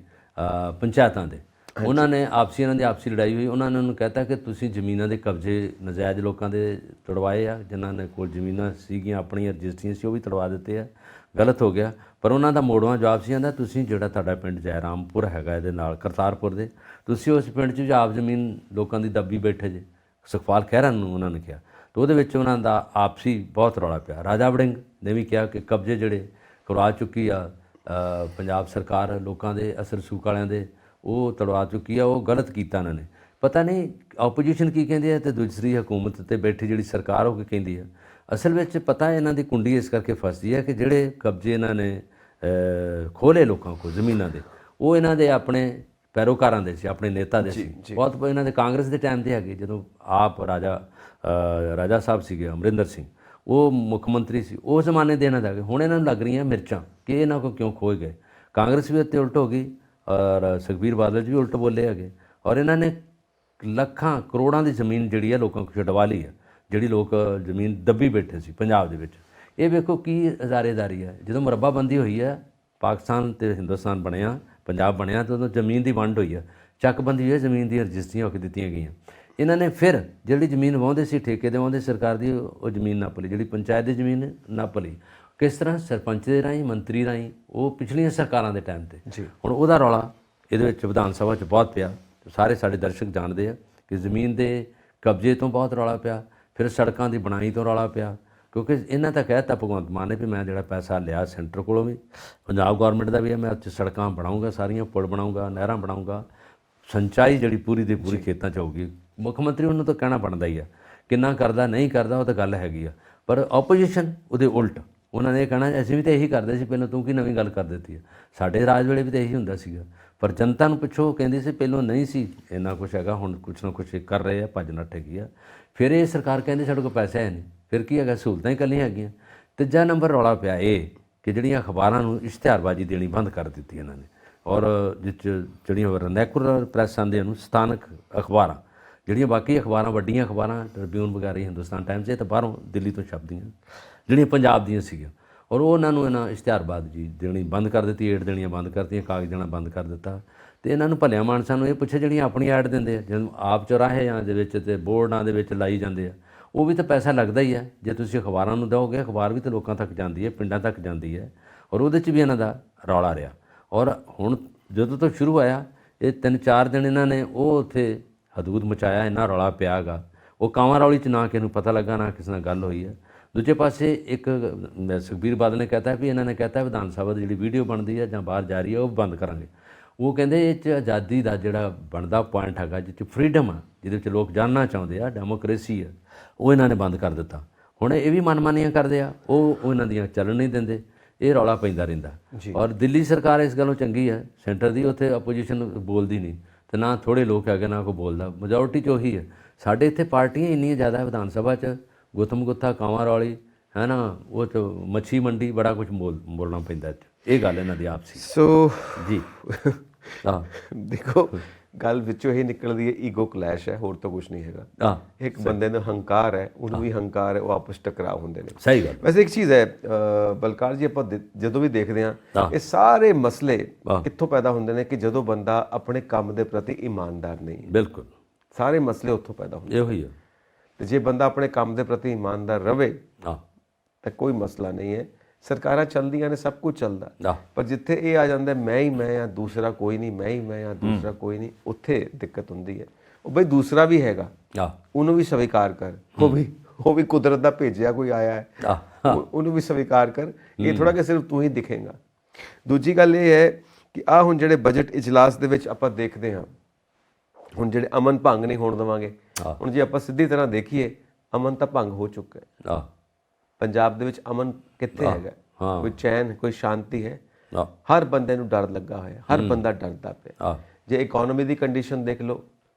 ਪੰਚਾਇਤਾਂ ਦੇ, ਉਹਨਾਂ ਨੇ ਇਹਨਾਂ ਦੀ ਆਪਸੀ ਲੜਾਈ ਹੋਈ। ਉਹਨਾਂ ਨੇ ਉਹਨੂੰ ਕਹਿਤਾ ਕਿ ਤੁਸੀਂ ਜ਼ਮੀਨਾਂ ਦੇ ਕਬਜ਼ੇ ਨਜਾਇਜ਼ ਲੋਕਾਂ ਦੇ ਤੁੜਵਾਏ ਆ, ਜਿਨ੍ਹਾਂ ਨੇ ਕੋਲ ਜ਼ਮੀਨਾਂ ਸੀਗੀਆਂ ਆਪਣੀਆਂ ਰਜਿਸਟਰੀਆਂ ਸੀ ਉਹ ਵੀ ਤੁੜਵਾ ਦਿੱਤੇ ਆ, ਗਲਤ ਹੋ ਗਿਆ। ਪਰ ਉਹਨਾਂ ਦਾ ਮੋੜਵਾਂ ਜਵਾਬ ਸੀ, ਆਂਦਾ ਤੁਸੀਂ ਜਿਹੜਾ ਤੁਹਾਡਾ ਪਿੰਡ ਜੈਰਾਮਪੁਰ ਹੈਗਾ ਇਹਦੇ ਨਾਲ ਕਰਤਾਰਪੁਰ ਦੇ, ਤੁਸੀਂ ਉਸ ਪਿੰਡ 'ਚ ਆਪ ਜ਼ਮੀਨ ਲੋਕਾਂ ਦੀ ਦੱਬੀ ਬੈਠੇ ਜੇ। ਸੁਖਪਾਲ ਖਹਿਰਾ ਨੂੰ ਉਹਨਾਂ ਨੇ ਕਿਹਾ, ਤੇ ਉਹਦੇ ਵਿੱਚ ਉਹਨਾਂ ਦਾ ਆਪਸੀ ਬਹੁਤ ਰੌਲਾ ਪਿਆ। ਰਾਜਾ ਵੜਿੰਗ ਨੇ ਵੀ ਕਿਹਾ ਕਿ ਕਬਜ਼ੇ ਜਿਹੜੇ ਕਰਵਾ ਚੁੱਕੀ ਆ ਪੰਜਾਬ ਸਰਕਾਰ ਲੋਕਾਂ ਦੇ, ਅਸਰ ਸੂਕ ਵਾਲਿਆਂ ਦੇ, ਉਹ ਤੜਵਾ ਚੁੱਕੀ ਆ, ਉਹ ਗਲਤ ਕੀਤਾ ਇਹਨਾਂ ਨੇ। ਪਤਾ ਨਹੀਂ ਆਪੋਜੀਸ਼ਨ ਕੀ ਕਹਿੰਦੀ ਹੈ ਤੇ ਦੂਸਰੀ ਹਕੂਮਤ ਤੇ ਬੈਠੀ ਜਿਹੜੀ ਸਰਕਾਰ ਉਹ ਕੀ ਕਹਿੰਦੀ ਹੈ। ਅਸਲ ਵਿੱਚ ਪਤਾ ਇਹਨਾਂ ਦੀ ਕੁੰਡੀ ਇਸ ਕਰਕੇ ਫਸਦੀ ਹੈ ਕਿ ਜਿਹੜੇ ਕਬਜ਼ੇ ਇਹਨਾਂ ਨੇ ਖੋਲੇ ਲੋਕਾਂ ਕੋਲ ਜ਼ਮੀਨਾਂ ਦੇ, ਉਹ ਇਹਨਾਂ ਦੇ ਆਪਣੇ ਪੈਰੋਕਾਰਾਂ ਦੇ ਸੀ, ਆਪਣੇ ਨੇਤਾ ਦੇ ਸੀ। ਬਹੁਤ ਇਹਨਾਂ ਦੇ ਕਾਂਗਰਸ ਦੇ ਟਾਈਮ ਤੇ ਹੈਗੇ, ਜਦੋਂ ਆਪ ਰਾਜਾ ਸਾਹਿਬ ਸੀਗੇ, ਅਮਰਿੰਦਰ ਸਿੰਘ, ਉਹ ਮੁੱਖ ਮੰਤਰੀ ਸੀ, ਉਹ ਜ਼ਮਾਨੇ ਦੇ ਇਹਨਾਂ ਦੇ ਹੈਗੇ। ਹੁਣ ਇਹਨਾਂ ਨੂੰ ਲੱਗ ਰਹੀਆਂ ਮਿਰਚਾਂ ਕਿ ਇਹਨਾਂ ਕੋਲ ਕਿਉਂ ਖੋਏ ਗਏ। ਕਾਂਗਰਸ ਵੀ ਉੱਤੇ ਉਲਟ ਹੋ ਗਈ ਔਰ ਸੁਖਬੀਰ ਬਾਦਲ ਵੀ ਉਲਟ ਬੋਲੇ ਹੈਗੇ, ਔਰ ਇਹਨਾਂ ਨੇ ਲੱਖਾਂ ਕਰੋੜਾਂ ਦੀ ਜ਼ਮੀਨ ਜਿਹੜੀ ਹੈ ਲੋਕਾਂ ਕੋਲ ਛਡਵਾ ਲਈ ਹੈ, ਜਿਹੜੀ ਲੋਕ ਜ਼ਮੀਨ ਦੱਬੀ ਬੈਠੇ ਸੀ ਪੰਜਾਬ ਦੇ ਵਿੱਚ। ਇਹ ਵੇਖੋ ਕੀ ਹਜ਼ਾਰੇਦਾਰੀ ਹੈ। ਜਦੋਂ ਮੁਰੱਬਾਬੰਦੀ ਹੋਈ ਹੈ, ਪਾਕਿਸਤਾਨ ਤੇ ਹਿੰਦੁਸਤਾਨ ਬਣਿਆ, ਪੰਜਾਬ ਬਣਿਆ, ਤਾਂ ਉਦੋਂ ਜ਼ਮੀਨ ਦੀ ਵੰਡ ਹੋਈ ਹੈ, ਚੱਕਬੰਦੀ ਹੋਈ ਹੈ, ਜ਼ਮੀਨ ਦੀਆਂ ਰਜਿਸਟਰੀਆਂ ਹੋ ਕੇ ਦਿੱਤੀਆਂ ਗਈਆਂ। ਇਹਨਾਂ ਨੇ ਫਿਰ ਜਿਹੜੀ ਜ਼ਮੀਨ ਵਾਹੁੰਦੇ ਸੀ, ਠੇਕੇ ਦੇ ਵਾਹੁੰਦੇ ਸਰਕਾਰ ਦੀ, ਉਹ ਜ਼ਮੀਨ ਨੱਪ ਲਈ, ਜਿਹੜੀ ਪੰਚਾਇਤ ਦੀ ਜ਼ਮੀਨ ਨੱਪ ਲਈ। ਕਿਸ ਤਰ੍ਹਾਂ? ਸਰਪੰਚ ਦੇ ਰਾਹੀਂ, ਮੰਤਰੀ ਰਾਹੀਂ, ਉਹ ਪਿਛਲੀਆਂ ਸਰਕਾਰਾਂ ਦੇ ਟਾਈਮ ਤੇ। ਹੁਣ ਉਹਦਾ ਰੌਲਾ ਇਹਦੇ ਵਿੱਚ ਵਿਧਾਨ ਸਭਾ 'ਚ ਬਹੁਤ ਪਿਆ। ਸਾਰੇ ਸਾਡੇ ਦਰਸ਼ਕ ਜਾਣਦੇ ਆ ਕਿ ਜ਼ਮੀਨ ਦੇ ਕਬਜ਼ੇ ਤੋਂ ਬਹੁਤ ਰੌਲਾ ਪਿਆ, ਫਿਰ ਸੜਕਾਂ ਦੀ ਬਣਾਈ ਤੋਂ ਰੌਲਾ ਪਿਆ, ਕਿਉਂਕਿ ਇਹਨਾਂ ਤਾਂ ਕਹਿ ਤਾ ਭਗਵੰਤ ਮਾਨ ਨੇ ਵੀ ਮੈਂ ਜਿਹੜਾ ਪੈਸਾ ਲਿਆ ਸੈਂਟਰ ਕੋਲੋਂ ਵੀ, ਪੰਜਾਬ ਗੌਰਮੈਂਟ ਦਾ ਵੀ ਹੈ, ਮੈਂ ਉੱਥੇ ਸੜਕਾਂ ਬਣਾਊਂਗਾ, ਸਾਰੀਆਂ ਪੁਲ ਬਣਾਊਂਗਾ, ਨਹਿਰਾਂ ਬਣਾਊਂਗਾ, ਸਿੰਚਾਈ ਜਿਹੜੀ ਪੂਰੀ ਦੀ ਪੂਰੀ ਖੇਤਾਂ 'ਚ ਹੋਊਗੀ। ਮੁੱਖ ਮੰਤਰੀ ਉਹਨੂੰ ਤਾਂ ਕਹਿਣਾ ਬਣਦਾ ਹੀ ਆ, ਕਿੰਨਾ ਕਰਦਾ ਨਹੀਂ ਕਰਦਾ ਉਹ ਤਾਂ ਗੱਲ ਹੈਗੀ ਆ, ਪਰ ਆਪੋਜੀਸ਼ਨ ਉਹਦੇ ਉਲਟ ਉਹਨਾਂ ਨੇ ਇਹ ਕਹਿਣਾ ਅਸੀਂ ਵੀ ਤਾਂ ਇਹੀ ਕਰਦੇ ਸੀ ਪਹਿਲਾਂ, ਤੂੰ ਕੀ ਨਵੀਂ ਗੱਲ ਕਰ ਦਿੱਤੀ ਹੈ, ਸਾਡੇ ਰਾਜ ਵੇਲੇ ਵੀ ਤਾਂ ਇਹੀ ਹੁੰਦਾ ਸੀਗਾ। ਪਰ ਜਨਤਾ ਨੂੰ ਪਿੱਛੋਂ ਕਹਿੰਦੇ ਸੀ ਪਹਿਲਾਂ ਨਹੀਂ ਸੀ ਇੰਨਾ ਕੁਛ ਹੈਗਾ, ਹੁਣ ਕੁਛ ਨਾ ਕੁਛ ਕਰ ਰਹੇ ਆ, ਭੱਜ ਨੱਠ ਹੈਗੀ ਆ। ਫਿਰ ਇਹ ਸਰਕਾਰ ਕਹਿੰਦੀ ਸਾਡੇ ਕੋਲ ਪੈਸਾ ਹੈ ਨਹੀਂ, ਫਿਰ ਕੀ ਹੈਗਾ, ਸਹੂਲਤਾਂ ਹੀ ਇਕੱਲੀਆਂ ਹੈਗੀਆਂ। ਤੀਜਾ ਨੰਬਰ ਰੌਲਾ ਪਿਆ ਇਹ ਕਿ ਜਿਹੜੀਆਂ ਅਖਬਾਰਾਂ ਨੂੰ ਇਸ਼ਤਿਹਾਰਬਾਜ਼ੀ ਦੇਣੀ ਬੰਦ ਕਰ ਦਿੱਤੀ ਇਹਨਾਂ ਨੇ, ਔਰ ਜਿਹੜੀਆਂ ਵਰਨੈਕੂਲਰ ਪ੍ਰੈਸ ਆਉਂਦੇ ਉਹਨੂੰ ਸਥਾਨਕ ਅਖਬਾਰਾਂ, ਜਿਹੜੀਆਂ ਬਾਕੀ ਅਖਬਾਰਾਂ ਵੱਡੀਆਂ ਅਖਬਾਰਾਂ ਟ੍ਰਿਬਿਊਨ ਵਗੈਰਾ, ਹਿੰਦੁਸਤਾਨ ਟਾਈਮਸ, ਇਹ ਤਾਂ ਬਾਹਰੋਂ ਦਿੱਲੀ ਤੋਂ ਛਪਦੀਆਂ, ਜਿਹੜੀਆਂ ਪੰਜਾਬ ਦੀਆਂ ਸੀਗੀਆਂ, ਔਰ ਉਹਨਾਂ ਨੂੰ ਇਹਨਾਂ ਇਸ਼ਤਿਹਾਰਬਾਜ਼ੀ ਦੇਣੀ ਬੰਦ ਕਰ ਦਿੱਤੀ, ਏਡ ਦੇਣੀਆਂ ਬੰਦ ਕਰਤੀਆਂ, ਕਾਗਜ਼ ਦੇਣਾ ਬੰਦ ਕਰ ਦਿੱਤਾ। ਤੇ ਇਹਨਾਂ ਨੂੰ ਭਲਿਆ ਮਾਨਸਾਂ ਨੂੰ ਇਹ ਪੁੱਛੇ ਜਿਹੜੀਆਂ ਆਪਣੀ ਐਡ ਦਿੰਦੇ ਆ, ਜਦੋਂ ਆਪ ਚੌਰਾਹਿਆਂ ਦੇ ਵਿੱਚ ਤੇ ਬੋਰਡਾਂ ਦੇ ਵਿੱਚ ਲਾਈ ਜਾਂਦੇ ਆ, ਉਹ ਵੀ ਤਾਂ ਪੈਸਾ ਲੱਗਦਾ ਹੀ ਹੈ। ਜੇ ਤੁਸੀਂ ਅਖਬਾਰਾਂ ਨੂੰ ਦਿਓਗੇ, ਅਖਬਾਰ ਵੀ ਤਾਂ ਲੋਕਾਂ ਤੱਕ ਜਾਂਦੀ ਹੈ, ਪਿੰਡਾਂ ਤੱਕ ਜਾਂਦੀ ਹੈ, ਔਰ ਉਹਦੇ 'ਚ ਵੀ ਇਹਨਾਂ ਦਾ ਰੌਲਾ ਰਿਹਾ। ਔਰ ਹੁਣ ਜਦੋਂ ਤੋਂ ਸ਼ੁਰੂ ਹੋਇਆ ਇਹ 3-4 ਦਿਨ ਇਹਨਾਂ ਨੇ ਉਹ ਉੱਥੇ ਹਦੂਦ ਮਚਾਇਆ, ਇੰਨਾ ਰੌਲਾ ਪਿਆ ਗਾ, ਉਹ ਕਾਵਾਂ ਰੌਲੀ 'ਚ ਨਾ ਕਿਸੇ ਨੂੰ ਪਤਾ ਲੱਗਾ, ਨਾ ਕਿਸੇ ਨਾਲ ਗੱਲ ਹੋਈ ਹੈ। ਦੂਜੇ ਪਾਸੇ ਇੱਕ ਸੁਖਬੀਰ ਬਾਦਲ ਨੇ ਕਹਿਤਾ ਵੀ ਇਹਨਾਂ ਨੇ ਕਹਿਤਾ ਵਿਧਾਨ ਸਭਾ ਦੀ ਜਿਹੜੀ ਵੀਡੀਓ ਬਣਦੀ ਹੈ ਜਾਂ ਬਾਹਰ ਜਾ ਰਹੀ ਹੈ ਉਹ ਬੰਦ ਕਰਾਂਗੇ। ਉਹ ਕਹਿੰਦੇ ਇਹ 'ਚ ਆਜ਼ਾਦੀ ਦਾ ਜਿਹੜਾ ਬਣਦਾ ਪੁਆਇੰਟ ਹੈਗਾ, ਜਿਹ 'ਚ ਫਰੀਡਮ ਆ, ਜਿਹਦੇ ਵਿੱਚ ਲੋਕ ਜਾਣਨਾ ਚਾਹੁੰਦੇ ਆ, ਡੈਮੋਕ੍ਰੇਸੀ ਆ, ਉਹ ਇਹਨਾਂ ਨੇ ਬੰਦ ਕਰ ਦਿੱਤਾ। ਹੁਣ ਇਹ ਵੀ ਮਨਮਾਨੀਆਂ ਕਰਦੇ ਆ, ਉਹ ਇਹਨਾਂ ਦੀਆਂ ਚੱਲਣ ਨਹੀਂ ਦਿੰਦੇ, ਇਹ ਰੌਲਾ ਪੈਂਦਾ ਰਹਿੰਦਾ। ਔਰ ਦਿੱਲੀ ਸਰਕਾਰ ਇਸ ਗੱਲੋਂ ਚੰਗੀ ਹੈ ਸੈਂਟਰ ਦੀ, ਉੱਥੇ ਆਪੋਜੀਸ਼ਨ ਬੋਲਦੀ ਨਹੀਂ, ਤੇ ਨਾ ਥੋੜ੍ਹੇ ਲੋਕ ਹੈਗੇ ਨਾ ਕੋਈ ਬੋਲਦਾ, ਮੈਜੋਰਟੀ 'ਚ ਉਹੀ ਹੈ। ਸਾਡੇ ਇੱਥੇ ਪਾਰਟੀਆਂ ਇੰਨੀਆਂ ਜ਼ਿਆਦਾ ਵਿਧਾਨ ਸਭਾ 'ਚ, ਗੁੱਥਮ ਗੁੱਥਾ, ਕਾਵਾਂ ਰੌਲੀ ਹੈ ਨਾ, ਉਹ 'ਚ ਮੱਛੀ ਮੰਡੀ, ਬੜਾ ਕੁਝ ਬੋਲਣਾ ਪੈਂਦਾ। ਇਹ ਗੱਲ ਇਹਨਾਂ ਦੀ ਆਪਸੀ। ਸੋ ਜੀ ਹਾਂ, ਦੇਖੋ ਗੱਲ ਵਿੱਚੋਂ ਇਹ ਨਿਕਲਦੀ ਹੈ, ਈਗੋ ਕਲੈਸ਼ ਹੈ, ਹੋਰ ਤਾਂ ਕੁਝ ਨਹੀਂ ਹੈਗਾ। ਇੱਕ ਬੰਦੇ ਨੂੰ ਹੰਕਾਰ ਹੈ, ਉਹਨੂੰ ਵੀ ਹੰਕਾਰ ਹੈ, ਉਹ ਆਪਸ ਟਕਰਾਅ ਹੁੰਦੇ ਨੇ। ਸਹੀ ਗੱਲ। ਵੈਸੇ ਇੱਕ ਚੀਜ਼ ਹੈ ਬਲਕਾਰ ਜੀ, ਆਪਾਂ ਜਦੋਂ ਵੀ ਦੇਖਦੇ ਹਾਂ ਇਹ ਸਾਰੇ ਮਸਲੇ ਕਿੱਥੋਂ ਪੈਦਾ ਹੁੰਦੇ ਨੇ ਕਿ ਜਦੋਂ ਬੰਦਾ ਆਪਣੇ ਕੰਮ ਦੇ ਪ੍ਰਤੀ ਇਮਾਨਦਾਰ ਨਹੀਂ। ਬਿਲਕੁਲ, ਸਾਰੇ ਮਸਲੇ ਉੱਥੋਂ ਪੈਦਾ ਹੁੰਦੇ ਇਹੋ ਹੀ ਹੈ। ਤੇ ਜੇ ਬੰਦਾ ਆਪਣੇ ਕੰਮ ਦੇ ਪ੍ਰਤੀ ਇਮਾਨਦਾਰ ਰਵੇ ਤਾਂ ਕੋਈ ਮਸਲਾ ਨਹੀਂ ਹੈ। ਸਰਕਾਰਾਂ ਚੱਲਦੀਆਂ ਨੇ, ਸਭ ਕੁਝ ਚੱਲਦਾ, ਪਰ ਜਿੱਥੇ ਇਹ ਆ ਜਾਂਦਾ ਮੈਂ ਹੀ ਮੈਂ ਆ, ਦੂਸਰਾ ਕੋਈ ਨਹੀਂ, ਮੈਂ ਹੀ ਮੈਂ ਆ, ਦੂਸਰਾ ਕੋਈ ਨਹੀਂ, ਉੱਥੇ ਦਿੱਕਤ ਹੁੰਦੀ ਹੈ। ਉਹ ਬਈ ਦੂਸਰਾ ਵੀ ਹੈਗਾ, ਉਹਨੂੰ ਵੀ ਸਵੀਕਾਰ ਕਰ, ਉਹ ਵੀ ਕੁਦਰਤ ਦਾ ਭੇਜਿਆ ਕੋਈ ਆਇਆ ਹੈ, ਉਹਨੂੰ ਵੀ ਸਵੀਕਾਰ ਕਰ। ਇਹ ਥੋੜਾ ਕਿ ਸਿਰਫ ਤੂੰ ਹੀ ਦਿਖੇਗਾ। ਦੂਜੀ ਗੱਲ ਇਹ ਹੈ ਕਿ ਆਹ ਹੁਣ ਜਿਹੜੇ ਬਜਟ ਇਜਲਾਸ ਦੇ ਵਿੱਚ ਆਪਾਂ ਦੇਖਦੇ ਹਾਂ, ਹੁਣ ਜਿਹੜੇ ਅਮਨ ਭੰਗ ਨਹੀਂ ਹੋਣ ਦੇਵਾਂਗੇ। ਹੁਣ ਜੇ ਆਪਾਂ ਸਿੱਧੀ ਤਰ੍ਹਾਂ ਦੇਖੀਏ, ਅਮਨ ਤਾਂ ਭੰਗ ਹੋ ਚੁੱਕਾ ਹੈ। ਪੰਜਾਬ ਦੇ ਵਿੱਚ ਅਮਨ ਕਿੱਥੇ ਹੈਗਾ? ਕੋਈ ਚੈਨ, ਕੋਈ ਸ਼ਾਂਤੀ ਹੈ? ਹਰ ਬੰਦੇ ਨੂੰ ਡਰ ਲੱਗਾ ਹੋਇਆ, ਹਰ ਬੰਦਾ ਡਰਦਾ ਪਿਆ। ਜੇ ਇਕਨੋਮੀ ਦੀ ਕੰਡੀਸ਼ਨ ਦੇਖ ਲਓ,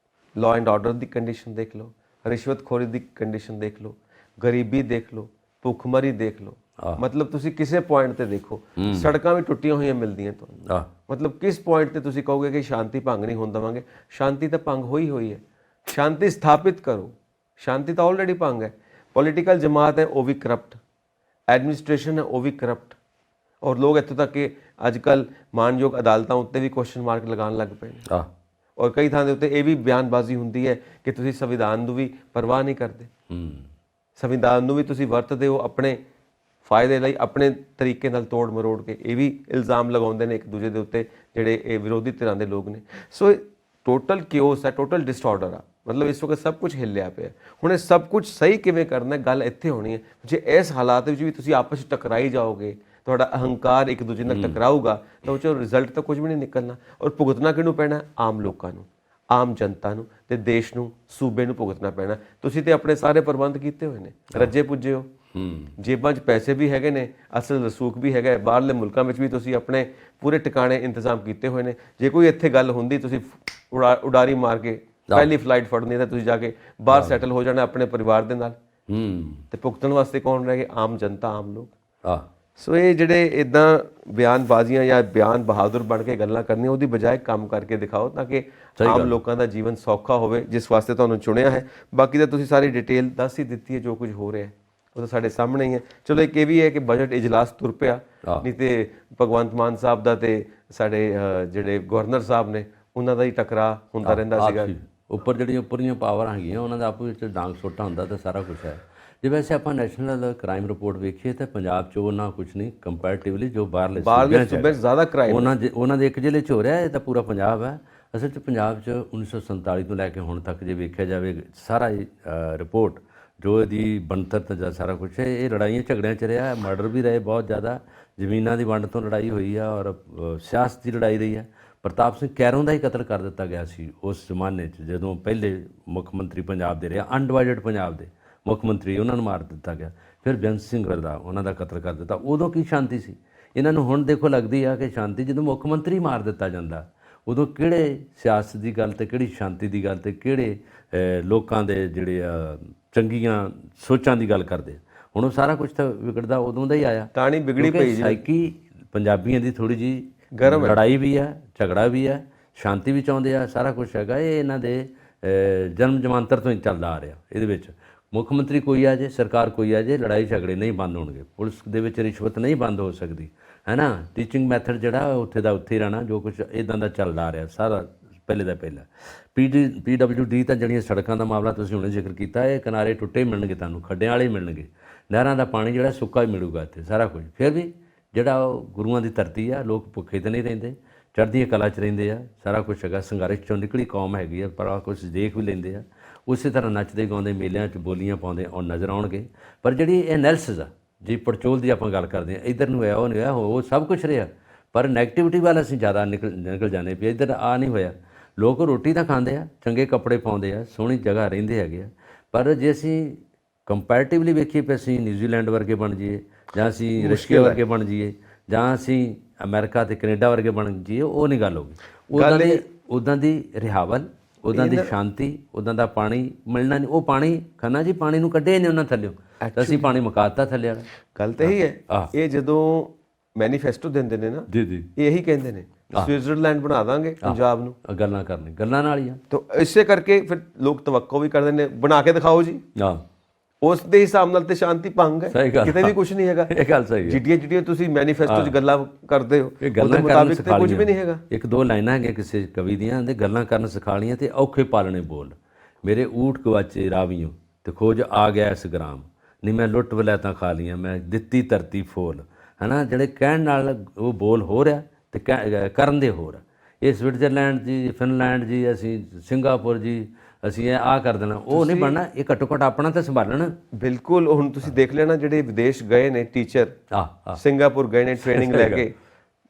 law and order the condition ਦੇਖ ਲਓ, ਰਿਸ਼ਵਤਖੋਰੀ ਦੀ ਕੰਡੀਸ਼ਨ ਦੇਖ ਲਓ, ਗਰੀਬੀ ਦੇਖ ਲਓ, ਭੁੱਖਮਰੀ ਦੇਖ ਲਓ, ਮਤਲਬ ਤੁਸੀਂ ਕਿਸੇ ਪੁਆਇੰਟ ਤੇ ਦੇਖੋ, ਸੜਕਾਂ ਵੀ ਟੁੱਟੀਆਂ ਹੋਈਆਂ ਮਿਲਦੀਆਂ ਤੁਹਾਨੂੰ। ਮਤਲਬ ਕਿਸ ਪੁਆਇੰਟ ਤੇ ਤੁਸੀਂ ਕਹੋਗੇ ਕਿ ਸ਼ਾਂਤੀ ਭੰਗ ਨਹੀਂ ਹੋਣ ਦੇਵਾਂਗੇ? ਸ਼ਾਂਤੀ ਤਾਂ ਭੰਗ ਹੋਈ ਹੈ। ਸ਼ਾਂਤੀ ਸਥਾਪਿਤ ਕਰੋ। ਸ਼ਾਂਤੀ ਤਾਂ ਆਲਰੇਡੀ ਭੰਗ ਹੈ, ਪੋਲੀਟੀਕਲ ਜਮਾਤ ਹੈ ਉਹ ਵੀ ਕਰਪਟ, ਐਡਮਿਨਿਸਟ੍ਰੇਸ਼ਨ ਹੈ ਉਹ ਵੀ ਕਰਪਟ, ਔਰ ਲੋਕ ਇੱਥੋਂ ਤੱਕ ਕਿ ਅੱਜ ਕੱਲ੍ਹ ਮਾਨਯੋਗ ਅਦਾਲਤਾਂ ਉੱਤੇ ਵੀ ਕੁਐਸਚਨ ਮਾਰਕ ਲਗਾਉਣ ਲੱਗ ਪਏ ਨੇ। ਔਰ ਕਈ ਥਾਂ ਦੇ ਉੱਤੇ ਇਹ ਵੀ ਬਿਆਨਬਾਜ਼ੀ ਹੁੰਦੀ ਹੈ ਕਿ ਤੁਸੀਂ ਸੰਵਿਧਾਨ ਨੂੰ ਵੀ ਪਰਵਾਹ ਨਹੀਂ ਕਰਦੇ, ਸੰਵਿਧਾਨ ਨੂੰ ਵੀ ਤੁਸੀਂ ਵਰਤਦੇ ਹੋ ਆਪਣੇ ਫਾਇਦੇ ਲਈ, ਆਪਣੇ ਤਰੀਕੇ ਨਾਲ ਤੋੜ ਮਰੋੜ ਕੇ। ਇਹ ਵੀ ਇਲਜ਼ਾਮ ਲਗਾਉਂਦੇ ਨੇ ਇੱਕ ਦੂਜੇ ਦੇ ਉੱਤੇ ਜਿਹੜੇ ਇਹ ਵਿਰੋਧੀ ਧਿਰਾਂ ਦੇ ਲੋਕ ਨੇ। ਸੋ ਟੋਟਲ ਕਿਓਸ ਹੈ, ਟੋਟਲ ਡਿਸਆਰਡਰ ਆ, ਮਤਲਬ ਇਸ ਵਕਤ ਸਭ ਕੁਝ ਹਿੱਲਿਆ ਪਿਆ। ਹੁਣ ਇਹ ਸਭ ਕੁਝ ਸਹੀ ਕਿਵੇਂ ਕਰਨਾ, ਗੱਲ ਇੱਥੇ ਹੋਣੀ ਹੈ। ਜੇ ਇਸ ਹਾਲਾਤ ਵਿੱਚ ਵੀ ਤੁਸੀਂ ਆਪਸ ਵਿੱਚ ਟਕਰਾਈ ਜਾਓਗੇ, ਤੁਹਾਡਾ ਅਹੰਕਾਰ ਇੱਕ ਦੂਜੇ ਨਾਲ ਟਕਰਾਊਗਾ, ਤਾਂ ਉਹ 'ਚੋਂ ਰਿਜ਼ਲਟ ਤਾਂ ਕੁਝ ਵੀ ਨਹੀਂ ਨਿਕਲਣਾ। ਔਰ ਭੁਗਤਣਾ ਕਿਹਨੂੰ ਪੈਣਾ? ਆਮ ਲੋਕਾਂ ਨੂੰ, ਆਮ ਜਨਤਾ ਨੂੰ, ਤੇ ਦੇਸ਼ ਨੂੰ, ਸੂਬੇ ਨੂੰ ਭੁਗਤਣਾ ਪੈਣਾ। ਤੁਸੀਂ ਤੇ ਆਪਣੇ ਸਾਰੇ ਪ੍ਰਬੰਧ ਕੀਤੇ ਹੋਏ ਨੇ, ਰੱਜੇ ਪੁੱਜੇ ਹੋ, ਜੇਬਾਂ 'ਚ ਪੈਸੇ ਵੀ ਹੈਗੇ ਨੇ, ਅਸਲ ਰਸੂਖ ਵੀ ਹੈਗਾ, ਬਾਹਰਲੇ ਮੁਲਕਾਂ ਵਿੱਚ ਵੀ ਤੁਸੀਂ ਆਪਣੇ ਪੂਰੇ ਟਿਕਾਣੇ ਇੰਤਜ਼ਾਮ ਕੀਤੇ ਹੋਏ ਨੇ। ਜੇ ਕੋਈ ਇੱਥੇ ਗੱਲ ਹੁੰਦੀ, ਤੁਸੀਂ ਉਡਾਰੀ ਮਾਰ ਕੇ ਪਹਿਲੀ ਫਲਾਈਟ ਫੜਨੀ ਤਾਂ ਤੁਸੀਂ ਜਾ ਕੇ ਬਾਹਰ ਸੈਟਲ ਹੋ ਜਾਣਾ ਆਪਣੇ ਪਰਿਵਾਰ ਦੇ ਨਾਲ। ਤੇ ਭੁਗਤਣ ਵਾਸਤੇ ਕੌਣ ਰਹਿ ਗਏ? ਆਮ ਜਨਤਾ, ਆਮ ਲੋਕ। ਸੋ ਇਹ ਜਿਹੜੇ ਇੱਦਾਂ ਬਿਆਨਬਾਜ਼ੀਆਂ ਜਾਂ ਬਿਆਨ ਬਹਾਦਰ ਬਣ ਕੇ ਗੱਲਾਂ ਕਰਨੀਆਂ, ਉਹਦੀ ਬਜਾਏ ਕੰਮ ਕਰਕੇ ਦਿਖਾਓ ਤਾਂ ਕਿ ਆਮ ਲੋਕਾਂ ਦਾ ਜੀਵਨ ਸੌਖਾ ਹੋਵੇ, ਜਿਸ ਵਾਸਤੇ ਤੁਹਾਨੂੰ ਚੁਣਿਆ ਹੈ। ਬਾਕੀ ਤਾਂ ਤੁਸੀਂ ਸਾਰੀ ਡਿਟੇਲ ਦੱਸ ਹੀ ਦਿੱਤੀ ਹੈ, ਜੋ ਕੁਝ ਹੋ ਰਿਹਾ ਉਹ ਤਾਂ ਸਾਡੇ ਸਾਹਮਣੇ ਹੀ ਹੈ। ਚਲੋ ਇੱਕ ਇਹ ਵੀ ਹੈ ਕਿ ਬਜਟ ਇਜਲਾਸ ਤੁਰ ਪਿਆ, ਨਹੀਂ ਤੇ ਭਗਵੰਤ ਮਾਨ ਸਾਹਿਬ ਦਾ ਤੇ ਸਾਡੇ ਜਿਹੜੇ ਗਵਰਨਰ ਸਾਹਿਬ ਨੇ ਉਹਨਾਂ ਦਾ ਹੀ ਟਕਰਾਅ ਹੁੰਦਾ ਰਹਿੰਦਾ ਸੀਗਾ। ਉੱਪਰ ਜਿਹੜੀਆਂ ਉੱਪਰੀਆਂ ਪਾਵਰਾਂ ਹੈਗੀਆਂ ਉਹਨਾਂ ਦਾ ਆਪਸ ਵਿੱਚ ਡਾਂਗ ਸੋਟਾ ਹੁੰਦਾ ਤਾਂ ਸਾਰਾ ਕੁਝ ਹੈ। ਜੇ ਵੈਸੇ ਆਪਾਂ ਨੈਸ਼ਨਲ ਕ੍ਰਾਈਮ ਰਿਪੋਰਟ ਵੇਖੀਏ ਤਾਂ ਪੰਜਾਬ 'ਚ ਉਹਨਾਂ ਕੁਝ ਨਹੀਂ ਕੰਪੈਰੇਟਿਵਲੀ ਜੋ ਬਾਹਰਲੇ ਸੂਬਿਆਂ 'ਚ ਜ਼ਿਆਦਾ ਕ੍ਰਾਈਮ ਉਹਨਾਂ ਦੇ ਇੱਕ ਜ਼ਿਲ੍ਹੇ 'ਚ ਹੋ ਰਿਹਾ, ਇਹ ਤਾਂ ਪੂਰਾ ਪੰਜਾਬ ਹੈ। ਅਸਲ 'ਚ ਪੰਜਾਬ 'ਚ 1947 ਤੋਂ ਲੈ ਕੇ ਹੁਣ ਤੱਕ ਜੇ ਵੇਖਿਆ ਜਾਵੇ ਸਾਰਾ ਰਿਪੋਰਟ ਜੋ ਇਹਦੀ ਬਣਤਰ ਜਾਂ ਸਾਰਾ ਕੁਝ ਹੈ, ਇਹ ਲੜਾਈਆਂ ਝਗੜਿਆਂ 'ਚ ਰਿਹਾ, ਮਰਡਰ ਵੀ ਰਹੇ ਬਹੁਤ ਜ਼ਿਆਦਾ, ਜ਼ਮੀਨਾਂ ਦੀ ਵੰਡ ਤੋਂ ਲੜਾਈ ਹੋਈ ਆ, ਔਰ ਸਿਆਸਤ ਦੀ ਲੜਾਈ ਰਹੀ ਹੈ। ਪ੍ਰਤਾਪ ਸਿੰਘ ਕੈਰੋਂ ਦਾ ਹੀ ਕਤਲ ਕਰ ਦਿੱਤਾ ਗਿਆ ਸੀ ਉਸ ਜ਼ਮਾਨੇ 'ਚ, ਜਦੋਂ ਪਹਿਲੇ ਮੁੱਖ ਮੰਤਰੀ ਪੰਜਾਬ ਦੇ ਰਿਹਾ, ਅਨਡਿਵਾਈਡਡ ਪੰਜਾਬ ਦੇ ਮੁੱਖ ਮੰਤਰੀ, ਉਹਨਾਂ ਨੂੰ ਮਾਰ ਦਿੱਤਾ ਗਿਆ। ਫਿਰ ਬੇਅੰਤ ਸਿੰਘ ਵਰਦਾ ਉਹਨਾਂ ਦਾ ਕਤਲ ਕਰ ਦਿੱਤਾ। ਉਦੋਂ ਕੀ ਸ਼ਾਂਤੀ ਸੀ? ਇਹਨਾਂ ਨੂੰ ਹੁਣ ਦੇਖੋ ਲੱਗਦੀ ਆ ਕਿ ਸ਼ਾਂਤੀ, ਜਦੋਂ ਮੁੱਖ ਮੰਤਰੀ ਮਾਰ ਦਿੱਤਾ ਜਾਂਦਾ, ਉਦੋਂ ਕਿਹੜੇ ਸਿਆਸਤ ਦੀ ਗੱਲ ਤੇ ਕਿਹੜੀ ਸ਼ਾਂਤੀ ਦੀ ਗੱਲ ਤੇ ਕਿਹੜੇ ਲੋਕਾਂ ਦੇ ਜਿਹੜੇ ਚੰਗੀਆਂ ਸੋਚਾਂ ਦੀ ਗੱਲ ਕਰਦੇ। ਹੁਣ ਉਹ ਸਾਰਾ ਕੁਝ ਤਾਂ ਵਿਗੜਦਾ ਉਦੋਂ ਦਾ ਹੀ ਆਇਆ। ਤਾਣੀ ਵਿਗੜੀ ਪਈ ਜੀ। ਸਾਈਕੀ ਪੰਜਾਬੀਆਂ ਦੀ ਥੋੜ੍ਹੀ ਜਿਹੀ ਲੜਾਈ ਵੀ ਹੈ, ਝਗੜਾ ਵੀ ਹੈ, ਸ਼ਾਂਤੀ ਵੀ ਚਾਹੁੰਦੇ ਆ, ਸਾਰਾ ਕੁਝ ਹੈਗਾ। ਇਹ ਇਹਨਾਂ ਦੇ ਜਨਮ ਜਮਾਂਤਰ ਤੋਂ ਹੀ ਚੱਲਦਾ ਆ ਰਿਹਾ। ਇਹਦੇ ਵਿੱਚ ਮੁੱਖ ਮੰਤਰੀ ਕੋਈ ਆ ਜੇ, ਸਰਕਾਰ ਕੋਈ ਆ ਜੇ, ਲੜਾਈ ਝਗੜੇ ਨਹੀਂ ਬੰਦ ਹੋਣਗੇ। ਪੁਲਿਸ ਦੇ ਵਿੱਚ ਰਿਸ਼ਵਤ ਨਹੀਂ ਬੰਦ ਹੋ ਸਕਦੀ, ਹੈ ਨਾ। ਟੀਚਿੰਗ ਮੈਥਡ ਜਿਹੜਾ ਉੱਥੇ ਦਾ ਉੱਥੇ ਹੀ ਰਹਿਣਾ, ਜੋ ਕੁਝ ਇੱਦਾਂ ਦਾ ਚੱਲਦਾ ਆ ਰਿਹਾ ਸਾਰਾ ਪਹਿਲੇ ਦਾ ਪਹਿਲਾਂ। PWD ਤਾਂ ਜਿਹੜੀਆਂ ਸੜਕਾਂ ਦਾ ਮਾਮਲਾ ਤੁਸੀਂ ਹੁਣੇ ਜ਼ਿਕਰ ਕੀਤਾ, ਇਹ ਕਿਨਾਰੇ ਟੁੱਟੇ ਮਿਲਣਗੇ, ਤੁਹਾਨੂੰ ਖੱਡਿਆਂ ਵਾਲੇ ਮਿਲਣਗੇ, ਨਹਿਰਾਂ ਦਾ ਪਾਣੀ ਜਿਹੜਾ ਸੁੱਕਾ ਹੀ ਮਿਲੂਗਾ ਇੱਥੇ ਸਾਰਾ ਕੁਝ। ਫਿਰ ਵੀ ਜਿਹੜਾ ਉਹ ਗੁਰੂਆਂ ਦੀ ਧਰਤੀ ਆ, ਲੋਕ ਭੁੱਖੇ ਤਾਂ ਨਹੀਂ ਰਹਿੰਦੇ, ਚੜ੍ਹਦੀਆਂ ਕਲਾ 'ਚ ਰਹਿੰਦੇ ਆ, ਸਾਰਾ ਕੁਝ ਹੈਗਾ। ਸੰਘਰਸ਼ 'ਚੋਂ ਨਿਕਲੀ ਕੌਮ ਹੈਗੀ ਆ, ਪਰ ਆ ਕੁਝ ਦੇਖ ਵੀ ਲੈਂਦੇ ਆ। ਉਸੇ ਤਰ੍ਹਾਂ ਨੱਚਦੇ ਗਾਉਂਦੇ ਮੇਲਿਆਂ 'ਚ ਬੋਲੀਆਂ ਪਾਉਂਦੇ ਉਹ ਨਜ਼ਰ ਆਉਣਗੇ। ਪਰ ਜਿਹੜੀ ਇਹ ਐਨਾਲਿਸਿਸ ਆ ਜੀ, ਪੜਚੋਲ ਦੀ ਆਪਾਂ ਗੱਲ ਕਰਦੇ ਹਾਂ, ਇੱਧਰ ਨੂੰ ਹੋਇਆ ਉਹ ਨਹੀਂ ਹੋਇਆ, ਉਹ ਸਭ ਕੁਝ ਰਿਹਾ, ਪਰ ਨੈਗੇਟਿਵਿਟੀ ਵੱਲ ਅਸੀਂ ਜ਼ਿਆਦਾ ਨਿਕਲ ਜਾਂਦੇ ਵੀ ਇੱਧਰ ਆ ਨਹੀਂ ਹੋਇਆ। ਲੋਕ ਰੋਟੀ ਤਾਂ ਖਾਂਦੇ ਆ, ਚੰਗੇ ਕੱਪੜੇ ਪਾਉਂਦੇ ਆ, ਸੋਹਣੀ ਜਗ੍ਹਾ ਰਹਿੰਦੇ ਹੈਗੇ ਆ, ਪਰ ਜੇ ਅਸੀਂ ਕੰਪੈਰੇਟਿਵਲੀ ਵੇਖੀਏ ਵੀ ਅਸੀਂ ਨਿਊਜ਼ੀਲੈਂਡ ਵਰਗੇ ਬਣ ਜਾਈਏ, ਜਾਂ ਅਸੀਂ ਰਸ਼ੀਆ ਵਰਗੇ ਬਣ ਜਾਈਏ, ਜਾਂ ਅਸੀਂ ਅਮਰੀਕਾ ਤੇ ਕੈਨੇਡਾ ਵਰਗੇ ਬਣ ਜਾਈਏ, ਉਹ ਨਹੀਂ ਗੱਲ ਹੋਊਗੀ। ਉੱਦਾਂ ਦੀ ਰਿਹਾਵਲ, ਉੱਦਾਂ ਦੀ ਸ਼ਾਂਤੀ, ਉੱਦਾਂ ਦਾ ਪਾਣੀ ਮਿਲਣਾ ਨਹੀਂ। ਉਹ ਪਾਣੀ ਖੰਨਾ ਜੀ, ਪਾਣੀ ਨੂੰ ਕੱਢੇ ਨੇ ਉਹਨਾਂ ਥੱਲਿਓ, ਅਸੀਂ ਪਾਣੀ ਮੁਕਾਤਾ ਥੱਲੇ ਵਾਲਾ। ਗੱਲ ਤਾਂ ਇਹੀ ਹੈ। ਇਹ ਜਦੋਂ ਮੈਨੀਫੈਸਟੋ ਦਿੰਦੇ ਨੇ ਨਾ ਜੀ, ਇਹੀ ਕਹਿੰਦੇ ਨੇ ਸਵਿਟਜ਼ਰਲੈਂਡ ਬਣਾ ਦਾਂਗੇ ਪੰਜਾਬ ਨੂੰ। ਗੱਲਾਂ ਕਰਨੀ, ਗੱਲਾਂ ਨਾਲ ਹੀ ਆ। ਤਾਂ ਇਸੇ ਕਰਕੇ ਫਿਰ ਲੋਕ ਤਵੱਕੋ ਵੀ ਕਰਦੇ ਨੇ, ਬਣਾ ਕੇ ਦਿਖਾਓ ਜੀ। ਉਸ ਦੇ ਹਿਸਾਬ ਨਾਲ ਤੇ ਸ਼ਾਂਤੀ ਭੰਗ ਹੈ, ਕਿਤੇ ਵੀ ਕੁਝ ਨਹੀਂ ਹੈਗਾ। ਇਹ ਗੱਲ ਸਹੀ ਹੈ। ਜਿਹੜੀਆਂ ਤੁਸੀਂ ਮੈਨੀਫੈਸਟੋ 'ਚ ਗੱਲਾਂ ਕਰਦੇ ਹੋ, ਉਹਦੇ ਮੁਤਾਬਿਕ ਤੇ ਕੁਝ ਵੀ ਨਹੀਂ ਹੈਗਾ। ਇੱਕ ਦੋ ਲਾਈਨਾਂ ਹੈਗੀਆਂ ਕਿਸੇ ਕਵੀ ਦੀਆਂ, ਦੇ ਗੱਲਾਂ ਕਰਨ ਸਿਖਾ ਲਈਆਂ ਤੇ ਔਖੇ ਪਾਲਣੇ ਬੋਲ, ਮੇਰੇ ਊਠ ਗਵਾਚੇ ਰਾਵੀਓ ਤੇ ਖੋਜ ਆ ਗਿਆ ਇਸ ਗ੍ਰਾਮ, ਨਹੀਂ ਮੈਂ ਲੁੱਟ ਵਲੈਤਾਂ ਖਾ ਲੀਆਂ, ਮੈਂ ਦਿੱਤੀ ਧਰਤੀ ਫੋਲ, ਹੈ ਨਾ। ਜਿਹੜੇ ਕਹਿਣ ਨਾਲ ਉਹ ਬੋਲ ਹੋ ਰਿਹਾ ਤੇ ਕਰਨ ਦੇ ਹੋ ਰਿਹਾ। ਇਹ ਸਵਿਟਜ਼ਰਲੈਂਡ ਜੀ, ਫਿਨਲੈਂਡ ਜੀ, ਅਸੀਂ ਸਿੰਗਾਪੁਰ ਜੀ, ਅਸੀਂ ਇਹ ਕਰ ਦੇਣਾ, ਉਹ ਨਹੀਂ ਬਣਨਾ। ਇਹ ਘੱਟੋ ਘੱਟ ਆਪਣਾ ਤਾਂ ਸੰਭਾਲਣ। ਬਿਲਕੁਲ। ਹੁਣ ਤੁਸੀਂ ਦੇਖ ਲੈਣਾ, ਜਿਹੜੇ ਵਿਦੇਸ਼ ਗਏ ਨੇ ਟੀਚਰ, ਸਿੰਗਾਪੁਰ ਗਏ ਨੇ ਟ੍ਰੇਨਿੰਗ ਲੈ ਕੇ,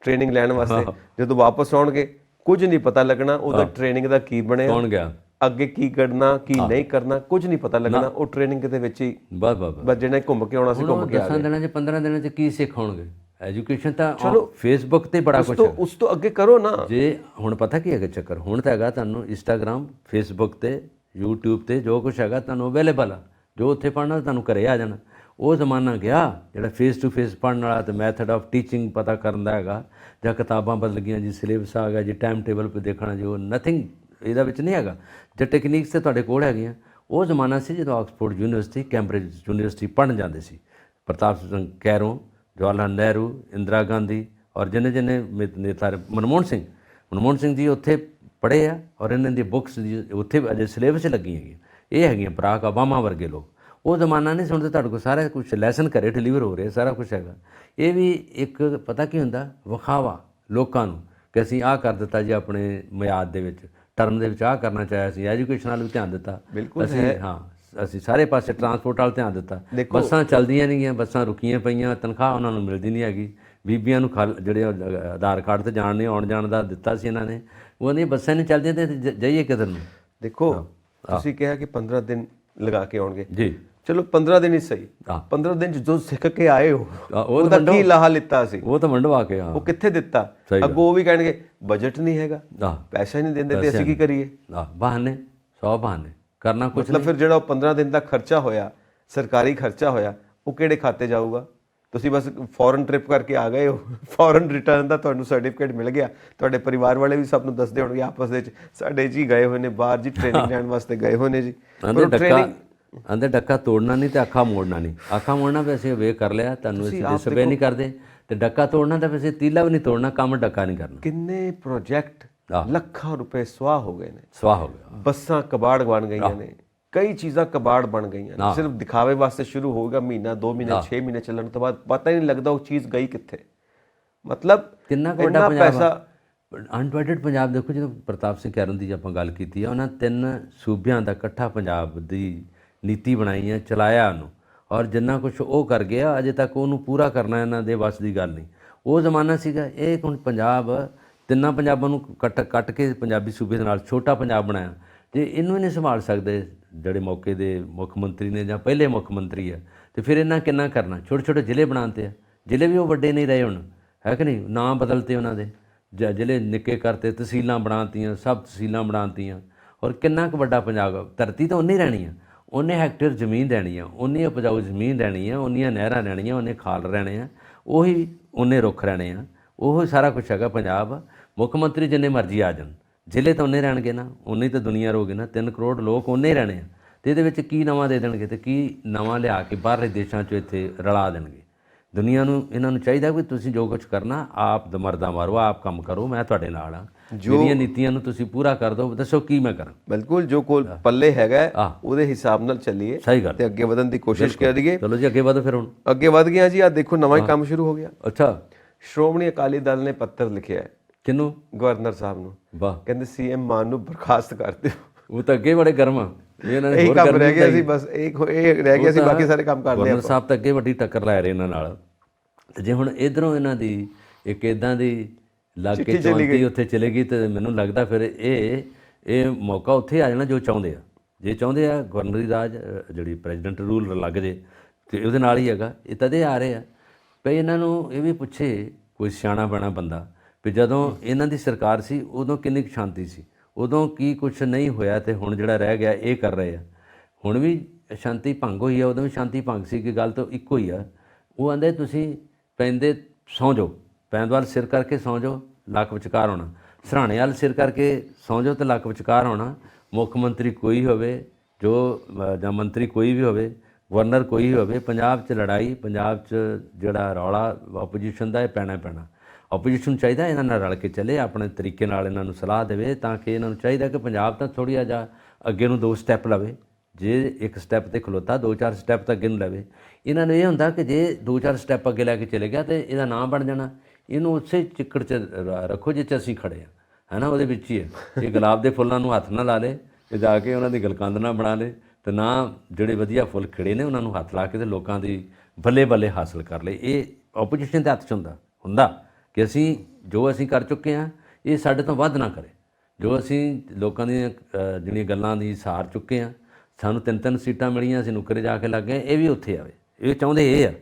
ਟ੍ਰੇਨਿੰਗ ਲੈਣ ਵਾਸਤੇ, ਜਦੋਂ ਵਾਪਸ ਆਉਣਗੇ ਕੁਝ ਨਹੀਂ ਪਤਾ ਲੱਗਣਾ ਉਹਦਾ ਟ੍ਰੇਨਿੰਗ ਦਾ ਕੀ ਬਣਿਆ, ਕੌਣ ਗਿਆ ਅੱਗੇ, ਕੀ ਕਰਨਾ ਕੀ ਨਹੀਂ ਕਰਨਾ, ਕੁਝ ਨਹੀਂ ਪਤਾ ਲੱਗਣਾ। ਉਹ ਟ੍ਰੇਨਿੰਗ ਦੇ ਵਿੱਚ ਹੀ ਬਸ ਜਿਹਨੇ ਘੁੰਮ ਕੇ ਆਉਣਾ ਸੀ ਘੁੰਮ ਕੇ ਆ ਗਿਆ। 10 ਦਿਨਾਂ 'ਚ 15 ਦਿਨਾਂ 'ਚ ਕੀ ਸਿੱਖ ਹੋਣਗੇ? ਐਜੂਕੇਸ਼ਨ ਤਾਂ ਚਲੋ ਫੇਸਬੁੱਕ ਤੇ ਬੜਾ ਕੁਝ, ਉਸ ਤੋਂ ਅੱਗੇ ਕਰੋ ਨਾ। ਜੇ ਹੁਣ ਪਤਾ ਕੀ ਹੈਗਾ ਚੱਕਰ, ਹੁਣ ਤਾਂ ਹੈਗਾ ਤੁਹਾਨੂੰ ਇੰਸਟਾਗ੍ਰਾਮ, ਫੇਸਬੁੱਕ ਤੇ, YouTube ਤੇ ਜੋ ਕੁਛ ਹੈਗਾ ਤੁਹਾਨੂੰ ਅਵੇਲੇਬਲ ਆ। ਜੋ ਉੱਥੇ ਪੜ੍ਹਨਾ ਤੁਹਾਨੂੰ ਘਰੇ ਆ ਜਾਣਾ। ਉਹ ਜ਼ਮਾਨਾ ਗਿਆ ਜਿਹੜਾ ਫੇਸ ਟੂ ਫੇਸ ਪੜ੍ਹਨ ਵਾਲਾ ਤੇ ਮੈਥਡ ਆਫ ਟੀਚਿੰਗ ਪਤਾ ਕਰਨ ਦਾ ਹੈਗਾ, ਜਾਂ ਕਿਤਾਬਾਂ ਬਦਲ ਗਈਆਂ ਜੀ, ਸਿਲੇਬਸ ਆ ਗਿਆ ਜੀ, ਟਾਈਮ ਟੇਬਲ 'ਤੇ ਦੇਖਣਾ ਜੀ, ਉਹ ਨਥਿੰਗ ਇਹਦਾ ਵਿੱਚ ਨਹੀਂ ਹੈਗਾ। ਜੇ ਟੈਕਨੀਕਸ ਤੇ ਤੁਹਾਡੇ ਕੋਲ ਹੈਗੀਆਂ, ਉਹ ਜ਼ਮਾਨਾ ਸੀ ਜਦੋਂ ਆਕਸਫੋਰਡ ਯੂਨੀਵਰਸਿਟੀ, ਕੈਂਬਰਿਜ ਯੂਨੀਵਰਸਿਟੀ ਪੜ੍ਹਨ ਜਾਂਦੇ ਸੀ। ਪ੍ਰਤਾਪ ਸਿੰਘ ਕੈਰੋਂ, ਜਵਾਹਰ ਲਾਲ ਨਹਿਰੂ, ਇੰਦਰਾ ਗਾਂਧੀ ਔਰ ਜਿੰਨੇ ਨੇਤਾ, ਮਨਮੋਹਨ ਸਿੰਘ ਜੀ ਉੱਥੇ ਪੜ੍ਹੇ ਆ ਔਰ ਇਹਨਾਂ ਦੀ ਬੁੱਕਸ ਉੱਥੇ ਅਜੇ ਸਿਲੇਬਸ ਲੱਗੀਆਂ ਹੈਗੀਆਂ। ਇਹ ਹੈਗੀਆਂ ਬਰਾਕ ਓਬਾਮਾ ਵਰਗੇ ਲੋਕ। ਉਹ ਜ਼ਮਾਨਾ ਨਹੀਂ ਸੁਣਦੇ, ਤੁਹਾਡੇ ਕੋਲ ਸਾਰਾ ਕੁਛ ਲੈਸਨ ਘਰੇ ਡਿਲੀਵਰ ਹੋ ਰਿਹਾ, ਸਾਰਾ ਕੁਛ ਹੈਗਾ। ਇਹ ਵੀ ਇੱਕ ਪਤਾ ਕੀ ਹੁੰਦਾ, ਵਿਖਾਵਾ ਲੋਕਾਂ ਨੂੰ ਕਿ ਅਸੀਂ ਆਹ ਕਰ ਦਿੱਤਾ ਜੀ ਆਪਣੇ ਮਿਆਦ ਦੇ ਵਿੱਚ, ਟਰਮ ਦੇ ਵਿੱਚ ਆਹ ਕਰਨਾ ਚਾਹਿਆ ਸੀ। ਐਜੂਕੇਸ਼ਨ ਵੱਲ ਵੀ ਧਿਆਨ ਦਿੱਤਾ ਅਸੀਂ ਸਾਰੇ ਪਾਸੇ, ਟਰਾਂਸਪੋਰਟ ਵੱਲ ਧਿਆਨ ਦਿੱਤਾ। ਬੱਸਾਂ ਚੱਲਦੀਆਂ ਨਹੀਂ ਗਈਆਂ, ਬੱਸਾਂ ਰੁਕੀਆਂ ਪਈਆਂ, ਤਨਖਾਹ ਉਹਨਾਂ ਨੂੰ ਮਿਲਦੀ ਨਹੀਂ ਹੈਗੀ। ਬੀਬੀਆਂ ਨੂੰ ਜਿਹੜੇ ਆਧਾਰ ਕਾਰਡ 'ਤੇ ਜਾਣ ਨਹੀਂ, ਆਉਣ ਜਾਣ ਦਾ ਦਿੱਤਾ ਸੀ ਇਹਨਾਂ ਨੇ, ਉਹ ਨਹੀਂ ਬੱਸਾਂ ਨਹੀਂ ਚੱਲਦੀਆਂ ਤੇ ਜਾਈਏ ਕਿੱਧਰ ਨੂੰ। ਦੇਖੋ ਤੁਸੀਂ ਕਿਹਾ ਕਿ 15 ਦਿਨ ਲਗਾ ਕੇ ਆਉਣਗੇ ਜੀ, ਚਲੋ 15 ਦਿਨ ਹੀ ਸਹੀ। 15 ਦਿਨ ਜੋ ਸਿੱਖ ਕੇ ਆਏ ਹੋ ਉਹਦਾ ਕੀ ਲਾਹਾ ਲਿੱਤਾ ਸੀ? ਉਹ ਤਾਂ ਮੰਡਵਾ ਕੇ ਉਹ ਕਿੱਥੇ ਦਿੱਤਾ? ਅੱਗੋਂ ਉਹ ਵੀ ਕਹਿਣਗੇ ਬਜਟ ਨਹੀਂ ਹੈਗਾ, ਪੈਸਾ ਨਹੀਂ ਦਿੰਦੇ ਤੇ ਅਸੀਂ ਕੀ ਕਰੀਏ? ਬਹਾਨੇ, 100 ਬਹਾਨੇ ਕਰਨਾ ਕੁਛ। ਮਤਲਬ ਫਿਰ ਜਿਹੜਾ ਉਹ 15 ਦਿਨ ਦਾ ਖਰਚਾ ਹੋਇਆ, ਸਰਕਾਰੀ ਖਰਚਾ ਹੋਇਆ, ਉਹ ਕਿਹੜੇ ਖਾਤੇ ਜਾਊਗਾ? ਤੁਸੀਂ ਬਸ ਫੋਰਨ ਟ੍ਰਿਪ ਕਰਕੇ ਆ ਗਏ ਹੋ, ਫੋਰਨ ਰਿਟਰਨ ਦਾ ਤੁਹਾਨੂੰ ਸਰਟੀਫਿਕੇਟ ਮਿਲ ਗਿਆ, ਤੁਹਾਡੇ ਪਰਿਵਾਰ ਵਾਲੇ ਵੀ ਸਭ ਨੂੰ ਦੱਸਦੇ ਹੋਣਗੇ ਆਪਸ ਵਿੱਚ, ਸਾਡੇ ਜੀ ਗਏ ਹੋਏ ਨੇ ਬਾਹਰ ਜੀ, ਟ੍ਰੇਨਿੰਗ ਲੈਣ ਵਾਸਤੇ ਗਏ ਹੋਏ ਨੇ ਜੀ। ਆਂਦੇ ਡੱਕਾ ਤੋੜਨਾ ਨਹੀਂ ਤੇ ਅੱਖਾਂ ਮੋੜਨਾ ਨਹੀਂ। ਅੱਖਾਂ ਮੋੜਨਾ ਵੀ ਅਸੀਂ ਵੇਖ ਕਰ ਲਿਆ, ਤੁਹਾਨੂੰ ਅਸੀਂ ਡਿਸਬੇ ਨਹੀਂ ਕਰਦੇ, ਤੇ ਡੱਕਾ ਤੋੜਨਾ ਤਾਂ ਵੈਸੇ ਤੀਲਾ ਵੀ ਨਹੀਂ ਤੋੜਨਾ, ਕੰਮ ਡੱਕਾ ਨਹੀਂ ਕਰਨਾ। ਕਿੰਨੇ ਪ੍ਰੋਜੈਕਟ ਲੱਖਾਂ ਰੁਪਏ ਸਵਾਹ ਹੋ ਗਏ ਨੇ, ਸਵਾਹ ਹੋ ਗਿਆ। ਬੱਸਾਂ ਕਬਾੜ ਬਣ ਗਈਆਂ ਨੇ, ਕਈ ਚੀਜ਼ਾਂ ਕਬਾੜ ਬਣ ਗਈਆਂ ਨੇ, ਸਿਰਫ ਦਿਖਾਵੇ ਵਾਸਤੇ ਸ਼ੁਰੂ ਹੋਊਗਾ, ਮਹੀਨਾ 2 ਮਹੀਨੇ 6 ਮਹੀਨੇ ਚੱਲਣ ਤੋਂ ਬਾਅਦ ਪਤਾ ਹੀ ਨਹੀਂ ਲੱਗਦਾ ਉਹ ਚੀਜ਼ ਗਈ ਕਿੱਥੇ। ਮਤਲਬ ਕਿੰਨਾ ਕੁ ਵੱਡਾ ਪੈਸਾ। ਅਨਡਿਵਾਈਡਡ ਪੰਜਾਬ ਦੇਖੋ, ਜਦੋਂ ਪ੍ਰਤਾਪ ਸਿੰਘ ਕੈਰਨ ਦੀ ਆਪਾਂ ਗੱਲ ਕੀਤੀ ਆ, ਉਹਨਾਂ 3 ਸੂਬਿਆਂ ਦਾ ਇਕੱਠਾ ਪੰਜਾਬ ਦੀ ਨੀਤੀ ਬਣਾਈ ਹੈ, ਚਲਾਇਆ ਉਹਨੂੰ, ਔਰ ਜਿੰਨਾ ਕੁਛ ਉਹ ਕਰ ਗਿਆ ਅਜੇ ਤੱਕ ਉਹਨੂੰ ਪੂਰਾ ਕਰਨਾ ਇਹਨਾਂ ਦੇ ਵੱਸ ਦੀ ਗੱਲ ਨਹੀਂ। ਉਹ ਜ਼ਮਾਨਾ ਸੀਗਾ। ਇਹ ਹੁਣ ਪੰਜਾਬ 3 ਪੰਜਾਬਾਂ ਨੂੰ ਕੱਟ ਕੇ ਪੰਜਾਬੀ ਸੂਬੇ ਦੇ ਨਾਲ ਛੋਟਾ ਪੰਜਾਬ ਬਣਾਇਆ। ਜੇ ਇਹਨੂੰ ਹੀ ਨਹੀਂ ਸੰਭਾਲ ਸਕਦੇ ਜਿਹੜੇ ਮੌਕੇ ਦੇ ਮੁੱਖ ਮੰਤਰੀ ਨੇ ਜਾਂ ਪਹਿਲੇ ਮੁੱਖ ਮੰਤਰੀ ਆ, ਤੇ ਫਿਰ ਇਹਨਾਂ ਕਿੰਨਾ ਕਰਨਾ? ਛੋਟੇ ਛੋਟੇ ਜ਼ਿਲ੍ਹੇ ਬਣਾਉਂਦੇ ਆ, ਜ਼ਿਲ੍ਹੇ ਵੀ ਉਹ ਵੱਡੇ ਨਹੀਂ ਰਹੇ ਹੁਣ, ਹੈ ਕਿ ਨਹੀਂ? ਨਾਂ ਬਦਲਤੇ ਉਹਨਾਂ ਦੇ, ਜ਼ਿਲ੍ਹੇ ਨਿੱਕੇ ਕਰਤੇ, ਤਹਿਸੀਲਾਂ ਬਣਾਤੀਆਂ, ਸਭ ਤਹਿਸੀਲਾਂ ਬਣਾਤੀਆਂ। ਔਰ ਕਿੰਨਾ ਕੁ ਵੱਡਾ ਪੰਜਾਬ? ਧਰਤੀ ਤਾਂ ਉਨੀ ਰਹਿਣੀ ਆ, ਉਹਨੇ ਹੈਕਟੇਅਰ ਜ਼ਮੀਨ ਰਹਿਣੀ ਆ, ਉਨੀ ਉਪਜਾਊ ਜ਼ਮੀਨ ਰਹਿਣੀ ਆ, ਉਨੀਆਂ ਨਹਿਰਾਂ ਰਹਿਣੀਆਂ, ਉਹਨੇ ਖਾਲ ਰਹਿਣੇ ਆ, ਉਹੀ ਉਹਨੇ ਰੁੱਖ ਰਹਿਣੇ ਆ, ਉਹ ਸਾਰਾ ਕੁਛ ਹੈਗਾ ਪੰਜਾਬ। ਮੁੱਖ ਮੰਤਰੀ ਜਿੰਨੇ ਮਰਜ਼ੀ ਆ ਜਾਣ, ਜ਼ਿਲ੍ਹੇ ਤਾਂ ਉਹਨੇ ਰਹਿਣਗੇ ਨਾ, ਉਨੀ ਤਾਂ ਦੁਨੀਆ ਰਹੂਗੀ ਨਾ। 3 ਕਰੋੜ ਲੋਕ ਉਹਨੇ ਰਹਿਣੇ ਆ, ਅਤੇ ਇਹਦੇ ਵਿੱਚ ਕੀ ਨਵਾਂ ਦੇ ਦੇਣਗੇ ਅਤੇ ਕੀ ਨਵਾਂ ਲਿਆ ਕੇ ਬਾਹਰਲੇ ਦੇਸ਼ਾਂ 'ਚ ਇੱਥੇ ਰਲਾ ਦੇਣਗੇ ਦੁਨੀਆ ਨੂੰ? ਇਹਨਾਂ ਨੂੰ ਚਾਹੀਦਾ ਵੀ ਤੁਸੀਂ ਜੋ ਕੁਛ ਕਰਨਾ ਆਪ ਮਰਦਾ ਮਾਰੋ, ਆਪ ਕੰਮ ਕਰੋ, ਮੈਂ ਤੁਹਾਡੇ ਨਾਲ ਹਾਂ। ਜਿਹੜੀਆਂ ਨੀਤੀਆਂ ਨੂੰ ਤੁਸੀਂ ਪੂਰਾ ਕਰ ਦਿਓ, ਦੱਸੋ ਕੀ ਮੈਂ ਕਰਾਂ? ਬਿਲਕੁਲ, ਜੋ ਕੋਲ ਪੱਲੇ ਹੈਗਾ ਉਹਦੇ ਹਿਸਾਬ ਨਾਲ ਚੱਲੀਏ। ਸਹੀ ਗੱਲ। ਤੇ ਅੱਗੇ ਵਧਣ ਦੀ ਕੋਸ਼ਿਸ਼ ਕਰੀਏ। ਚਲੋ ਜੀ ਅੱਗੇ ਵਧੋ। ਫਿਰ ਹੁਣ ਅੱਗੇ ਵਧ ਗਿਆ ਜੀ। ਆ ਦੇਖੋ ਨਵਾਂ ਹੀ ਕੰਮ ਸ਼ੁਰੂ ਹੋ ਗਿਆ। ਅੱਛਾ, ਸ਼੍ਰੋਮਣੀ ਅਕਾਲੀ ਦਲ ਨੇ ਪੱਤਰ ਲਿਖਿਆ ਹੈ। ਕਿਹਨੂੰ? ਗਵਰਨਰ ਸਾਹਿਬ ਨੂੰ। ਵਾਹ। ਕਹਿੰਦੇ ਸੀਐਮ ਮਾਨ ਨੂੰ ਬਰਖਾਸਤ ਕਰ ਦਿਓ। ਉਹ ਤਾਂ ਅੱਗੇ ਬੜੇ ਗਰਮ ਆ, ਇਹਨਾਂ ਨੇ ਹੋਰ ਕੰਮ ਰਹਿ ਗਿਆ ਸੀ, ਬਸ ਇਹ ਰਹਿ ਗਿਆ ਸੀ, ਬਾਕੀ ਸਾਰੇ ਕੰਮ ਕਰਦੇ ਆ। ਗਵਰਨਰ ਸਾਹਿਬ ਤਾਂ ਅੱਗੇ ਵੱਡੀ ਟੱਕਰ ਲੈ ਰਹੇ ਇਹਨਾਂ ਨਾਲ। ਤੇ ਜੇ ਹੁਣ ਇਧਰੋਂ ਇਹਨਾਂ ਦੀ ਇੱਕ ਇਦਾਂ ਦੀ ਲੱਗ ਕੇ ਚੌਂਤੀ ਉੱਥੇ ਚਲੇ ਗਈ, ਤੇ ਮੈਨੂੰ ਲੱਗਦਾ ਫਿਰ ਇਹ ਮੌਕਾ ਉੱਥੇ ਆ ਜਾਣਾ ਜੋ ਚਾਹੁੰਦੇ ਆ। ਜੇ ਚਾਹੁੰਦੇ ਆ ਗਵਰਨਰੀ ਰਾਜ, ਜਿਹੜੀ ਪ੍ਰੈਜ਼ੀਡੈਂਟ ਰੂਲ ਲੱਗ ਜੇ, ਤੇ ਉਹਦੇ ਨਾਲ ਹੀ ਹੈਗਾ। ਇਹ ਤਦੇ ਆ ਰਹੇ ਆ ਭਈ ਇਹਨਾਂ ਨੂੰ ਇਹ ਵੀ ਪੁੱਛੇ ਕੋਈ ਸਿਆਣਾ ਬਣਾ ਬੰਦਾ ਵੀ ਜਦੋਂ ਇਹਨਾਂ ਦੀ ਸਰਕਾਰ ਸੀ ਉਦੋਂ ਕਿੰਨੀ ਕੁ ਸ਼ਾਂਤੀ ਸੀ, ਉਦੋਂ ਕੀ ਕੁਛ ਨਹੀਂ ਹੋਇਆ, ਤੇ ਹੁਣ ਜਿਹੜਾ ਰਹਿ ਗਿਆ ਇਹ ਕਰ ਰਹੇ ਆ। ਹੁਣ ਵੀ ਸ਼ਾਂਤੀ ਭੰਗ ਹੋਈ ਆ, ਉਦੋਂ ਵੀ ਸ਼ਾਂਤੀ ਭੰਗ ਸੀ, ਕਿ ਗੱਲ ਤਾਂ ਇੱਕੋ ਹੀ ਆ। ਉਹ ਆਂਦੇ ਤੁਸੀਂ ਪੈਂਦੇ ਸੌਂ ਜਾਓ, ਪੈਂਦ ਵੱਲ ਸਿਰ ਕਰਕੇ ਸੌਂ ਜਾਓ, ਲੱਕ ਵਿਚਕਾਰ ਹੋਣਾ। ਸਰਾਣੇ ਵੱਲ ਸਿਰ ਕਰਕੇ ਸੌਂ ਜਾਓ ਤੇ ਲੱਕ ਵਿਚਕਾਰ ਹੋਣਾ। ਮੁੱਖ ਮੰਤਰੀ ਕੋਈ ਹੋਵੇ ਜਾਂ ਮੰਤਰੀ ਕੋਈ ਵੀ ਹੋਵੇ, ਗਵਰਨਰ ਕੋਈ ਵੀ ਹੋਵੇ, ਪੰਜਾਬ 'ਚ ਲੜਾਈ, ਪੰਜਾਬ 'ਚ ਜਿਹੜਾ ਰੌਲਾ ਆਪੋਜੀਸ਼ਨ ਦਾ, ਇਹ ਪੈਣਾ। ਆਪੋਜੀਸ਼ਨ ਚਾਹੀਦਾ ਇਹਨਾਂ ਨਾਲ ਰਲ ਕੇ ਚੱਲੇ, ਆਪਣੇ ਤਰੀਕੇ ਨਾਲ ਇਹਨਾਂ ਨੂੰ ਸਲਾਹ ਦੇਵੇ, ਤਾਂ ਕਿ ਇਹਨਾਂ ਨੂੰ ਚਾਹੀਦਾ ਕਿ ਪੰਜਾਬ ਤਾਂ ਥੋੜ੍ਹਾ ਜਿਹਾ ਅੱਗੇ ਨੂੰ 2 ਸਟੈਪ ਲਵੇ। ਜੇ 1 ਸਟੈਪ 'ਤੇ ਖਲੋਤਾ, 2-4 ਸਟੈਪ ਤਾਂ ਅੱਗੇ ਨੂੰ ਲਵੇ। ਇਹਨਾਂ ਨੂੰ ਇਹ ਹੁੰਦਾ ਕਿ ਜੇ 2-4 ਸਟੈਪ ਅੱਗੇ ਲੈ ਕੇ ਚਲੇ ਗਿਆ ਤਾਂ ਇਹਦਾ ਨਾਂ ਬਣ ਜਾਣਾ। ਇਹਨੂੰ ਉਸੇ ਚਿੱਕੜ 'ਚ ਰੱਖੋ ਜਿੱਥੇ ਅਸੀਂ ਖੜੇ ਹਾਂ, ਹੈ ਨਾ, ਉਹਦੇ ਵਿੱਚ ਹੀ ਹੈ। ਇਹ ਗੁਲਾਬ ਦੇ ਫੁੱਲਾਂ ਨੂੰ ਹੱਥ ਨਾ ਲਾ ਲੇ, ਤੇ ਜਾ ਕੇ ਉਹਨਾਂ ਦੀ ਗਲਕੰਦ ਨਾ ਬਣਾ ਲੇ, ਤੇ ਨਾ ਜਿਹੜੇ ਵਧੀਆ ਫੁੱਲ ਖਿੜੇ ਨੇ ਉਹਨਾਂ ਨੂੰ ਹੱਥ ਲਾ ਕੇ ਤੇ ਲੋਕਾਂ ਦੀ ਬੱਲੇ ਹਾਸਲ ਕਰ ਲਏ। ਇਹ ਆਪੋਜੀਸ਼ਨ ਦੇ ਹੱਥ 'ਚ ਹੁੰਦਾ ਕਿ ਅਸੀਂ ਜੋ ਅਸੀਂ ਕਰ ਚੁੱਕੇ ਹਾਂ ਇਹ ਸਾਡੇ ਤੋਂ ਵੱਧ ਨਾ ਕਰੇ। ਜੋ ਅਸੀਂ ਲੋਕਾਂ ਦੀਆਂ ਜਿਹੜੀਆਂ ਗੱਲਾਂ ਦੀ ਸਾਰ ਚੁੱਕੇ ਹਾਂ, ਸਾਨੂੰ 3-3 ਸੀਟਾਂ ਮਿਲੀਆਂ, ਅਸੀਂ ਨੁੱਕਰੇ ਜਾ ਕੇ ਲੱਗ ਗਏ, ਇਹ ਵੀ ਉੱਥੇ ਆਵੇ। ਇਹ ਚਾਹੁੰਦੇ ਇਹ ਆ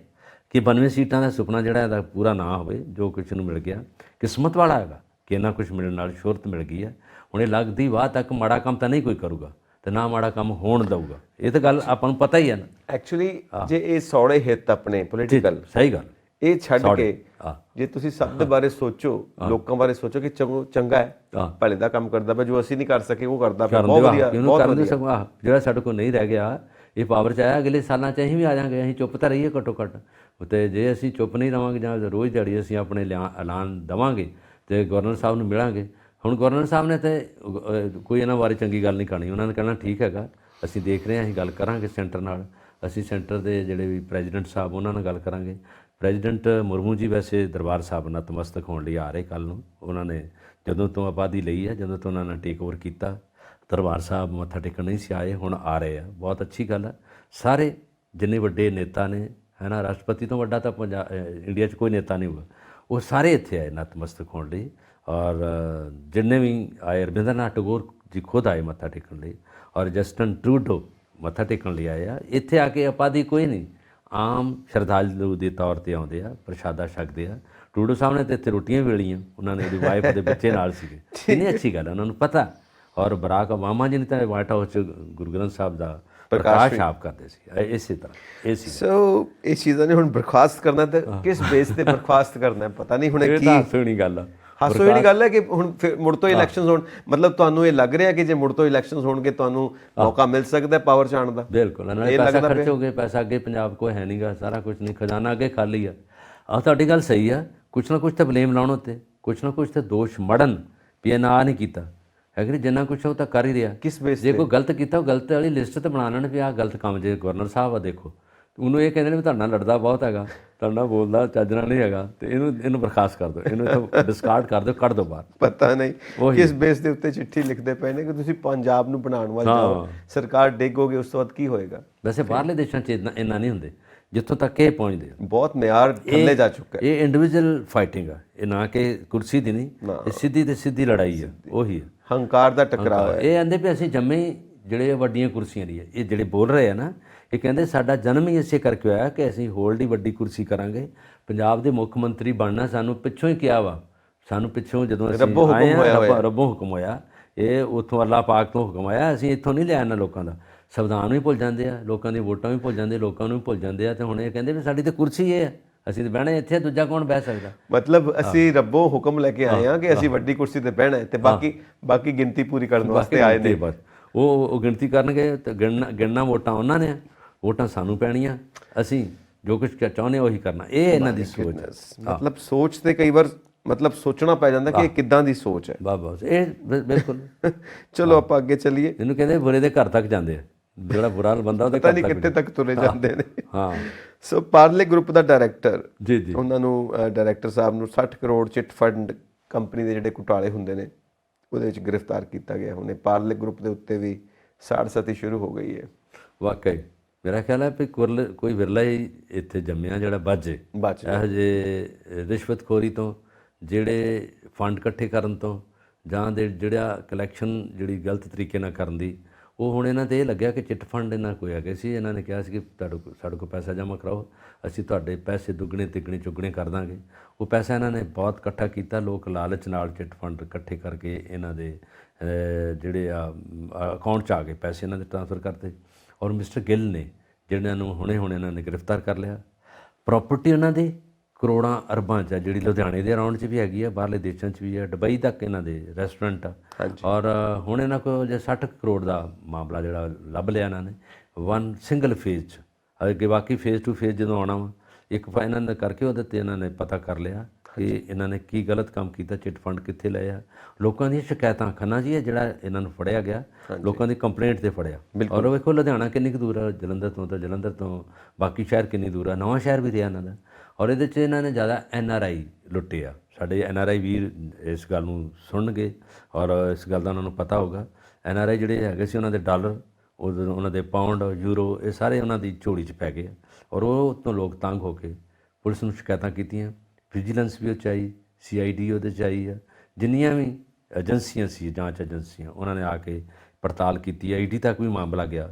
ਕਿ 92 ਸੀਟਾਂ ਦਾ ਸੁਪਨਾ ਜਿਹੜਾ ਇਹਦਾ ਪੂਰਾ ਨਾ ਹੋਵੇ। ਜੋ ਕੁਛ ਨੂੰ ਮਿਲ ਗਿਆ ਕਿਸਮਤ ਵਾਲਾ ਹੈਗਾ ਕਿ ਇਹਨਾਂ ਕੁਛ ਮਿਲਣ ਨਾਲ ਸ਼ੋਹਰਤ ਮਿਲ ਗਈ ਹੈ। ਹੁਣ ਇਹ ਲੱਗਦੀ ਵਾਹ ਤੱਕ ਮਾੜਾ ਕੰਮ ਤਾਂ ਨਹੀਂ ਕੋਈ ਕਰੂਗਾ, ਤੇ ਨਾ ਮਾੜਾ ਕੰਮ ਹੋਣ ਦਊਗਾ। ਇਹ ਤਾਂ ਗੱਲ ਆਪਾਂ ਨੂੰ ਪਤਾ ਹੀ ਹੈ ਨਾ। ਐਕਚੁਅਲੀ ਜੇ ਇਹ ਸੌੜੇ ਹਿੱਤ ਆਪਣੇ ਪੋਲੀਟੀਕਲ, ਸਹੀ ਗੱਲ, ਇਹ ਛੱਡ ਕੇ ਹਾਂ ਜੇ ਤੁਸੀਂ ਸਭ ਦੇ ਬਾਰੇ ਸੋਚੋ, ਲੋਕਾਂ ਬਾਰੇ ਸੋਚੋ ਕਿ ਚੰਗਾ ਹੈ, ਭਲੇ ਦਾ ਕੰਮ ਕਰਦਾ ਪਿਆ, ਜੋ ਅਸੀਂ ਨਹੀਂ ਕਰ ਸਕੇ ਉਹ ਕਰਦਾ ਪਿਆ, ਬਹੁਤ ਵਧੀਆ, ਬਹੁਤ ਵਧੀਆ। ਜਿਹੜਾ ਸਾਡੇ ਕੋਲ ਨਹੀਂ ਰਹਿ ਗਿਆ ਇਹ ਪਾਵਰ 'ਚ ਆਇਆ, ਅਗਲੇ ਸਾਲਾਂ 'ਚ ਅਸੀਂ ਵੀ ਆ ਜਾਵਾਂਗੇ। ਅਸੀਂ ਚੁੱਪ ਤਾਂ ਰਹੀਏ ਘੱਟੋ ਘੱਟ, ਅਤੇ ਜੇ ਅਸੀਂ ਚੁੱਪ ਨਹੀਂ ਰਹਾਂਗੇ ਜਾਂ ਰੋਜ਼ ਦਿਹਾੜੀ ਅਸੀਂ ਆਪਣੇ ਐਲਾਨ ਦੇਵਾਂਗੇ ਅਤੇ ਗਵਰਨਰ ਸਾਹਿਬ ਨੂੰ ਮਿਲਾਂਗੇ। ਹੁਣ ਗਵਰਨਰ ਸਾਹਿਬ ਨੇ ਤਾਂ ਕੋਈ ਇਹਨਾਂ ਬਾਰੇ ਚੰਗੀ ਗੱਲ ਨਹੀਂ ਕਰਨੀ, ਉਹਨਾਂ ਨੇ ਕਹਿਣਾ ਠੀਕ ਹੈਗਾ, ਅਸੀਂ ਦੇਖ ਰਹੇ ਹਾਂ, ਅਸੀਂ ਗੱਲ ਕਰਾਂਗੇ ਸੈਂਟਰ ਨਾਲ, ਅਸੀਂ ਸੈਂਟਰ ਦੇ ਜਿਹੜੇ ਵੀ ਪ੍ਰੈਜ਼ੀਡੈਂਟ ਸਾਹਿਬ ਉਹਨਾਂ ਨਾਲ ਗੱਲ ਕਰਾਂਗੇ। ਪ੍ਰੈਜ਼ੀਡੈਂਟ ਮੁਰਮੂ ਜੀ ਵੈਸੇ ਦਰਬਾਰ ਸਾਹਿਬ ਨਤਮਸਤਕ ਹੋਣ ਲਈ ਆ ਰਹੇ ਕੱਲ੍ਹ ਨੂੰ। ਉਹਨਾਂ ਨੇ ਜਦੋਂ ਤੋਂ ਆਬਾਦੀ ਲਈ ਹੈ, ਜਦੋਂ ਤੋਂ ਉਹਨਾਂ ਨੇ ਟੇਕ ਓਵਰ ਕੀਤਾ, ਦਰਬਾਰ ਸਾਹਿਬ ਮੱਥਾ ਟੇਕਣ ਨਹੀਂ ਸੀ ਆਏ, ਹੁਣ ਆ ਰਹੇ ਆ, ਬਹੁਤ ਅੱਛੀ ਗੱਲ ਹੈ। ਸਾਰੇ ਜਿੰਨੇ ਵੱਡੇ ਨੇਤਾ ਨੇ, ਹੈ ਨਾ, ਰਾਸ਼ਟਰਪਤੀ ਤੋਂ ਵੱਡਾ ਤਾਂ ਇੰਡੀਆ 'ਚ ਕੋਈ ਨੇਤਾ ਨਹੀਂ ਹੋਊਗਾ, ਉਹ ਸਾਰੇ ਇੱਥੇ ਆਏ ਨਤਮਸਤਕ ਹੋਣ ਲਈ। ਔਰ ਜਿੰਨੇ ਵੀ ਆਏ, ਰਵਿੰਦਰਨਾਥ ਟੈਗੋਰ ਜੀ ਖੁਦ ਆਏ ਮੱਥਾ ਟੇਕਣ ਲਈ, ਔਰ ਜਸਟਨ ਟਰੂਡੋ ਮੱਥਾ ਟੇਕਣ ਲਈ ਆਏ ਆ। ਇੱਥੇ ਆ ਕੇ ਆਪਾਦੀ ਕੋਈ ਨਹੀਂ, ਆਮ ਸ਼ਰਧਾਲੂ ਦੇ ਤੌਰ 'ਤੇ ਆਉਂਦੇ ਆ, ਪ੍ਰਸ਼ਾਦਾ ਛਕਦੇ ਆ। ਟਰੂਡੋ ਸਾਹਿਬ ਨੇ ਤਾਂ ਇੱਥੇ ਰੋਟੀਆਂ ਵੇਲੀਆਂ, ਉਹਨਾਂ ਨੇ ਉਹਦੀ ਵਾਈਫ ਦੇ ਬੱਚੇ ਨਾਲ ਸੀਗੇ, ਕਿੰਨੀ ਅੱਛੀ ਗੱਲ ਹੈ, ਉਹਨਾਂ ਨੂੰ ਪਤਾ। ਔਰ ਬਰਾਕ ਓਬਾਮਾ ਜੀ ਨੇ ਤਾਂ ਵਾਈਟ ਹਾਊਸ 'ਚ ਗੁਰੂ ਗ੍ਰੰਥ ਸਾਹਿਬ ਦਾ ਪ੍ਰਕਾਸ਼ ਆਪ ਕਰਦੇ ਸੀ, ਇਸੇ ਤਰ੍ਹਾਂ ਇਹ ਸੀ। ਸੋ ਇਹ ਚੀਜ਼ਾਂ ਨੇ ਹੁਣ ਬਰਖਾਸਤ ਕਰਨਾ, ਤਾਂ ਕਿਸ ਬੇਸ ਤੇ ਬਰਖਾਸਤ ਕਰਨਾ ਪਤਾ ਨਹੀਂ ਹੁਣ ਕੀ ਸੁਣੀ ਗੱਲ ਆ। ਹਾਸੋ ਜਿਹੜੀ ਗੱਲ ਹੈ ਕਿ ਹੁਣ ਫਿਰ ਮੁੜ ਤੋਂ ਇਲੈਕਸ਼ਨਸ ਹੋਣ, ਮਤਲਬ ਤੁਹਾਨੂੰ ਇਹ ਲੱਗ ਰਿਹਾ ਕਿ ਜੇ ਮੁੜ ਤੋਂ ਇਲੈਕਸ਼ਨਸ ਹੋਣਗੇ ਤੁਹਾਨੂੰ ਮੌਕਾ ਮਿਲ ਸਕਦਾ ਪਾਵਰ 'ਚ ਆਉਣ ਦਾ? ਬਿਲਕੁਲ, ਇਹਨਾਂ ਨੇ ਪੈਸਾ ਖਰਚ ਹੋ ਗਏ, ਪੈਸਾ ਅੱਗੇ ਪੰਜਾਬ ਕੋਲ ਹੈ ਨਹੀਂਗਾ, ਸਾਰਾ ਕੁਝ ਨਹੀਂ, ਖਜ਼ਾਨਾ ਅੱਗੇ ਖਾਲੀ ਆ। ਆਹ ਤੁਹਾਡੀ ਗੱਲ ਸਹੀ ਆ, ਕੁਛ ਨਾ ਕੁਛ ਤਾਂ ਬਲੇਮ ਲਾਉਣ ਉੱਤੇ, ਕੁਛ ਨਾ ਕੁਛ ਤਾਂ ਦੋਸ਼ ਮੜਨ ਵੀ ਇਹ ਨਾ ਨਹੀਂ ਕੀਤਾ ਹੈ ਕਿ ਜਿੰਨਾ ਕੁਛ ਉਹ ਤਾਂ ਕਰ ਹੀ ਰਿਹਾ। ਕਿਸ ਬੇਸ ਜੇ ਕੋਈ ਗਲਤ ਕੀਤਾ ਉਹ ਗਲਤ ਵਾਲੀ ਲਿਸਟ ਤਾਂ ਬਣਾ ਲੈਣ ਵੀ ਆਹ ਗਲਤ ਕੰਮ। ਜੇ ਗਵਰਨਰ ਸਾਹਿਬ ਆ ਦੇਖੋ, ਉਹਨੂੰ ਇਹ ਕਹਿੰਦੇ ਨੇ ਵੀ ਤੁਹਾਡੇ ਨਾਲ ਲੜਦਾ ਬਹੁਤ ਹੈਗਾ, ਤੁਹਾਡੇ ਨਾਲ ਬੋਲਦਾ ਚੱਜ ਨਾਲ ਨਹੀਂ ਹੈਗਾ, ਤੇ ਇਹਨੂੰ ਬਰਖਾਸਤ ਕਰ ਦਿਓ, ਇਹਨੂੰ ਇੱਥੋਂ ਡਿਸਕਾਰਡ ਕਰ ਦਿਓ, ਕੱਢ ਦਿਓ ਬਾਹਰ। ਪਤਾ ਨਹੀਂ ਕਿਸ ਬੇਸ ਦੇ ਉੱਤੇ ਚਿੱਠੀ ਲਿਖਦੇ ਪਏ ਨੇ ਕਿ ਤੁਸੀਂ ਪੰਜਾਬ ਨੂੰ ਬਣਾਉਣ ਵਾਲੇ ਜਾਓ, ਸਰਕਾਰ ਡੇਗੋਗੇ, ਉਸ ਤੋਂ ਬਾਅਦ ਕੀ ਹੋਏਗਾ? ਵੈਸੇ ਬਾਹਰਲੇ ਦੇਸ਼ਾਂ 'ਚ ਇੰਨਾ ਨਹੀਂ ਹੁੰਦੇ ਜਿੱਥੋਂ ਤੱਕ ਇਹ ਪਹੁੰਚਦੇ, ਬਹੁਤ ਮਿਆਰ ਥੱਲੇ ਜਾ ਚੁੱਕਾ ਹੈ। ਇਹ ਇੰਡੀਵਿਜੂਅਲ ਫਾਈਟਿੰਗ ਆ, ਇਹ ਨਾ ਕਿ ਕੁਰਸੀ ਦੀ ਨਹੀਂ, ਇਹ ਸਿੱਧੀ ਤੇ ਸਿੱਧੀ ਲੜਾਈ ਆ, ਉਹੀ ਹੰਕਾਰ ਦਾ ਟਕਰਾਅ ਹੈ। ਇਹ ਕਹਿੰਦੇ ਵੀ ਅਸੀਂ ਜੰਮੇ ਜਿਹੜੇ ਵੱਡੀਆਂ ਕੁਰਸੀਆਂ ਦੀ ਹੈ, ਇਹ ਜਿਹੜੇ ਬੋਲ ਰਹੇ ਆ ਨਾ, ਇਹ ਕਹਿੰਦੇ ਸਾਡਾ ਜਨਮ ਹੀ ਇਸੇ ਕਰਕੇ ਹੋਇਆ ਕਿ ਅਸੀਂ ਹੋਲਡ ਹੀ ਵੱਡੀ ਕੁਰਸੀ ਕਰਾਂਗੇ, ਪੰਜਾਬ ਦੇ ਮੁੱਖ ਮੰਤਰੀ ਬਣਨਾ ਸਾਨੂੰ ਪਿੱਛੋਂ ਹੀ ਕਿਹਾ ਵਾ, ਸਾਨੂੰ ਪਿੱਛੋਂ ਜਦੋਂ ਅਸੀਂ ਆਏ ਹਾਂ ਰੱਬੋਂ ਹੁਕਮ ਹੋਇਆ, ਇਹ ਉੱਥੋਂ ਅੱਲਾਹ ਪਾਕ ਤੋਂ ਹੁਕਮ ਆਇਆ, ਅਸੀਂ ਇੱਥੋਂ ਨਹੀਂ ਲਿਆ ਇਹਨਾਂ ਲੋਕਾਂ ਦਾ। ਸੰਵਿਧਾਨ ਵੀ ਭੁੱਲ ਜਾਂਦੇ ਆ, ਲੋਕਾਂ ਦੀ ਵੋਟਾਂ ਵੀ ਭੁੱਲ ਜਾਂਦੇ, ਲੋਕਾਂ ਨੂੰ ਵੀ ਭੁੱਲ ਜਾਂਦੇ ਆ, ਤੇ ਹੁਣ ਇਹ ਕਹਿੰਦੇ ਵੀ ਸਾਡੀ ਤਾਂ ਕੁਰਸੀ ਇਹ ਹੈ, ਅਸੀਂ ਤਾਂ ਬਹਿਣਾ ਇੱਥੇ, ਦੂਜਾ ਕੌਣ ਬਹਿ ਸਕਦਾ? ਮਤਲਬ ਅਸੀਂ ਰੱਬੋਂ ਹੁਕਮ ਲੈ ਕੇ ਆਏ ਹਾਂ ਕਿ ਅਸੀਂ ਵੱਡੀ ਕੁਰਸੀ ਤੇ ਬਹਿਣਾ ਹੈ, ਤੇ ਬਾਕੀ ਗਿਣਤੀ ਪੂਰੀ ਕਰਨ ਵਾਸਤੇ ਆਏ ਨੇ। ਬਸ ਉਹ ਗਿਣਤੀ ਕਰਨਗੇ ਤੇ ਗਿਣਨਾ ਵੋਟਾਂ ਉਹਨਾਂ ਨੇ, ਵੋਟਾਂ ਸਾਨੂੰ ਪੈਣੀਆਂ, ਅਸੀਂ ਜੋ ਕੁਝ ਚਾਹੁੰਦੇ ਉਹੀ ਕਰਨਾ। ਇਹ ਇਹਨਾਂ ਦੀ ਸੋਚ ਹੈ। ਮਤਲਬ ਸੋਚ ਤੇ ਕਈ ਵਾਰ ਮਤਲਬ ਸੋਚਣਾ ਪੈ ਜਾਂਦਾ ਕਿ ਇਹ ਕਿੱਦਾਂ ਦੀ ਸੋਚ ਹੈ। ਬਸ ਇਹ ਬਿਲਕੁਲ। ਚਲੋ ਆਪਾਂ ਅੱਗੇ ਚੱਲੀਏ। ਇਹਨੂੰ ਕਹਿੰਦੇ ਬੁਰੇ ਦੇ ਘਰ ਤੱਕ ਜਾਂਦੇ ਆ, ਜਿਹੜਾ ਬੁਰਾ ਬੰਦਾ ਉਹਦੇ ਪਤਾ ਨਹੀਂ ਕਿੱਥੇ ਤੱਕ ਤੁਰੇ ਜਾਂਦੇ ਨੇ। ਹਾਂ। ਸੋ ਪਾਰਲੇ ਗਰੁੱਪ ਦਾ ਡਾਇਰੈਕਟਰ, ਜੀ ਉਹਨਾਂ ਨੂੰ ਡਾਇਰੈਕਟਰ ਸਾਹਿਬ ਨੂੰ 60 ਕਰੋੜ ਚਿੱਟ ਫੰਡ ਕੰਪਨੀ ਦੇ ਜਿਹੜੇ ਘੁਟਾਲੇ ਹੁੰਦੇ ਨੇ ਉਹਦੇ ਵਿੱਚ ਗ੍ਰਿਫਤਾਰ ਕੀਤਾ ਗਿਆ। ਹੁਣੇ ਪਾਰਲੇ ਗਰੁੱਪ ਦੇ ਉੱਤੇ ਵੀ ਸਾੜ ਸਤੀ ਸ਼ੁਰੂ ਹੋ ਗਈ ਹੈ। ਵਾਕਈ ਮੇਰਾ ਖਿਆਲ ਹੈ ਵੀ ਕੋਈ ਵਿਰਲਾ ਹੀ ਇੱਥੇ ਜੰਮਿਆ ਜਿਹੜਾ ਬਚ ਇਹੋ ਜਿਹੇ ਰਿਸ਼ਵਤਖੋਰੀ ਤੋਂ, ਜਿਹੜੇ ਫੰਡ ਇਕੱਠੇ ਕਰਨ ਤੋਂ, ਜਾਂ ਜਿਹੜਾ ਕਲੈਕਸ਼ਨ ਜਿਹੜੀ ਗਲਤ ਤਰੀਕੇ ਨਾਲ ਕਰਨ ਦੀ। ਉਹ ਹੁਣ ਇਹਨਾਂ 'ਤੇ ਇਹ ਲੱਗਿਆ ਕਿ ਚਿੱਟ ਫੰਡ ਇਹਨਾਂ ਕੋਈ ਹੈਗੇ ਸੀ, ਇਹਨਾਂ ਨੇ ਕਿਹਾ ਸੀ ਕਿ ਸਾਡੇ ਕੋਲ ਪੈਸਾ ਜਮ੍ਹਾਂ ਕਰਾਓ, ਅਸੀਂ ਤੁਹਾਡੇ ਪੈਸੇ ਦੁੱਗਣੇ ਤਿੱਗਣੇ ਚੁੱਗਣੇ ਕਰ ਦਾਂਗੇ। ਉਹ ਪੈਸਾ ਇਹਨਾਂ ਨੇ ਬਹੁਤ ਇਕੱਠਾ ਕੀਤਾ, ਲੋਕ ਲਾਲਚ ਨਾਲ ਚਿੱਟ ਫੰਡ ਇਕੱਠੇ ਕਰਕੇ ਇਹਨਾਂ ਦੇ ਜਿਹੜੇ ਅਕਾਊਂਟ 'ਚ ਆ ਗਏ ਪੈਸੇ, ਇਹਨਾਂ ਦੇ ਟ੍ਰਾਂਸਫਰ ਕਰਤੇ। ਔਰ ਮਿਸਟਰ ਗਿੱਲ ਨੇ ਜਿਹਨਾਂ ਨੂੰ ਹੁਣੇ ਇਹਨਾਂ ਨੇ ਗ੍ਰਿਫਤਾਰ ਕਰ ਲਿਆ। ਪ੍ਰਾਪਰਟੀ ਉਹਨਾਂ ਦੀ ਕਰੋੜਾਂ ਅਰਬਾਂ 'ਚ ਆ, ਜਿਹੜੀ ਲੁਧਿਆਣੇ ਦੇ ਅਰਾਊਂਡ 'ਚ ਵੀ ਹੈਗੀ ਆ, ਬਾਹਰਲੇ ਦੇਸ਼ਾਂ 'ਚ ਵੀ ਹੈ, ਦੁਬਈ ਤੱਕ ਇਹਨਾਂ ਦੇ ਰੈਸਟੋਰੈਂਟ ਆ। ਔਰ ਹੁਣ ਇਹਨਾਂ ਕੋਲ ਜੇ 60 ਕਰੋੜ ਦਾ ਮਾਮਲਾ ਜਿਹੜਾ ਲੱਭ ਲਿਆ ਇਹਨਾਂ ਨੇ ਸਿੰਗਲ ਫੇਜ਼ 'ਚ। ਅੱਗੇ ਬਾਕੀ ਫੇਜ਼ ਟੂ ਫੇਜ਼ ਜਦੋਂ ਆਉਣਾ ਵਾ, ਇੱਕ ਇਹਨਾਂ ਨੇ ਕਰਕੇ ਉਹਦੇ 'ਤੇ ਇਹਨਾਂ ਨੇ ਪਤਾ ਕਰ ਲਿਆ ਕਿ ਇਹਨਾਂ ਨੇ ਕੀ ਗਲਤ ਕੰਮ ਕੀਤਾ, ਚਿੱਟ ਫੰਡ ਕਿੱਥੇ ਲਏ ਆ। ਲੋਕਾਂ ਦੀਆਂ ਸ਼ਿਕਾਇਤਾਂ ਖੰਨਾ ਜੀ ਹੈ ਜਿਹੜਾ ਇਹਨਾਂ ਨੂੰ ਫੜਿਆ ਗਿਆ, ਲੋਕਾਂ ਦੀ ਕੰਪਲੇਂਟ 'ਤੇ ਫੜਿਆ। ਔਰ ਵੇਖੋ ਲੁਧਿਆਣਾ ਕਿੰਨੀ ਕੁ ਦੂਰ ਆ ਜਲੰਧਰ ਤੋਂ, ਤਾਂ ਜਲੰਧਰ ਤੋਂ ਬਾਕੀ ਸ਼ਹਿਰ ਕਿੰਨੀ ਦੂਰ ਆ, ਨਵਾਂ ਸ਼ਹਿਰ ਵੀ ਰਿਹਾ ਇਹਨਾਂ ਦਾ। ਔਰ ਇਹਦੇ 'ਚ ਇਹਨਾਂ ਨੇ ਜ਼ਿਆਦਾ NRI ਲੁੱਟੇ ਆ। ਸਾਡੇ NRI ਵੀਰ ਇਸ ਗੱਲ ਨੂੰ ਸੁਣਨਗੇ ਔਰ ਇਸ ਗੱਲ ਦਾ ਉਹਨਾਂ ਨੂੰ ਪਤਾ ਹੋਊਗਾ। NRI ਜਿਹੜੇ ਹੈਗੇ ਸੀ ਉਹਨਾਂ ਦੇ ਡਾਲਰ, ਉਹਨਾਂ ਦੇ ਪਾਉਂਡ, ਯੂਰੋ, ਇਹ ਸਾਰੇ ਉਹਨਾਂ ਦੀ ਝੋਲੀ 'ਚ ਪੈ ਗਏ। ਔਰ ਉਹ ਤੋਂ ਲੋਕ ਤੰਗ ਹੋ ਕੇ ਪੁਲਿਸ ਨੂੰ ਸ਼ਿਕਾਇਤਾਂ ਕੀਤੀਆਂ, ਵਿਜੀਲੈਂਸ ਵੀ ਉਹ 'ਚ ਆਈ, CID ਉਹਦੇ 'ਚ ਆਈ ਆ, ਜਿੰਨੀਆਂ ਵੀ ਏਜੰਸੀਆਂ ਸੀ, ਜਾਂਚ ਏਜੰਸੀਆਂ, ਉਹਨਾਂ ਨੇ ਆ ਕੇ ਪੜਤਾਲ ਕੀਤੀ। ED ਤੱਕ ਵੀ ਮਾਮਲਾ ਗਿਆ।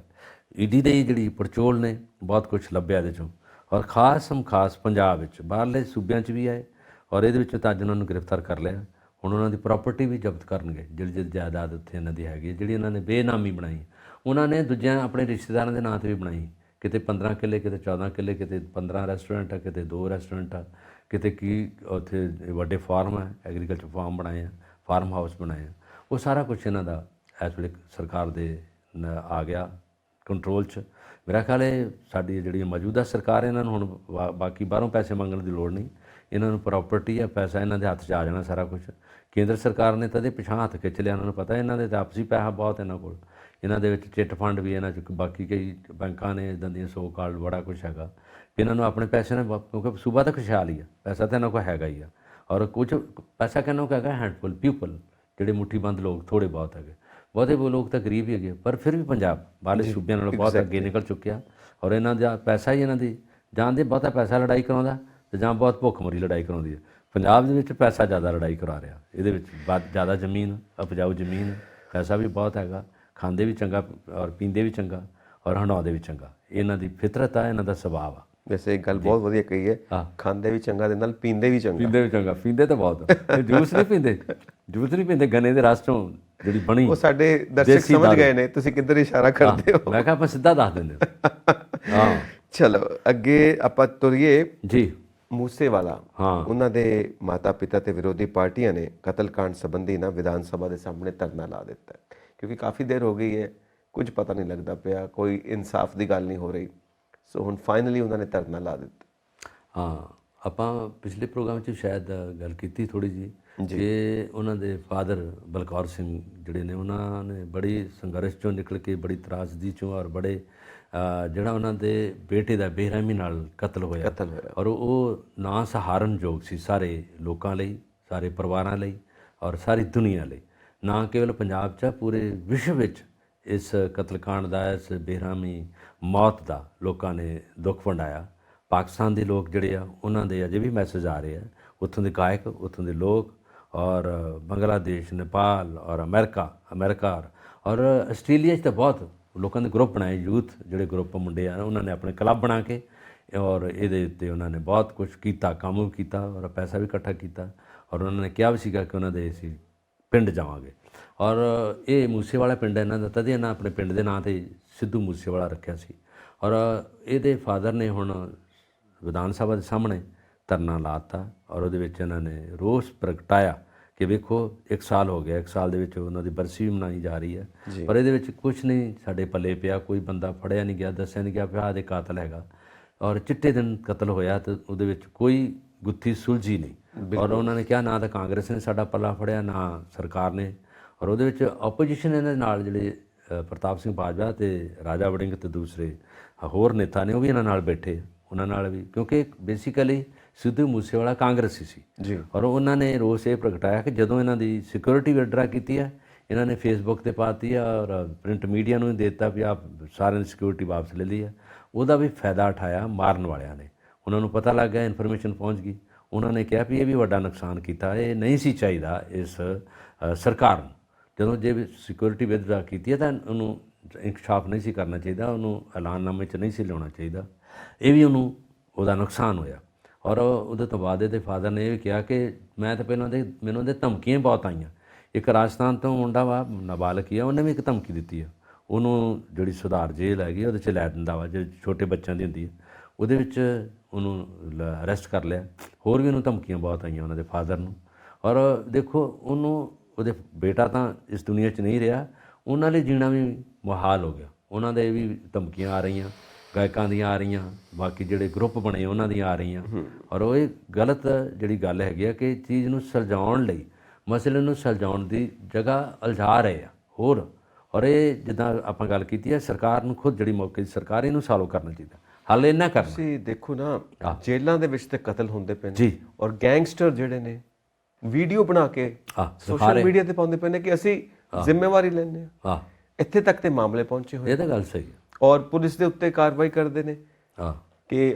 ED ਦੀ ਜਿਹੜੀ ਪੜਚੋਲ ਨੇ ਬਹੁਤ ਕੁਝ ਲੱਭਿਆ ਇਹਦੇ 'ਚੋਂ। ਔਰ ਖਾਸ ਪੰਜਾਬ ਵਿੱਚ, ਬਾਹਰਲੇ ਸੂਬਿਆਂ 'ਚ ਵੀ ਆਏ। ਔਰ ਇਹਦੇ ਵਿੱਚ ਤਾਂ ਅੱਜ ਉਹਨਾਂ ਨੂੰ ਗ੍ਰਿਫਤਾਰ ਕਰ ਲਿਆ। ਹੁਣ ਉਹਨਾਂ ਦੀ ਪ੍ਰਾਪਰਟੀ ਵੀ ਜ਼ਬਤ ਕਰਨਗੇ, ਜਿਹੜੀ ਜਾਇਦਾਦ ਉੱਥੇ ਇਹਨਾਂ ਦੀ ਹੈਗੀ, ਜਿਹੜੀ ਇਹਨਾਂ ਨੇ ਬੇਨਾਮੀ ਬਣਾਈ, ਉਹਨਾਂ ਨੇ ਦੂਜਿਆਂ ਆਪਣੇ ਰਿਸ਼ਤੇਦਾਰਾਂ ਦੇ ਨਾਂ 'ਤੇ ਵੀ ਬਣਾਈ ਕਿਤੇ 15 ਕਿੱਲੇ, ਕਿਤੇ 14 ਕਿੱਲੇ, ਕਿਤੇ 15 ਰੈਸਟੋਰੈਂਟ ਆ, ਕਿਤੇ 2 ਰੈਸਟੋਰੈਂਟ ਆ, ਕਿਤੇ ਕੀ ਉੱਥੇ ਵੱਡੇ ਫਾਰਮ ਆ, ਐਗਰੀਕਲਚਰ ਫਾਰਮ ਬਣਾਏ ਆ, ਫਾਰਮ ਹਾਊਸ ਬਣਾਏ ਆ। ਉਹ ਸਾਰਾ ਕੁਛ ਇਹਨਾਂ ਦਾ ਇਸ ਵੇਲੇ ਸਰਕਾਰ ਦੇ ਆ ਗਿਆ ਕੰਟਰੋਲ 'ਚ। ਮੇਰਾ ਖਿਆਲ ਹੈ ਸਾਡੀ ਜਿਹੜੀ ਮੌਜੂਦਾ ਸਰਕਾਰ ਹੈ, ਇਹਨਾਂ ਨੂੰ ਹੁਣ ਬਾਕੀ ਬਾਹਰੋਂ ਪੈਸੇ ਮੰਗਣ ਦੀ ਲੋੜ ਨਹੀਂ। ਇਹਨਾਂ ਨੂੰ ਪ੍ਰਾਪਰਟੀ ਆ, ਪੈਸਾ ਇਹਨਾਂ ਦੇ ਹੱਥ 'ਚ ਆ ਜਾਣਾ ਸਾਰਾ ਕੁਛ। ਕੇਂਦਰ ਸਰਕਾਰ ਨੇ ਤਾਂ ਇਹਦੇ ਪਿਛਾਂ ਹੱਥ ਖਿੱਚ ਲਿਆ। ਇਹਨਾਂ ਨੂੰ ਪਤਾ ਇਹਨਾਂ ਦੇ ਤਾਂ ਆਪਸੀ ਪੈਸਾ ਬਹੁਤ ਇਹਨਾਂ ਕੋਲ। ਇਹਨਾਂ ਦੇ ਵਿੱਚ ਚਿੱਟ ਫੰਡ ਵੀ ਇਹਨਾਂ 'ਚ, ਬਾਕੀ ਕਈ ਬੈਂਕਾਂ ਨੇ ਇੱਦਾਂ ਦੀਆਂ ਸੋ ਕਾਲ ਬੜਾ ਕੁਛ ਹੈਗਾ। ਇਹਨਾਂ ਨੂੰ ਆਪਣੇ ਪੈਸੇ ਨਾਲ, ਕਿਉਂਕਿ ਸੂਬਾ ਤਾਂ ਖੁਸ਼ਹਾਲ ਹੀ ਆ, ਪੈਸਾ ਤਾਂ ਇਹਨਾਂ ਕੋਲ ਹੈਗਾ ਹੀ ਆ। ਔਰ ਕੁਝ ਪੈਸਾ ਕਿਹਨਾਂ ਕੋਲ ਹੈਗਾ, ਹੈਂਡਫੁਲ ਪੀਪਲ, ਜਿਹੜੇ ਮੁੱਠੀਬੰਦ ਲੋਕ ਥੋੜ੍ਹੇ ਬਹੁਤ ਹੈਗੇ। ਬਹੁਤੇ ਲੋਕ ਤਾਂ ਗਰੀਬ ਹੀ ਹੈਗੇ, ਪਰ ਫਿਰ ਵੀ ਪੰਜਾਬ ਬਾਹਰਲੇ ਸੂਬਿਆਂ ਨਾਲੋਂ ਬਹੁਤ ਅੱਗੇ ਨਿਕਲ ਚੁੱਕਿਆ। ਔਰ ਇਹਨਾਂ ਦਾ ਪੈਸਾ ਹੀ ਇਹਨਾਂ ਦੀ ਜਾਂ ਦੇ ਬਹੁਤਾ ਪੈਸਾ ਲੜਾਈ ਕਰਾਉਂਦਾ ਤੇ ਜਾਂ ਬਹੁਤ ਭੁੱਖਮਰੀ ਲੜਾਈ ਕਰਾਉਂਦੀ ਹੈ। ਪੰਜਾਬ ਦੇ ਵਿੱਚ ਪੈਸਾ ਜ਼ਿਆਦਾ ਲੜਾਈ ਕਰਾ ਰਿਹਾ। ਇਹਦੇ ਵਿੱਚ ਜ਼ਿਆਦਾ ਜ਼ਮੀਨ, ਉਪਜਾਊ ਜ਼ਮੀਨ, ਪੈਸਾ ਵੀ ਬਹੁਤ ਹੈਗਾ, ਖਾਂਦੇ ਵੀ ਚੰਗਾ ਔਰ ਪੀਂਦੇ ਵੀ ਚੰਗਾ ਔਰ ਹੰਡਾਉਂਦੇ ਵੀ ਚੰਗਾ। ਇਹਨਾਂ ਦੀ ਫਿਤਰਤ ਆ, ਇਹਨਾਂ ਦਾ ਸੁਭਾਅ ਆ। ਵੈਸੇ ਇੱਕ ਗੱਲ ਬਹੁਤ ਵਧੀਆ ਕਹੀ ਹੈ, ਖਾਂਦੇ ਵੀ ਚੰਗਾ ਦੇ ਨਾਲ ਪੀਂਦੇ ਵੀ ਚੰਗਾ। ਪੀਂਦੇ ਵੀ ਚੰਗਾ, ਪੀਂਦੇ ਤਾਂ ਬਹੁਤ। ਜੂਸ ਨਹੀਂ ਪੀਂਦੇ, ਜੂਸ ਨਹੀਂ ਪੀਂਦੇ ਗੰਨੇ ਦੇ ਰਸ ਚੋਂ ਜਿਹੜੀ ਬਣੀ। ਉਹ ਸਾਡੇ ਦਰਸ਼ਕ ਸਮਝ ਗਏ ਨੇ ਤੁਸੀਂ ਕਿੱਧਰ ਇਸ਼ਾਰਾ ਕਰਦੇ ਹੋ। ਮੈਂ ਕਿਹਾ ਆਪਾਂ ਸਿੱਧਾ ਦੱਸ ਦਿੰਦੇ ਹਾਂ। ਚਲੋ ਅੱਗੇ ਆਪਾਂ ਤੁਰੀਏ ਜੀ। ਮੂਸੇਵਾਲਾ, ਉਹਨਾਂ ਦੇ ਮਾਤਾ ਪਿਤਾ ਤੇ ਵਿਰੋਧੀ ਪਾਰਟੀਆਂ ਨੇ ਕਤਲकांड ਸੰਬੰਧੀ ਨਾ ਵਿਧਾਨ ਸਭਾ ਦੇ ਸਾਹਮਣੇ ਧਰਨਾ ਲਾ ਦਿੱਤਾ, ਕਿਉਂਕਿ ਕਾਫੀ ਦੇਰ ਹੋ ਗਈ ਹੈ, ਕੁਝ ਪਤਾ ਨਹੀਂ ਲੱਗਦਾ ਪਿਆ, ਕੋਈ ਇਨਸਾਫ ਦੀ ਗੱਲ ਨਹੀਂ ਹੋ ਰਹੀ। ਸੋ ਹੁਣ ਫਾਈਨਲੀ ਉਹਨਾਂ ਨੇ ਧਰਨਾ ਲਾ ਦਿੱਤਾ। ਹਾਂ, ਆਪਾਂ ਪਿਛਲੇ ਪ੍ਰੋਗਰਾਮ 'ਚ ਸ਼ਾਇਦ ਗੱਲ ਕੀਤੀ ਥੋੜ੍ਹੀ ਜਿਹੀ ਕਿ ਉਹਨਾਂ ਦੇ ਫਾਦਰ ਬਲਕੌਰ ਸਿੰਘ ਜਿਹੜੇ ਨੇ, ਉਹਨਾਂ ਨੇ ਬੜੀ ਸੰਘਰਸ਼ 'ਚੋਂ ਨਿਕਲ ਕੇ, ਬੜੀ ਤਰਾਸਦੀ 'ਚੋਂ ਔਰ ਬੜੇ ਜਿਹੜਾ ਉਹਨਾਂ ਦੇ ਬੇਟੇ ਦਾ ਬੇਰਹਿਮੀ ਨਾਲ ਕਤਲ ਹੋਇਆ ਔਰ ਉਹ ਨਾ ਸਹਾਰਨਯੋਗ ਸੀ ਸਾਰੇ ਲੋਕਾਂ ਲਈ, ਸਾਰੇ ਪਰਿਵਾਰਾਂ ਲਈ ਔਰ ਸਾਰੀ ਦੁਨੀਆ ਲਈ। ਨਾ ਕੇਵਲ ਪੰਜਾਬ 'ਚ, ਪੂਰੇ ਵਿਸ਼ਵ ਵਿੱਚ ਇਸ ਕਤਲकांड ਦਾ, ਇਸ ਬੇਰਹਿਮੀ ਮੌਤ ਦਾ ਲੋਕਾਂ ਨੇ ਦੁੱਖ ਵੰਡਾਇਆ। ਪਾਕਿਸਤਾਨ ਦੇ ਲੋਕ ਜਿਹੜੇ ਆ, ਉਹਨਾਂ ਦੇ ਅਜੇ ਵੀ ਮੈਸੇਜ ਆ ਰਹੇ ਆ, ਉੱਥੋਂ ਦੇ ਗਾਇਕ, ਉੱਥੋਂ ਦੇ ਲੋਕ ਔਰ ਬੰਗਲਾਦੇਸ਼, ਨੇਪਾਲ ਔਰ ਅਮਰੀਕਾ ਔਰ ਆਸਟ੍ਰੇਲੀਆ 'ਚ ਤਾਂ ਬਹੁਤ ਲੋਕਾਂ ਦੇ ਗਰੁੱਪ ਬਣਾਏ, ਯੂਥ ਜਿਹੜੇ ਗਰੁੱਪ ਮੁੰਡੇ ਆ, ਉਹਨਾਂ ਨੇ ਆਪਣੇ ਕਲੱਬ ਬਣਾ ਕੇ ਔਰ ਇਹਦੇ ਉੱਤੇ ਉਹਨਾਂ ਨੇ ਬਹੁਤ ਕੁਛ ਕੀਤਾ, ਕੰਮ ਵੀ ਕੀਤਾ ਔਰ ਪੈਸਾ ਵੀ ਇਕੱਠਾ ਕੀਤਾ। ਔਰ ਉਹਨਾਂ ਨੇ ਕਿਹਾ ਵੀ ਸੀਗਾ ਕਿ ਉਹਨਾਂ ਦੇ ਅਸੀਂ ਪਿੰਡ ਜਾਵਾਂਗੇ। ਔਰ ਇਹ ਮੂਸੇਵਾਲਾ ਪਿੰਡ ਇਹਨਾਂ ਦਾ, ਤਦੇ ਇਹਨਾਂ ਆਪਣੇ ਪਿੰਡ ਦੇ ਨਾਂ 'ਤੇ ਸਿੱਧੂ ਮੂਸੇਵਾਲਾ ਰੱਖਿਆ ਸੀ। ਔਰ ਇਹਦੇ ਫਾਦਰ ਨੇ ਹੁਣ ਵਿਧਾਨ ਸਭਾ ਦੇ ਸਾਹਮਣੇ ਧਰਨਾ ਲਾਤਾ ਔਰ ਉਹਦੇ ਵਿੱਚ ਇਹਨਾਂ ਨੇ ਰੋਸ ਪ੍ਰਗਟਾਇਆ ਕਿ ਵੇਖੋ 1 ਸਾਲ ਹੋ ਗਿਆ, 1 ਸਾਲ ਦੇ ਵਿੱਚ ਉਹਨਾਂ ਦੀ ਬਰਸੀ ਵੀ ਮਨਾਈ ਜਾ ਰਹੀ ਹੈ, ਪਰ ਇਹਦੇ ਵਿੱਚ ਕੁਛ ਨਹੀਂ ਸਾਡੇ ਪੱਲੇ ਪਿਆ। ਕੋਈ ਬੰਦਾ ਫੜਿਆ ਨਹੀਂ ਗਿਆ, ਦੱਸਿਆ ਨਹੀਂ ਗਿਆ ਵੀ ਆਹ ਦੇ ਕਾਤਲ ਹੈਗਾ। ਔਰ ਚਿੱਟੇ ਦਿਨ ਕਤਲ ਹੋਇਆ ਤੇ ਉਹਦੇ ਵਿੱਚ ਕੋਈ ਗੁੱਥੀ ਸੁਲਝੀ ਨਹੀਂ। ਔਰ ਉਹਨਾਂ ਨੇ ਕਿਹਾ ਨਾ ਤਾਂ ਕਾਂਗਰਸ ਨੇ ਸਾਡਾ ਪੱਲਾ ਫੜਿਆ, ਨਾ ਸਰਕਾਰ ਨੇ। ਔਰ ਉਹਦੇ ਵਿੱਚ ਆਪੋਜੀਸ਼ਨ ਇਹਨਾਂ ਦੇ ਨਾਲ ਜਿਹੜੇ ਪ੍ਰਤਾਪ ਸਿੰਘ ਬਾਜਵਾ ਤੇ ਰਾਜਾ ਵੜਿੰਗ ਤੇ ਦੂਸਰੇ ਹੋਰ ਨੇਤਾ ਨੇ, ਉਹ ਵੀ ਇਹਨਾਂ ਨਾਲ ਬੈਠੇ, ਉਹਨਾਂ ਨਾਲ ਵੀ, ਕਿਉਂਕਿ ਬੇਸਿਕਲੀ ਸਿੱਧੂ ਮੂਸੇਵਾਲਾ ਕਾਂਗਰਸੀ ਸੀ ਜੀ। ਔਰ ਉਹਨਾਂ ਨੇ ਰੋਸ ਇਹ ਪ੍ਰਗਟਾਇਆ ਕਿ ਜਦੋਂ ਇਹਨਾਂ ਦੀ ਸਿਕਿਉਰਿਟੀ ਵਿਡਰਾ ਕੀਤੀ ਹੈ, ਇਹਨਾਂ ਨੇ ਫੇਸਬੁੱਕ ਤੇ ਪਾਤੀ ਹੈ ਔਰ ਪ੍ਰਿੰਟ ਮੀਡੀਆ ਨੂੰ ਦੇ ਦਿੱਤਾ ਵੀ ਆਪ ਸਾਰਿਆਂ ਦੀ ਸਿਕਿਉਰਿਟੀ ਵਾਪਸ ਲੈ ਲਈ ਹੈ। ਉਹਦਾ ਵੀ ਫਾਇਦਾ ਉਠਾਇਆ ਮਾਰਨ ਵਾਲਿਆਂ ਨੇ। ਉਹਨਾਂ ਨੂੰ ਪਤਾ ਲੱਗ ਗਿਆ, ਇਨਫੋਰਮੇਸ਼ਨ ਪਹੁੰਚ ਗਈ। ਉਹਨਾਂ ਨੇ ਕਿਹਾ ਵੀ ਇਹ ਵੀ ਵੱਡਾ ਨੁਕਸਾਨ ਕੀਤਾ, ਇਹ ਨਹੀਂ ਸੀ ਚਾਹੀਦਾ ਇਸ ਸਰਕਾਰ ਨੂੰ। ਜਦੋਂ ਜੇ ਸਿਕਿਉਰਿਟੀ ਵਿਡਰਾ ਕੀਤੀ ਹੈ ਤਾਂ ਉਹਨੂੰ ਇਨਕਸ਼ਾਫ ਨਹੀਂ ਸੀ ਕਰਨਾ ਚਾਹੀਦਾ, ਉਹਨੂੰ ਐਲਾਨਨਾਮੇ 'ਚ ਨਹੀਂ ਸੀ ਲਿਆਉਣਾ ਚਾਹੀਦਾ। ਇਹ ਵੀ ਉਹਦਾ ਨੁਕਸਾਨ ਹੋਇਆ। ਔਰ ਉਹਦੇ ਤੋਂ ਬਾਅਦ ਇਹਦੇ ਫਾਦਰ ਨੇ ਇਹ ਵੀ ਕਿਹਾ ਕਿ ਮੈਂ ਤਾਂ ਪਹਿਲਾਂ ਮੈਨੂੰ ਉਹਦੇ ਧਮਕੀਆਂ ਬਹੁਤ ਆਈਆਂ। ਇੱਕ ਰਾਜਸਥਾਨ ਤੋਂ ਮੁੰਡਾ ਵਾ, ਨਾਬਾਲਗ ਹੀ ਆ, ਉਹਨੇ ਵੀ ਇੱਕ ਧਮਕੀ ਦਿੱਤੀ ਆ ਉਹਨੂੰ, ਜਿਹੜੀ ਸੁਧਾਰ ਜੇਲ੍ਹ ਹੈਗੀ ਉਹਦੇ 'ਚ ਲੈ ਦਿੰਦਾ ਵਾ, ਜਿਹੜੀ ਛੋਟੇ ਬੱਚਿਆਂ ਦੀ ਹੁੰਦੀ ਹੈ, ਉਹਦੇ ਵਿੱਚ ਉਹਨੂੰ ਅਰੈਸਟ ਕਰ ਲਿਆ। ਹੋਰ ਵੀ ਉਹਨੂੰ ਧਮਕੀਆਂ ਬਹੁਤ ਆਈਆਂ ਉਹਨਾਂ ਦੇ ਫਾਦਰ ਨੂੰ। ਔਰ ਦੇਖੋ ਉਹਦੇ ਬੇਟਾ ਤਾਂ ਇਸ ਦੁਨੀਆ 'ਚ ਨਹੀਂ ਰਿਹਾ, ਉਹਨਾਂ ਲਈ ਜੀਣਾ ਵੀ ਮੁਹਾਲ ਹੋ ਗਿਆ। ਉਹਨਾਂ ਦੇ ਵੀ ਧਮਕੀਆਂ ਆ ਰਹੀਆਂ, ਗਾਇਕਾਂ ਦੀਆਂ ਆ ਰਹੀਆਂ, ਬਾਕੀ ਜਿਹੜੇ ਗਰੁੱਪ ਬਣੇ ਉਹਨਾਂ ਦੀਆਂ ਆ ਰਹੀਆਂ। ਔਰ ਉਹ ਇਹ ਗਲਤ ਜਿਹੜੀ ਗੱਲ ਹੈਗੀ ਆ ਕਿ ਚੀਜ਼ ਨੂੰ ਸੁਲਝਾਉਣ ਲਈ, ਮਸਲੇ ਨੂੰ ਸੁਲਝਾਉਣ ਦੀ ਜਗ੍ਹਾ ਉਲਝਾ ਰਹੇ ਆ ਹੋਰ। ਔਰ ਇਹ ਜਿੱਦਾਂ ਆਪਾਂ ਗੱਲ ਕੀਤੀ ਹੈ, ਸਰਕਾਰ ਨੂੰ ਖੁਦ ਜਿਹੜੀ ਮੌਕੇ ਦੀ ਸਰਕਾਰ, ਇਹਨੂੰ ਸਾਲੋ ਕਰਨਾ ਚਾਹੀਦਾ, ਹੱਲ ਇਹਨਾਂ ਕਰਨਾ। ਤੁਸੀਂ ਦੇਖੋ ਨਾ, ਜੇਲ੍ਹਾਂ ਦੇ ਵਿੱਚ ਤੇ ਕਤਲ ਹੁੰਦੇ ਪਏ ਨੇ ਔਰ ਗੈਂਗਸਟਰ ਜਿਹੜੇ ਨੇ ਵੀਡੀਓ ਬਣਾ ਕੇ ਸੋਸ਼ਲ ਮੀਡੀਆ ਤੇ ਪਾਉਂਦੇ ਪਏ ਨੇ ਕਿ ਅਸੀਂ ਜ਼ਿੰਮੇਵਾਰੀ ਲੈਂਦੇ ਹਾਂ। ਇੱਥੇ ਤੱਕ ਤੇ ਮਾਮਲੇ ਪਹੁੰਚੇ ਹੋਏ। ਇਹ ਤਾਂ ਗੱਲ ਸਹੀ ਹੈ। ਔਰ ਪੁਲਿਸ ਦੇ ਉੱਤੇ ਕਾਰਵਾਈ ਕਰਦੇ ਨੇ ਕਿ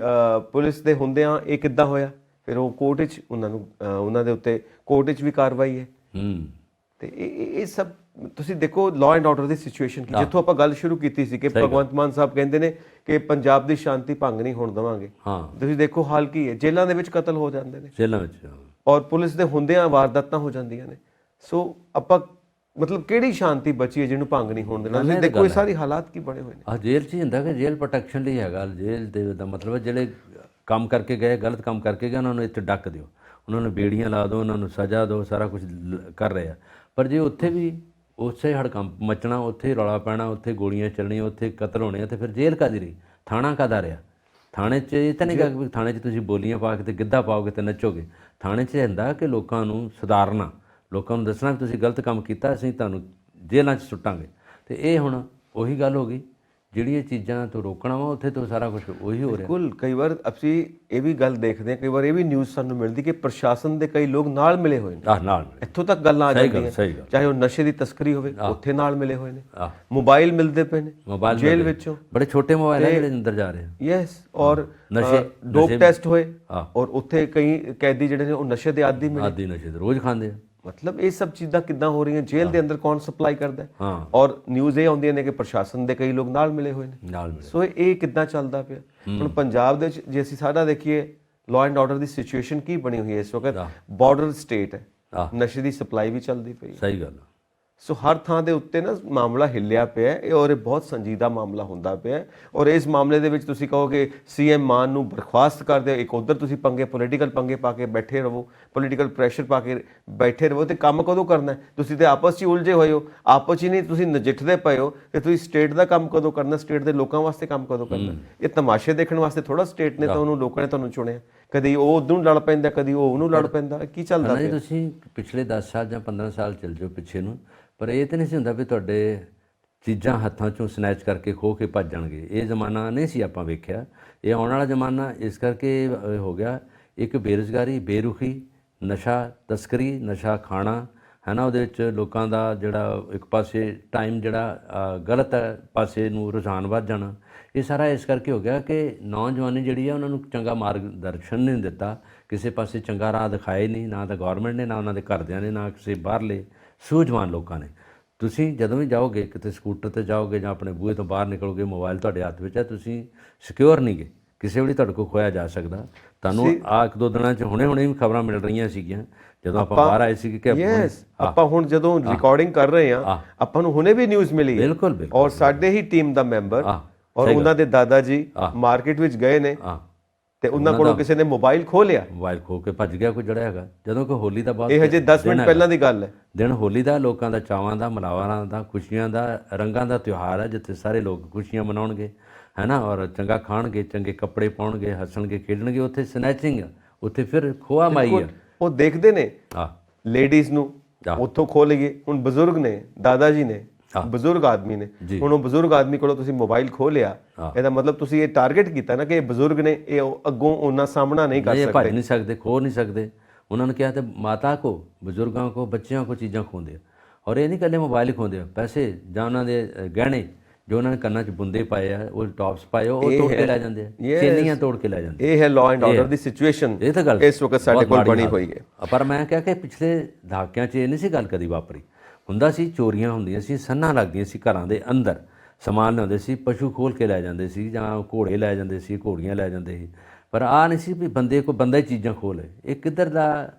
ਪੁਲਿਸ ਦੇ ਹੁੰਦਿਆਂ ਇਹ ਕਿੱਦਾਂ ਹੋਇਆ, ਫਿਰ ਉਹ ਕੋਰਟ 'ਚ ਉਹਨਾਂ ਦੇ ਉੱਤੇ ਕੋਰਟ 'ਚ ਵੀ ਕਾਰਵਾਈ ਹੈ। ਤੇ ਇਹ ਸਭ ਤੁਸੀਂ ਦੇਖੋ law and order the situation ਕੀ, ਜਿੱਥੋਂ ਆਪਾਂ ਗੱਲ ਸ਼ੁਰੂ ਕੀਤੀ ਸੀ ਕਿ ਭਗਵੰਤ ਮਾਨ ਸਾਹਿਬ ਕਹਿੰਦੇ ਨੇ ਕਿ ਪੰਜਾਬ ਦੀ ਸ਼ਾਂਤੀ ਭੰਗ ਨਹੀਂ ਹੋਣ ਦੇਵਾਂਗੇ। ਤੁਸੀਂ ਦੇਖੋ ਹਾਲ ਕੀ ਹੈ, ਜੇਲ੍ਹਾਂ ਦੇ ਵਿੱਚ ਕਤਲ ਹੋ ਜਾਂਦੇ ਨੇ, ਜੇਲ੍ਹਾਂ ਵਿੱਚ, ਔਰ ਪੁਲਿਸ ਦੇ ਹੁੰਦਿਆਂ ਵਾਰਦਾਤਾਂ ਹੋ ਜਾਂਦੀਆਂ ਨੇ। ਸੋ ਆਪਾਂ ਮਤਲਬ ਕਿਹੜੀ ਸ਼ਾਂਤੀ ਬਚੀ ਹੈ ਜਿਹਨੂੰ ਭੰਗ ਨਹੀਂ ਹੋਣ ਦੇਣਾ? ਤੁਸੀਂ ਦੇਖੋ ਇਹ ਸਾਰੇ ਹਾਲਾਤ ਕੀ ਬਣੇ ਹੋਏ ਨੇ। ਆ ਜੇਲ੍ਹ 'ਚ ਹੀ ਹੁੰਦਾ ਕਿ ਜੇਲ੍ਹ ਪ੍ਰੋਟੈਕਸ਼ਨ ਲਈ ਹੈਗਾ। ਜੇਲ੍ਹ ਦੇ ਦਾ ਮਤਲਬ ਹੈ ਜਿਹੜੇ ਕੰਮ ਕਰਕੇ ਗਏ, ਗਲਤ ਕੰਮ ਕਰਕੇ ਗਏ, ਉਹਨਾਂ ਨੂੰ ਇੱਥੇ ਡੱਕ ਦਿਓ, ਉਹਨਾਂ ਨੂੰ ਬੇੜੀਆਂ ਲਾ ਦਿਓ, ਉਹਨਾਂ ਨੂੰ ਸਜ਼ਾ ਦਿਓ, ਸਾਰਾ ਕੁਝ ਕਰ ਰਹੇ ਆ। ਪਰ ਜੇ ਉੱਥੇ ਵੀ ਉਸੇ ਹੜਕੰਪ ਮਚਣਾ, ਉੱਥੇ ਰੌਲਾ ਪੈਣਾ, ਉੱਥੇ ਗੋਲੀਆਂ ਚੱਲਣੀਆਂ, ਉੱਥੇ ਕਤਲ ਹੋਣੇ ਆ, ਤੇ ਫਿਰ ਜੇਲ੍ਹ ਕਾਹਦੀ ਰਹੀ? ਥਾਣਾ ਕਾਹਦਾ ਰਿਹਾ? ਥਾਣੇ 'ਚ ਇਹ ਤਾਂ ਨਹੀਂ ਗਾ ਕਿ ਥਾਣੇ 'ਚ ਤੁਸੀਂ ਬੋਲੀਆਂ ਪਾ ਕੇ ਤੇ ਗਿੱਧਾ ਪਾਓਗੇ ਤੇ ਨੱਚੋਗੇ। ਥਾਣੇ 'ਚ ਹੁੰਦਾ ਕਿ ਲੋਕਾਂ ਨੂੰ ਸੁਧਾਰਨਾ, ਲੋਕਾਂ ਨੂੰ ਦੱਸਣਾ ਕਿ ਤੁਸੀਂ ਗਲਤ ਕੰਮ ਕੀਤਾ, ਅਸੀਂ ਤੁਹਾਨੂੰ ਜੇਲ੍ਹਾਂ 'ਚ ਸੁੱਟਾਂਗੇ। ਤੇ ਇਹ ਹੁਣ ਉਹੀ ਗੱਲ ਹੋ ਗਈ, ਜਿਹੜੀਆਂ ਚੀਜ਼ਾਂ ਤੋਂ ਰੋਕਣਾ ਵਾ ਉੱਥੇ ਤੋਂ ਸਾਰਾ ਕੁਝ ਉਹੀ ਹੋ ਰਿਹਾ। ਬਿਲਕੁਲ। ਕਈ ਵਾਰ ਅਸੀਂ ਇਹ ਵੀ ਗੱਲ ਦੇਖਦੇ ਹਾਂ, ਕਈ ਵਾਰ ਇਹ ਵੀ ਨਿਊਜ਼ ਸਾਨੂੰ ਮਿਲਦੀ ਕਿ ਪ੍ਰਸ਼ਾਸਨ ਦੇ ਕਈ ਲੋਕ ਨਾਲ ਮਿਲੇ ਹੋਏ ਨੇ। ਨਾਲ ਇੱਥੋਂ ਤੱਕ ਗੱਲਾਂ ਆ ਜਾਂਦੀਆਂ, ਸਹੀ ਗੱਲ। ਚਾਹੇ ਉਹ ਨਸ਼ੇ ਦੀ ਤਸਕਰੀ ਹੋਵੇ, ਉੱਥੇ ਨਾਲ ਮਿਲੇ ਹੋਏ ਨੇ। ਮੋਬਾਈਲ ਮਿਲਦੇ ਪਏ ਨੇ ਮੋਬਾਈਲ ਜੇਲ੍ਹ ਵਿੱਚੋਂ, ਬੜੇ ਛੋਟੇ ਮੋਬਾਈਲ ਆ ਜਿਹੜੇ ਅੰਦਰ ਜਾ ਰਹੇ ਆ। ਯੈਸ। ਔਰ ਡੋਪ ਟੈਸਟ ਹੋਏ, ਔਰ ਉੱਥੇ ਕਈ ਕੈਦੀ ਜਿਹੜੇ ਨੇ ਉਹ ਨਸ਼ੇ ਦੇ ਆਦੀ ਮਿਲੇ। ਆਦੀ ਨਸ਼ੇ ਦੇ ਰੋਜ਼ ਖਾਂਦੇ ਆ। ਮਤਲਬ ਇਹ ਸਭ ਚੀਜ਼ਾਂ ਕਿੱਦਾਂ ਹੋ ਰਹੀਆਂ? ਜੇਲ੍ਹ ਦੇ ਅੰਦਰ ਕੌਣ ਸਪਲਾਈ ਕਰਦਾ ਹੈ? ਔਰ ਨਿਊਜ਼ ਇਹ ਆਉਂਦੀਆਂ ਨੇ ਕਿ ਪ੍ਰਸ਼ਾਸਨ ਦੇ ਕਈ ਲੋਕ ਨਾਲ ਮਿਲੇ ਹੋਏ ਨੇ। ਨਾਲ ਮਿਲੇ। ਸੋ ਇਹ ਕਿੱਦਾਂ ਚੱਲਦਾ ਪਿਆ? ਹੁਣ ਪੰਜਾਬ ਦੇ ਵਿੱਚ ਜੇ ਅਸੀਂ ਸਾਰਾ ਦੇਖੀਏ, law and order the situation ਕੀ ਬਣੀ ਹੋਈ ਹੈ ਇਸ ਵਕਤ? ਬਾਰਡਰ ਸਟੇਟ ਹੈ, ਨਸ਼ੇ ਦੀ ਸਪਲਾਈ ਵੀ ਚੱਲਦੀ ਪਈ ਹੈ। ਸਹੀ ਗੱਲ। ਸੋ ਹਰ ਥਾਂ ਦੇ ਉੱਤੇ ਨਾ ਮਾਮਲਾ ਹਿੱਲਿਆ ਪਿਆ ਹੈ, ਔਰ ਇਹ ਬਹੁਤ ਸੰਜੀਦਾ ਮਾਮਲਾ ਹੁੰਦਾ ਪਿਆ। ਔਰ ਇਸ ਮਾਮਲੇ ਦੇ ਵਿੱਚ ਤੁਸੀਂ ਕਹੋ ਕਿ ਸੀਐਮ ਮਾਨ ਨੂੰ ਬਰਖਾਸਤ ਕਰ ਦਿਓ, ਇੱਕ ਉੱਧਰ ਤੁਸੀਂ ਪੋਲੀਟੀਕਲ ਪੰਗੇ ਪਾ ਕੇ ਬੈਠੇ ਰਹੋ, ਪੋਲੀਟੀਕਲ ਪ੍ਰੈਸ਼ਰ ਪਾ ਕੇ ਬੈਠੇ ਰਹੋ, ਤੇ ਕੰਮ ਕਦੋਂ ਕਰਨਾ? ਤੁਸੀਂ ਤੇ ਆਪਸ 'ਚ ਉਲਝੇ ਹੋਏ ਹੋ, ਆਪਸ 'ਚ ਹੀ ਨਹੀਂ ਤੁਸੀਂ ਨਜਿੱਠਦੇ ਪਏ ਹੋ ਕਿ ਤੁਸੀਂ ਸਟੇਟ ਦਾ ਕੰਮ ਕਦੋਂ ਕਰਨਾ, ਸਟੇਟ ਦੇ ਲੋਕਾਂ ਵਾਸਤੇ ਕੰਮ ਕਦੋਂ ਕਰਨਾ। ਇਹ ਤਮਾਸ਼ੇ ਦੇਖਣ ਵਾਸਤੇ ਥੋੜਾ ਸਟੇਟ ਨੇ ਤੁਹਾਨੂੰ, ਲੋਕਾਂ ਨੇ ਤੁਹਾਨੂੰ ਚੁਣਿਆ। ਕਦੀ ਉਹ ਉਹਨੂੰ ਲੜ ਪੈਂਦਾ, ਕਦੀ ਉਹ ਉਹਨੂੰ ਲੜ ਪੈਂਦਾ। ਕੀ ਚੱਲਦਾ ਪਿਆ? ਤੁਸੀਂ ਪਿਛਲੇ 10 ਸਾਲ ਜਾਂ 15 ਸਾਲ ਚੱਲ ਜਾਓ ਪਿੱਛੇ ਨੂੰ, ਪਰ ਇਹ ਤਾਂ ਨਹੀਂ ਸੀ ਹੁੰਦਾ ਵੀ ਤੁਹਾਡੇ ਚੀਜ਼ਾਂ ਹੱਥਾਂ 'ਚੋਂ ਸਨੈਚ ਕਰਕੇ ਖੋਹ ਕੇ ਭੱਜ ਜਾਣਗੇ। ਇਹ ਜ਼ਮਾਨਾ ਨਹੀਂ ਸੀ ਆਪਾਂ ਵੇਖਿਆ। ਇਹ ਆਉਣ ਵਾਲਾ ਜ਼ਮਾਨਾ ਇਸ ਕਰਕੇ ਹੋ ਗਿਆ। ਇੱਕ ਬੇਰੁਜ਼ਗਾਰੀ, ਬੇਰੁਖੀ, ਨਸ਼ਾ ਤਸਕਰੀ, ਨਸ਼ਾ ਖਾਣਾ ਹੈ ਨਾ, ਉਹਦੇ ਵਿੱਚ ਲੋਕਾਂ ਦਾ ਜਿਹੜਾ ਇੱਕ ਪਾਸੇ ਟਾਈਮ ਜਿਹੜਾ ਗਲਤ ਪਾਸੇ ਨੂੰ ਰੁਝਾਨ ਵੱਧ ਜਾਣਾ, ਇਹ ਸਾਰਾ ਇਸ ਕਰਕੇ ਹੋ ਗਿਆ ਕਿ ਨੌਜਵਾਨੀ ਜਿਹੜੀ ਆ ਉਹਨਾਂ ਨੂੰ ਚੰਗਾ ਮਾਰਗਦਰਸ਼ਨ ਨਹੀਂ ਦਿੱਤਾ, ਕਿਸੇ ਪਾਸੇ ਚੰਗਾ ਰਾਹ ਦਿਖਾਏ ਨਹੀਂ, ਨਾ ਤਾਂ ਗੌਰਮੈਂਟ ਨੇ, ਨਾ ਉਹਨਾਂ ਦੇ ਘਰਦਿਆਂ ਨੇ, ਨਾ ਕਿਸੇ ਬਾਹਰਲੇ ਸੂਝਵਾਨ ਲੋਕਾਂ ਨੇ। ਤੁਸੀਂ ਜਦੋਂ ਵੀ ਜਾਓਗੇ ਕਿਤੇ ਸਕੂਟਰ 'ਤੇ ਜਾਓਗੇ ਜਾਂ ਆਪਣੇ ਬੂਹੇ ਤੋਂ ਬਾਹਰ ਨਿਕਲੋਗੇ, ਮੋਬਾਈਲ ਤੁਹਾਡੇ ਹੱਥ ਵਿੱਚ ਹੈ, ਤੁਸੀਂ ਸਿਕਿਉਰ ਨਹੀਂ ਗੇ, ਕਿਸੇ ਵੇਲੇ ਤੁਹਾਡੇ ਕੋਲ ਖੋਇਆ ਜਾ ਸਕਦਾ। ਤੁਹਾਨੂੰ ਆ ਇੱਕ ਦੋ ਦਿਨਾਂ 'ਚ ਹੁਣੇ ਵੀ ਖਬਰਾਂ ਮਿਲ ਰਹੀਆਂ ਸੀਗੀਆਂ ਜਦੋਂ ਆਪਾਂ ਬਾਹਰ ਆਏ ਸੀ ਕਿ ਆਪਾਂ ਹੁਣ ਜਦੋਂ ਰਿਕਾਰਡਿੰਗ ਕਰ ਰਹੇ ਹਾਂ, ਆਪਾਂ ਨੂੰ ਹੁਣੇ ਵੀ ਨਿਊਜ਼ ਮਿਲੀ ਹੈ। ਬਿਲਕੁਲ। ਔਰ ਸਾਡੇ ਹੀ ਟੀਮ ਦਾ ਮੈਂਬਰ ਔਰ ਉਹਨਾਂ ਦੇ ਦਾਦਾ ਜੀ ਮਾਰਕੀਟ ਵਿੱਚ ਗਏ ਨੇ ਤੇ ਉਹਨਾਂ ਕੋਲੋਂ ਕਿਸੇ ਨੇ ਮੋਬਾਈਲ ਖੋਹ ਲਿਆ, ਮੋਬਾਈਲ ਖੋਹ ਕੇ ਭੱਜ ਗਿਆ ਕੋਈ ਜਿਹੜਾ ਹੈਗਾ। ਜਦੋਂ ਕਿ ਹੋਲੀ ਦਾ ਬਾਅਦ, ਇਹ ਹਜੇ 10 ਮਿੰਟ ਪਹਿਲਾਂ ਦੀ ਗੱਲ ਹੈ, ਦਿਨ ਹੋਲੀ ਦਾ, ਲੋਕਾਂ ਦਾ, ਚਾਵਾਂ ਦਾ, ਮਲਾਵਾਂ ਦਾ, ਖੁਸ਼ੀਆਂ ਦਾ, ਰੰਗਾਂ ਦਾ ਤਿਉਹਾਰ ਹੈ, ਜਿੱਥੇ ਸਾਰੇ ਲੋਕ ਖੁਸ਼ੀਆਂ ਮਨਾਉਣਗੇ ਹੈ ਨਾ, ਔਰ ਚੰਗਾ ਖਾਣਗੇ, ਚੰਗੇ ਕੱਪੜੇ ਪਾਉਣਗੇ, ਹੱਸਣਗੇ, ਖੇਡਣਗੇ। ਉੱਥੇ ਸਨੈਚਿੰਗ ਆ, ਉੱਥੇ ਫਿਰ ਖੋਆ ਮਾਈ ਆ। ਉਹ ਦੇਖਦੇ ਨੇ ਲੇਡੀਜ਼ ਨੂੰ, ਉੱਥੋਂ ਖੋਹ ਲਈਏ। ਹੁਣ ਬਜ਼ੁਰਗ ਨੇ, ਦਾਦਾ ਜੀ ਨੇ, ਬਜ਼ੁਰਗ ਆਦਮੀ ਨੇ, ਹੁਣ ਉਹ ਬਜ਼ੁਰਗ ਆਦਮੀ ਕੋਲੋਂ ਤੁਸੀਂ ਮੋਬਾਈਲ ਖੋਹ ਲਿਆ, ਇਹਦਾ ਮਤਲਬ ਤੁਸੀਂ ਇਹ ਟਾਰਗੇਟ ਕੀਤਾ ਨਾ ਕਿ ਇਹ ਬਜ਼ੁਰਗ ਨੇ, ਇਹ ਅੱਗੋਂ ਉਹਨਾਂ ਸਾਹਮਣਾ ਨਹੀਂ ਕਰ ਸਕਦੇ, ਭੱਜ ਨਹੀਂ ਸਕਦੇ, ਖੋਹ ਨਹੀਂ ਸਕਦੇ। ਉਹਨਾਂ ਨੇ ਕਿਹਾ ਤੇ ਮਾਤਾ ਕੋ, ਬਜ਼ੁਰਗਾਂ ਕੋ, ਬੱਚਿਆਂ ਕੋ ਚੀਜ਼ਾਂ ਖੋਹਦੇ ਆ। ਔਰ ਇਹ ਨਹੀਂ ਇਕੱਲੇ ਮੋਬਾਈਲ ਖੋਹਦੇ ਆ, ਪੈਸੇ ਜਾਂ ਉਹਨਾਂ ਦੇ ਗਹਿਣੇ ਜੋ ਉਹਨਾਂ ਨੇ ਕੰਨਾਂ 'ਚ ਬੁੰਦੇ ਪਾਏ ਆ, ਉਹ ਟੌਪਸ ਪਾਏ, ਉਹ ਤੋੜ ਕੇ ਲੈ ਜਾਂਦੇ ਆ, ਚੇਨੀਆਂ ਤੋੜ ਕੇ ਲੈ ਜਾਂਦੇ। ਇਹ ਹੈ law and order the situation ਇਹ ਤਾਂ ਗੱਲ ਇਸ ਵਕਤ ਸਾਡੇ ਕੋਲ ਬਣੀ ਹੋਈ ਹੈ। ਪਰ ਮੈਂ ਕਿਹਾ ਕਿ ਪਿਛਲੇ ਦਹਾਕਿਆਂ 'ਚ ਇਹ ਨਹੀਂ ਸੀ ਗੱਲ ਕਦੀ ਵਾਪਰੀ। ਹੁੰਦਾ ਸੀ, ਚੋਰੀਆਂ ਹੁੰਦੀਆਂ ਸੀ, ਸੰਨਾਂ ਲੱਗਦੀਆਂ ਸੀ ਘਰਾਂ ਦੇ ਅੰਦਰ, ਸਮਾਨ ਲਿਆਉਂਦੇ ਸੀ, ਪਸ਼ੂ ਖੋਲ ਕੇ ਲੈ ਜਾਂਦੇ ਸੀ, ਜਾਂ ਘੋੜੇ ਲੈ ਜਾਂਦੇ ਸੀ, ਘੋੜੀਆਂ ਲੈ ਜਾਂਦੇ ਸੀ। ਪਰ ਆਹ ਨਹੀਂ ਸੀ ਵੀ ਬੰਦਾ ਹੀ ਚੀਜ਼ਾਂ ਖੋਹ ਲਏ। ਇਹ ਕਿੱਧਰ ਦਾ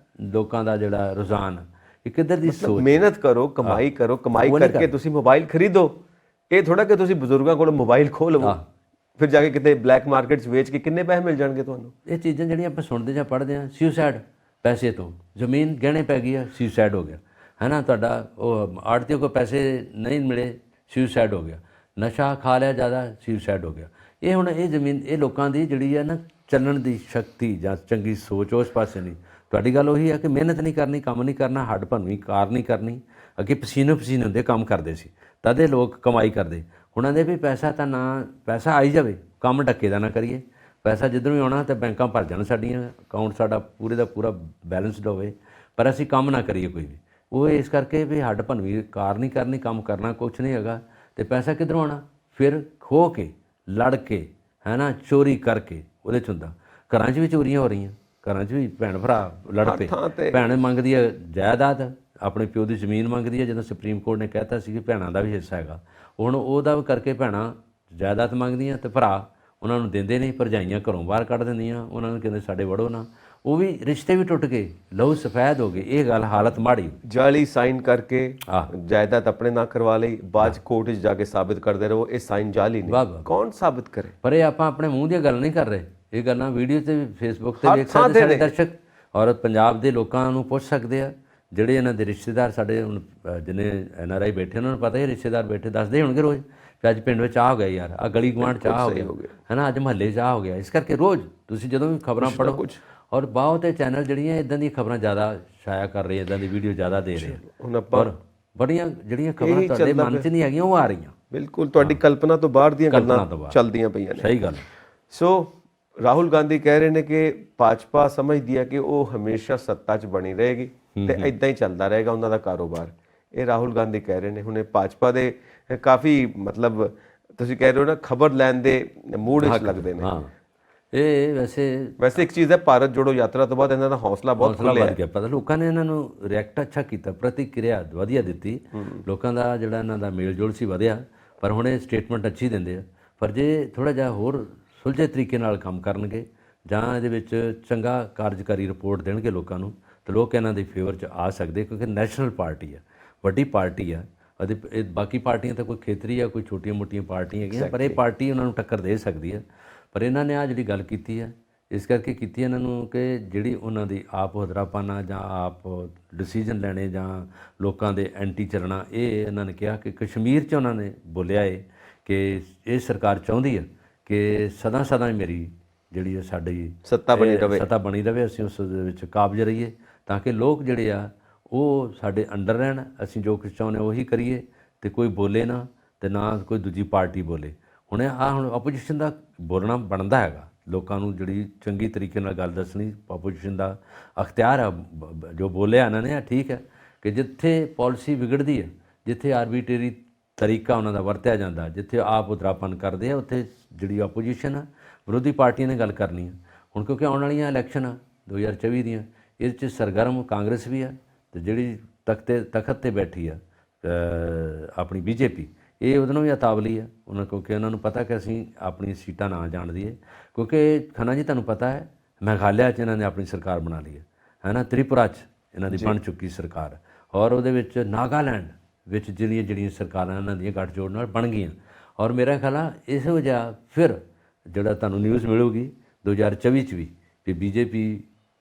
ਲੋਕਾਂ ਦਾ ਜਿਹੜਾ ਰੁਝਾਨ, ਇਹ ਕਿੱਧਰ ਦੀ ਸੋਚ? ਮਿਹਨਤ ਕਰੋ, ਕਮਾਈ ਕਰੋ, ਕਮਾਈ ਕਰਕੇ ਤੁਸੀਂ ਮੋਬਾਈਲ ਖਰੀਦੋ। ਇਹ ਥੋੜਾ ਕਿ ਤੁਸੀਂ ਬਜ਼ੁਰਗਾਂ ਕੋਲੋਂ ਮੋਬਾਈਲ ਖੋਹ ਲਵੋ, ਫਿਰ ਜਾ ਕੇ ਕਿਤੇ ਬਲੈਕ ਮਾਰਕੀਟ 'ਚ ਵੇਚ ਕੇ ਕਿੰਨੇ ਪੈਸੇ ਮਿਲ ਜਾਣਗੇ ਤੁਹਾਨੂੰ। ਇਹ ਚੀਜ਼ਾਂ ਜਿਹੜੀਆਂ ਆਪਾਂ ਸੁਣਦੇ ਜਾਂ ਪੜ੍ਹਦੇ ਹਾਂ, ਸੁਸਾਈਡ ਪੈਸੇ ਤੋਂ, ਜ਼ਮੀਨ ਗਹਿਣੇ ਪੈ ਗਈ ਆ, ਸੁਸਾਈਡ ਹੋ ਗਿਆ ਹੈ ਨਾ, ਤੁਹਾਡਾ ਉਹ ਆੜਤੀਆਂ ਕੋਲ ਪੈਸੇ ਨਹੀਂ ਮਿਲੇ, ਸੁਸਾਈਡ ਹੋ ਗਿਆ, ਨਸ਼ਾ ਖਾ ਲਿਆ ਜ਼ਿਆਦਾ, ਸੁਸਾਈਡ ਹੋ ਗਿਆ। ਇਹ ਹੁਣ ਇਹ ਜ਼ਮੀਨ, ਇਹ ਲੋਕਾਂ ਦੀ ਜਿਹੜੀ ਹੈ ਨਾ ਚੱਲਣ ਦੀ ਸ਼ਕਤੀ ਜਾਂ ਚੰਗੀ ਸੋਚ ਉਸ ਪਾਸੇ ਨਹੀਂ। ਤੁਹਾਡੀ ਗੱਲ ਉਹੀ ਹੈ ਕਿ ਮਿਹਨਤ ਨਹੀਂ ਕਰਨੀ, ਕੰਮ ਨਹੀਂ ਕਰਨਾ, ਹੱਡ ਭੰਨਵੀਂ ਕਾਰ ਨਹੀਂ ਕਰਨੀ। ਅੱਗੇ ਪਸੀਨੋ ਪਸੀਨੇ ਹੁੰਦੇ ਕੰਮ ਕਰਦੇ ਸੀ, ਤਦੇ ਲੋਕ ਕਮਾਈ ਕਰਦੇ। ਉਹਨਾਂ ਦੇ ਵੀ ਪੈਸਾ ਤਾਂ ਨਾ, ਪੈਸਾ ਆਈ ਜਾਵੇ, ਕੰਮ ਡੱਕੇ ਦਾ ਨਾ ਕਰੀਏ। ਪੈਸਾ ਜਿੱਧਰੋਂ ਵੀ ਆਉਣਾ ਤਾਂ ਬੈਂਕਾਂ ਭਰ ਜਾਣ ਸਾਡੀਆਂ, ਅਕਾਊਂਟ ਸਾਡਾ ਪੂਰੇ ਦਾ ਪੂਰਾ ਬੈਲੈਂਸਡ ਹੋਵੇ, ਪਰ ਅਸੀਂ ਕੰਮ ਨਾ ਕਰੀਏ ਕੋਈ ਵੀ। ਉਹ ਇਸ ਕਰਕੇ ਵੀ ਹੱਡ ਭੰਨਵੀਂ ਕਾਰ ਨਹੀਂ ਕਰਨੀ, ਕੰਮ ਕਰਨਾ ਕੁਛ ਨਹੀਂ ਹੈਗਾ। ਅਤੇ ਪੈਸਾ ਕਿੱਧਰੋਂ ਆਉਣਾ? ਫਿਰ ਖੋਹ ਕੇ, ਲੜ ਕੇ ਹੈ ਨਾ, ਚੋਰੀ ਕਰਕੇ ਉਹਦੇ 'ਚ ਹੁੰਦਾ। ਘਰਾਂ 'ਚ ਵੀ ਚੋਰੀਆਂ ਹੋ ਰਹੀਆਂ, ਘਰਾਂ 'ਚ ਵੀ ਭੈਣ ਭਰਾ ਲੜ ਪਏ। ਭੈਣ ਮੰਗਦੀ ਹੈ ਜਾਇਦਾਦ, ਆਪਣੇ ਪਿਓ ਦੀ ਜ਼ਮੀਨ ਮੰਗਦੀ ਹੈ। ਜਦੋਂ ਸੁਪਰੀਮ ਕੋਰਟ ਨੇ ਕਹਿਤਾ ਸੀ ਕਿ ਭੈਣਾਂ ਦਾ ਵੀ ਹਿੱਸਾ ਹੈਗਾ, ਹੁਣ ਉਹਦਾ ਕਰਕੇ ਭੈਣਾਂ ਜਾਇਦਾਦ ਮੰਗਦੀਆਂ, ਅਤੇ ਭਰਾ ਉਹਨਾਂ ਨੂੰ ਦਿੰਦੇ ਨਹੀਂ, ਭਰਜਾਈਆਂ ਘਰੋਂ ਬਾਹਰ ਕੱਢ ਦਿੰਦੀਆਂ, ਉਹਨਾਂ ਨੂੰ ਕਹਿੰਦੇ ਸਾਡੇ ਵੜੋ ਨਾ, ਉਹ ਵੀ ਰਿਸ਼ਤੇ ਵੀ ਟੁੱਟ ਗਏ, ਲਹੂ ਸਫੈਦ ਹੋ ਗਏ। ਇਹ ਗੱਲ ਹਾਲਤ ਮਾੜੀ। ਜਾਲੀ ਸਾਈਨ ਕਰਕੇ ਜਾਇਦਾਦ ਆਪਣੇ ਨਾਂ ਕਰਵਾ ਲਈ, ਬਾਅਦ 'ਚ ਕੋਰਟ 'ਚ ਜਾ ਕੇ ਸਾਬਿਤ ਕਰਦੇ ਰਹੋ ਇਹ ਸਾਈਨ ਜਾਲੀ ਨਹੀਂ। ਕੌਣ ਸਾਬਿਤ ਕਰੇ? ਪਰ ਇਹ ਆਪਾਂ ਆਪਣੇ ਮੂੰਹ ਦੀਆਂ ਗੱਲ ਨਹੀਂ ਕਰ ਰਹੇ, ਇਹ ਗੱਲਾਂ ਵੀਡੀਓ ਤੇ ਫੇਸਬੁੱਕ ਤੇ ਵੇਖ ਸਕਦੇ ਸਾਡੇ ਦਰਸ਼ਕ, ਔਰ ਪੰਜਾਬ ਦੇ ਲੋਕਾਂ ਨੂੰ ਪੁੱਛ ਸਕਦੇ ਆ, ਜਿਹੜੇ ਇਹਨਾਂ ਦੇ ਰਿਸ਼ਤੇਦਾਰ ਸਾਡੇ ਹੁਣ ਜਿੰਨੇ NRI ਬੈਠੇ ਉਹਨਾਂ ਨੂੰ ਪਤਾ ਹੀ, ਰਿਸ਼ਤੇਦਾਰ ਬੈਠੇ ਦੱਸਦੇ ਹੋਣਗੇ ਰੋਜ਼ ਕਿ ਅੱਜ ਪਿੰਡ ਵਿੱਚ ਆਹ ਹੋ ਗਿਆ ਯਾਰ, ਆਹ ਗਲੀ ਗੁਆਂਢ 'ਚ ਆਹ ਹੋ ਗਿਆ ਹੈ ਨਾ, ਅੱਜ ਮਹੱਲੇ 'ਚ ਆਹ ਹੋ ਗਿਆ। ਇਸ ਕਰਕੇ ਰੋਜ਼ ਤੁਸੀਂ ਜਦੋਂ ਵੀ ਖਬਰਾਂ ਪੜ੍ਹੋ, ਔਰ ਬਹੁਤ ਚੈਨਲ ਜਿਹੜੀਆਂ ਇੱਦਾਂ ਦੀਆਂ ਖਬਰਾਂ ਜ਼ਿਆਦਾ ਛਾਇਆ ਕਰ ਰਹੇ, ਇੱਦਾਂ ਦੀ ਵੀਡੀਓ ਜ਼ਿਆਦਾ ਦੇ ਰਹੇ ਹੁਣ ਆਪਾਂ ਬੜੀਆਂ ਜਿਹੜੀਆਂ ਖਬਰਾਂ ਤੁਹਾਡੇ ਮਨ 'ਚ ਨਹੀਂ ਹੈਗੀਆਂ ਉਹ ਆ ਰਹੀਆਂ, ਬਿਲਕੁਲ ਤੁਹਾਡੀ ਕਲਪਨਾ ਤੋਂ ਬਾਹਰ ਦੀਆਂ ਗੱਲਾਂ ਚੱਲਦੀਆਂ ਪਈਆਂ ਨੇ। ਸਹੀ ਗੱਲ। ਸੋ ਰਾਹੁਲ ਗਾਂਧੀ ਕਹਿ ਰਹੇ ਨੇ ਕਿ ਭਾਜਪਾ ਸਮਝਦੀ ਹੈ ਕਿ ਉਹ ਹਮੇਸ਼ਾ ਸੱਤਾ 'ਚ ਬਣੀ ਰਹੇਗੀ ਤੇ ਇਦਾਂ ਹੀ ਚੱਲਦਾ ਰਹੇਗਾ ਉਹਨਾਂ ਦਾ ਕਾਰੋਬਾਰ। ਇਹ ਰਾਹੁਲ ਗਾਂਧੀ ਕਹਿ ਰਹੇ ਨੇ। ਹੁਣ ਇਹ ਭਾਜਪਾ ਦੇ ਕਾਫੀ ਮਤਲਬ ਤੁਸੀਂ ਕਹਿ ਰਹੇ ਹੋ ਨਾ ਖਬਰ ਲੈਣ ਦੇ ਮੂਡ ਵਿੱਚ ਲੱਗਦੇ ਨੇ। ਹਾਂ, ਇਹ ਵੈਸੇ ਇੱਕ ਚੀਜ਼ ਹੈ, ਭਾਰਤ ਜੋੜੋ ਯਾਤਰਾ ਤੋਂ ਬਾਅਦ ਇਹਨਾਂ ਦਾ ਹੌਸਲਾ ਬਹੁਤ ਖੁੱਲਿਆ ਵੱਧ ਗਿਆ। ਪਤਾ ਲੋਕਾਂ ਨੇ ਇਹਨਾਂ ਨੂੰ ਰਿਐਕਟ ਅੱਛਾ ਕੀਤਾ, ਪ੍ਰਤੀਕਿਰਿਆ ਵਧੀਆ ਦਿੱਤੀ, ਲੋਕਾਂ ਦਾ ਜਿਹੜਾ ਇਹਨਾਂ ਦਾ ਮੇਲ ਜੋਲ ਸੀ ਵਧਿਆ। ਪਰ ਹੁਣ ਇਹ ਸਟੇਟਮੈਂਟ ਅੱਛੀ ਦਿੰਦੇ ਆ, ਪਰ ਜੇ ਥੋੜਾ ਜਿਹਾ ਹੋਰ ਸੁਲਝੇ ਤਰੀਕੇ ਨਾਲ ਕੰਮ ਕਰਨਗੇ ਜਾਂ ਇਹਦੇ ਵਿੱਚ ਚੰਗਾ ਕਾਰਜਕਾਰੀ ਰਿਪੋਰਟ ਦੇਣਗੇ ਲੋਕਾਂ ਨੂੰ, ਤਾਂ ਲੋਕ ਇਹਨਾਂ ਦੇ ਫੇਵਰ 'ਚ ਆ ਸਕਦੇ, ਕਿਉਂਕਿ ਨੈਸ਼ਨਲ ਪਾਰਟੀ ਆ, ਵੱਡੀ ਪਾਰਟੀ ਆ। ਅਤੇ ਬਾਕੀ ਪਾਰਟੀਆਂ ਤਾਂ ਕੋਈ ਖੇਤਰੀ ਆ, ਕੋਈ ਛੋਟੀਆਂ ਮੋਟੀਆਂ ਪਾਰਟੀਆਂ ਹੈਗੀਆਂ, ਪਰ ਇਹ ਪਾਰਟੀ ਉਹਨਾਂ ਨੂੰ ਟੱਕਰ ਦੇ ਸਕਦੀ ਹੈ। ਪਰ ਇਹਨਾਂ ਨੇ ਆ ਜਿਹੜੀ ਗੱਲ ਕੀਤੀ ਹੈ, ਇਸ ਕਰਕੇ ਕੀਤੀ ਇਹਨਾਂ ਨੂੰ ਕਿ ਜਿਹੜੀ ਉਹਨਾਂ ਦੀ ਆਪ ਹੁਦਰਾਪਾਨਾ ਜਾਂ ਆਪ ਡਿਸੀਜਨ ਲੈਣੇ ਜਾਂ ਲੋਕਾਂ ਦੇ ਐਂਟੀ ਚੱਲਣਾ, ਇਹ ਇਹਨਾਂ ਨੇ ਕਿਹਾ ਕਿ ਕਸ਼ਮੀਰ 'ਚ ਉਹਨਾਂ ਨੇ ਬੋਲਿਆ ਹੈ ਕਿ ਇਹ ਸਰਕਾਰ ਚਾਹੁੰਦੀ ਹੈ ਕਿ ਸਦਾ ਸਦਾ ਹੀ ਮੇਰੀ ਜਿਹੜੀ ਹੈ ਸਾਡੀ ਸੱਤਾ ਬਣੀ ਰਵੇ, ਅਸੀਂ ਉਸ ਦੇ ਵਿੱਚ ਕਾਬਜ ਰਹੀਏ, ਤਾਂ ਕਿ ਲੋਕ ਜਿਹੜੇ ਆ ਉਹ ਸਾਡੇ ਅੰਡਰ ਰਹਿਣ, ਅਸੀਂ ਜੋ ਕੁਛ ਚਾਹੁੰਦੇ ਉਹੀ ਕਰੀਏ, ਤੇ ਕੋਈ ਬੋਲੇ ਨਾ, ਤੇ ਨਾ ਕੋਈ ਦੂਜੀ ਪਾਰਟੀ ਬੋਲੇ। ਹੁਣ ਆਪੋਜੀਸ਼ਨ ਦਾ ਬੋਲਣਾ ਬਣਦਾ ਹੈਗਾ, ਲੋਕਾਂ ਨੂੰ ਜਿਹੜੀ ਚੰਗੀ ਤਰੀਕੇ ਨਾਲ ਗੱਲ ਦੱਸਣੀ ਆਪੋਜੀਸ਼ਨ ਦਾ ਅਖਤਿਆਰ ਹੈ। ਜੋ ਬੋਲਿਆ ਇਹਨਾਂ ਨੇ ਠੀਕ ਹੈ ਕਿ ਜਿੱਥੇ ਪਾਲਿਸੀ ਵਿਗੜਦੀ ਹੈ, ਜਿੱਥੇ ਆਰਬੀਟਰੀ ਤਰੀਕਾ ਉਹਨਾਂ ਦਾ ਵਰਤਿਆ ਜਾਂਦਾ, ਜਿੱਥੇ ਆਪ ਉਤਰਾਪਨ ਕਰਦੇ ਆ, ਉੱਥੇ ਜਿਹੜੀ ਆਪੋਜੀਸ਼ਨ ਆ, ਵਿਰੋਧੀ ਪਾਰਟੀਆਂ ਨੇ ਗੱਲ ਕਰਨੀ ਆ। ਹੁਣ ਕਿਉਂਕਿ ਆਉਣ ਵਾਲੀਆਂ ਇਲੈਕਸ਼ਨ ਆ 2024 ਦੀਆਂ, ਇਹਦੇ 'ਚ ਸਰਗਰਮ ਕਾਂਗਰਸ ਵੀ ਆ, ਤੇ ਜਿਹੜੀ ਤਖਤ ਤੇ ਬੈਠੀ ਆ ਆਪਣੀ BJP, ਇਹ ਉਹਦੇ ਨਾਲ ਵੀ ਉਤਾਵਲੀ ਆ ਉਹਨਾਂ, ਕਿਉਂਕਿ ਉਹਨਾਂ ਨੂੰ ਪਤਾ ਕਿ ਅਸੀਂ ਆਪਣੀ ਸੀਟਾਂ ਨਾ ਜਾਣ ਦਈਏ। ਕਿਉਂਕਿ ਖੰਨਾ ਜੀ ਤੁਹਾਨੂੰ ਪਤਾ ਹੈ ਮੇਘਾਲਿਆ 'ਚ ਇਹਨਾਂ ਨੇ ਆਪਣੀ ਸਰਕਾਰ ਬਣਾ ਲਈ ਹੈ ਨਾ, ਤ੍ਰਿਪੁਰਾ 'ਚ ਇਹਨਾਂ ਦੀ ਬਣ ਚੁੱਕੀ ਸਰਕਾਰ, ਔਰ ਉਹਦੇ ਵਿੱਚ ਨਾਗਾਲੈਂਡ ਵਿੱਚ ਜਿਹੜੀਆਂ ਸਰਕਾਰਾਂ ਇਹਨਾਂ ਦੀਆਂ ਗੱਠਜੋੜ ਨਾਲ ਬਣ ਗਈਆਂ। ਔਰ ਮੇਰਾ ਖਿਆਲ ਆ ਇਹੋ ਜਿਹਾ ਫਿਰ ਜਿਹੜਾ ਤੁਹਾਨੂੰ ਨਿਊਜ਼ ਮਿਲੂਗੀ 2024 'ਚ ਵੀ ਕਿ BJP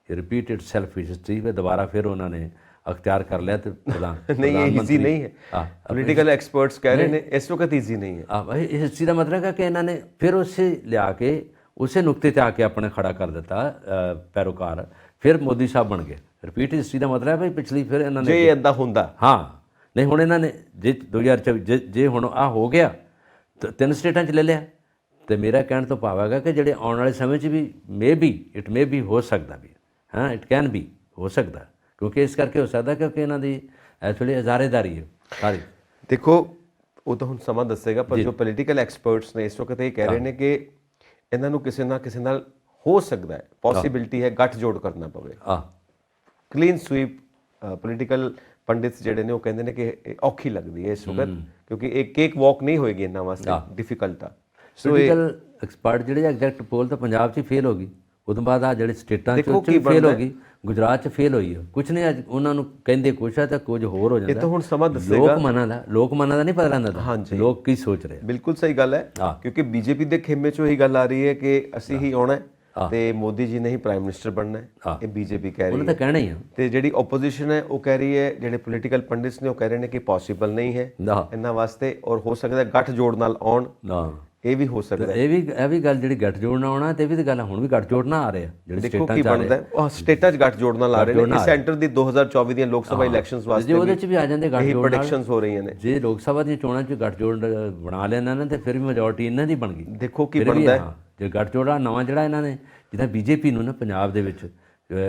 ਰਿਪੀਟਡ ਸੈਲਫ ਹਿਸਟਰੀ ਵਿੱਚ ਦੁਬਾਰਾ ਫਿਰ ਉਹਨਾਂ ਨੇ ਅਖਤਿਆਰ ਕਰ ਲਿਆ। ਤੇ ਨਹੀਂ, ਇਹ ਈਜ਼ੀ ਨਹੀਂ ਹੈ, ਪੋਲੀਟੀਕਲ ਐਕਸਪਰਟਸ ਕਹਿ ਰਹੇ ਨੇ ਇਸ ਵਕਤ ਈਜ਼ੀ ਨਹੀਂ ਹੈ। ਇਹ ਹਿਸਟਰੀ ਦਾ ਮਤਲਬ ਹੈ ਕਿ ਇਹਨਾਂ ਨੇ ਫਿਰ ਉਸੇ ਲਿਆ ਕੇ ਉਸੇ ਨੁਕਤੇ 'ਤੇ ਆ ਕੇ ਆਪਣੇ ਖੜਾ ਕਰ ਦਿੱਤਾ ਪੈਰੋਕਾਰ, ਫਿਰ ਮੋਦੀ ਸਾਹਿਬ ਬਣ ਗਏ। ਰਿਪੀਟ ਹਿਸਟਰੀ ਦਾ ਮਤਲਬ ਹੈ ਪਿਛਲੀ ਫਿਰ ਇਹਨਾਂ ਨੇ ਜੇ ਇੱਦਾਂ ਹੁੰਦਾ, ਹਾਂ ਨਹੀਂ ਹੁਣ ਇਹਨਾਂ ਨੇ ਜੇ 2024 ਜੇ ਹੁਣ ਆ ਹੋ ਗਿਆ 3 ਸਟੇਟਾਂ 'ਚ ਲੈ ਲਿਆ, ਤੇ ਮੇਰਾ ਕਹਿਣ ਤੋਂ ਭਾਵ ਹੈਗਾ ਕਿ ਜਿਹੜੇ ਆਉਣ ਵਾਲੇ ਸਮੇਂ 'ਚ ਵੀ ਇਟ ਮੇ ਬੀ ਹੋ ਸਕਦਾ ਵੀ, ਹਾਂ ਇਟ ਕੈਨ ਬੀ ਹੋ ਸਕਦਾ, ਕਿਉਂਕਿ ਇਸ ਕਰਕੇ ਹੋ ਸਕਦਾ ਕਿਉਂਕਿ ਇਹਨਾਂ ਦੀ ਇਸ ਵੇਲੇ ਹਜ਼ਾਰੇਦਾਰੀ ਹੈ ਸਾਰੀ। ਦੇਖੋ ਉਹ ਤਾਂ ਹੁਣ ਸਮਾਂ ਦੱਸੇਗਾ, ਪਰ ਜੋ ਪੋਲੀਟੀਕਲ ਐਕਸਪਰਟਸ ਨੇ ਇਸ ਵਕਤ ਇਹ ਕਹਿ ਰਹੇ ਨੇ ਕਿ ਇਹਨਾਂ ਨੂੰ ਕਿਸੇ ਨਾ ਕਿਸੇ ਨਾਲ ਹੋ ਸਕਦਾ ਹੈ, ਪੋਸੀਬਿਲਿਟੀ ਹੈ ਗੱਠਜੋੜ ਕਰਨਾ ਪਵੇ। ਕਲੀਨ ਸਵੀਪ ਪੋਲੀਟੀਕਲ ਪੰਡਿਤ ਜਿਹੜੇ ਨੇ ਉਹ ਕਹਿੰਦੇ ਨੇ ਕਿ ਔਖੀ ਲੱਗਦੀ ਹੈ ਇਸ ਵਕਤ, ਕਿਉਂਕਿ ਇਹ ਕੇਕ ਵਾਕ ਨਹੀਂ ਹੋਏਗੀ ਇਹਨਾਂ ਵਾਸਤੇ, ਡਿਫਿਕਲਟ ਆ। ਪੋਲੀਟੀਕਲ ਐਕਸਪਰਟ ਜਿਹੜੇ ਐਗਜ਼ੈਕਟ ਪੋਲ ਤਾਂ ਪੰਜਾਬ 'ਚ ਫੇਲ ਹੋ ਗਈ, ਉਦੋਂ ਬਾਅਦ ਆ ਜਿਹੜੇ ਸਟੇਟਾਂ 'ਚ ਫੇਲ ਹੋ ਗਈ, ਗੁਜਰਾਤ 'ਚ ਫੇਲ ਹੋਈ ਹੈ। ਕੁਛ ਨਹੀਂ, ਅੱਜ ਉਹਨਾਂ ਨੂੰ ਕਹਿੰਦੇ ਕੁਛ ਹੈ ਤਾਂ ਕੁਝ ਹੋਰ ਹੋ ਜਾਂਦਾ। ਇਹ ਤਾਂ ਹੁਣ ਸਮਾਂ ਦੱਸੇਗਾ, ਲੋਕ ਮਨਾਂ ਦਾ ਨਹੀਂ ਪਤਾ ਲੱਗਦਾ ਲੋਕ ਕੀ ਸੋਚ ਰਹੇ। ਬਿਲਕੁਲ ਸਹੀ ਗੱਲ ਹੈ, ਕਿਉਂਕਿ BJP ਦੇ ਖੇਮੇ 'ਚੋਂ ਇਹੀ ਗੱਲ ਆ ਰਹੀ ਹੈ ਕਿ ਅਸੀਂ ਹੀ ਆਉਣਾ ਤੇ ਮੋਦੀ ਜੀ ਨੇ ਹੀ ਪ੍ਰਾਈਮ ਮਿਨਿਸਟਰ ਬਣਨਾ ਹੈ, ਇਹ BJP ਕਹਿ ਰਹੀ ਹੈ। ਉਹਨੇ ਤਾਂ ਕਹਿਣਾ ਹੀ ਆ। ਤੇ ਜਿਹੜੀ ਆਪੋਜੀਸ਼ਨ ਹੈ ਉਹ ਕਹਿ ਰਹੀ ਹੈ, ਜਿਹੜੇ ਪੋਲੀਟੀਕਲ ਪੰਡਿਤਸ ਨੇ ਉਹ ਕਹਿ ਰਹੇ ਨੇ ਕਿ ਪੋਸੀਬਲ ਨਹੀਂ ਹੈ ਇਹਨਾਂ ਵਾਸਤੇ, ਔਰ ਹੋ ਸਕਦਾ ਗੱਠਜੋੜ ਨਾਲ ਆਉਣ, ਇਹ ਵੀ ਹੋ ਸਕਦਾ। ਇਹ ਵੀ ਗੱਲ ਜਿਹੜੀ ਗੱਠਜੋੜ ਨਾਲ ਆਉਣਾ, ਤੇ ਇਹ ਵੀ ਤਾਂ ਗੱਲ ਹੁਣ ਵੀ ਗੱਠਜੋੜ ਨਾਲ ਆ ਰਿਹਾ, ਜਿਹੜੇ ਸਟੇਟਾਂ 'ਚ ਸਟੇਟਾਂ 'ਚ ਗੱਠਜੋੜ ਨਾਲ ਆ ਰਹੇ ਨੇ। ਸੈਂਟਰ ਦੀ 2024 ਦੀਆਂ ਲੋਕ ਸਭਾ ਇਲੈਕਸ਼ਨਸ ਵਾਸਤੇ ਉਹਦੇ 'ਚ ਵੀ ਆ ਜਾਂਦੇ ਗੱਠਜੋੜ, ਪ੍ਰੈਡਿਕਸ਼ਨਸ ਹੋ ਰਹੀਆਂ ਨੇ। ਜੇ ਲੋਕ ਸਭਾ ਦੀਆਂ ਚੋਣਾਂ 'ਚ ਗੱਠਜੋੜ ਬਣਾ ਲੈਣਾ ਨਾ, ਤੇ ਫਿਰ ਵੀ ਮੈਜੋਰਟੀ ਇਹਨਾਂ ਦੀ ਬਣ ਗਈ। ਦੇਖੋ ਕੀ ਬਣਦਾ ਹੈ ਜੇ ਗੱਠਜੋੜਾ ਨਵਾਂ ਜਿਹੜਾ ਇਹਨਾਂ ਨੇ, ਜਿੱਦਾਂ BJP ਨੂੰ ਨਾ ਪੰਜਾਬ ਦੇ ਵਿੱਚ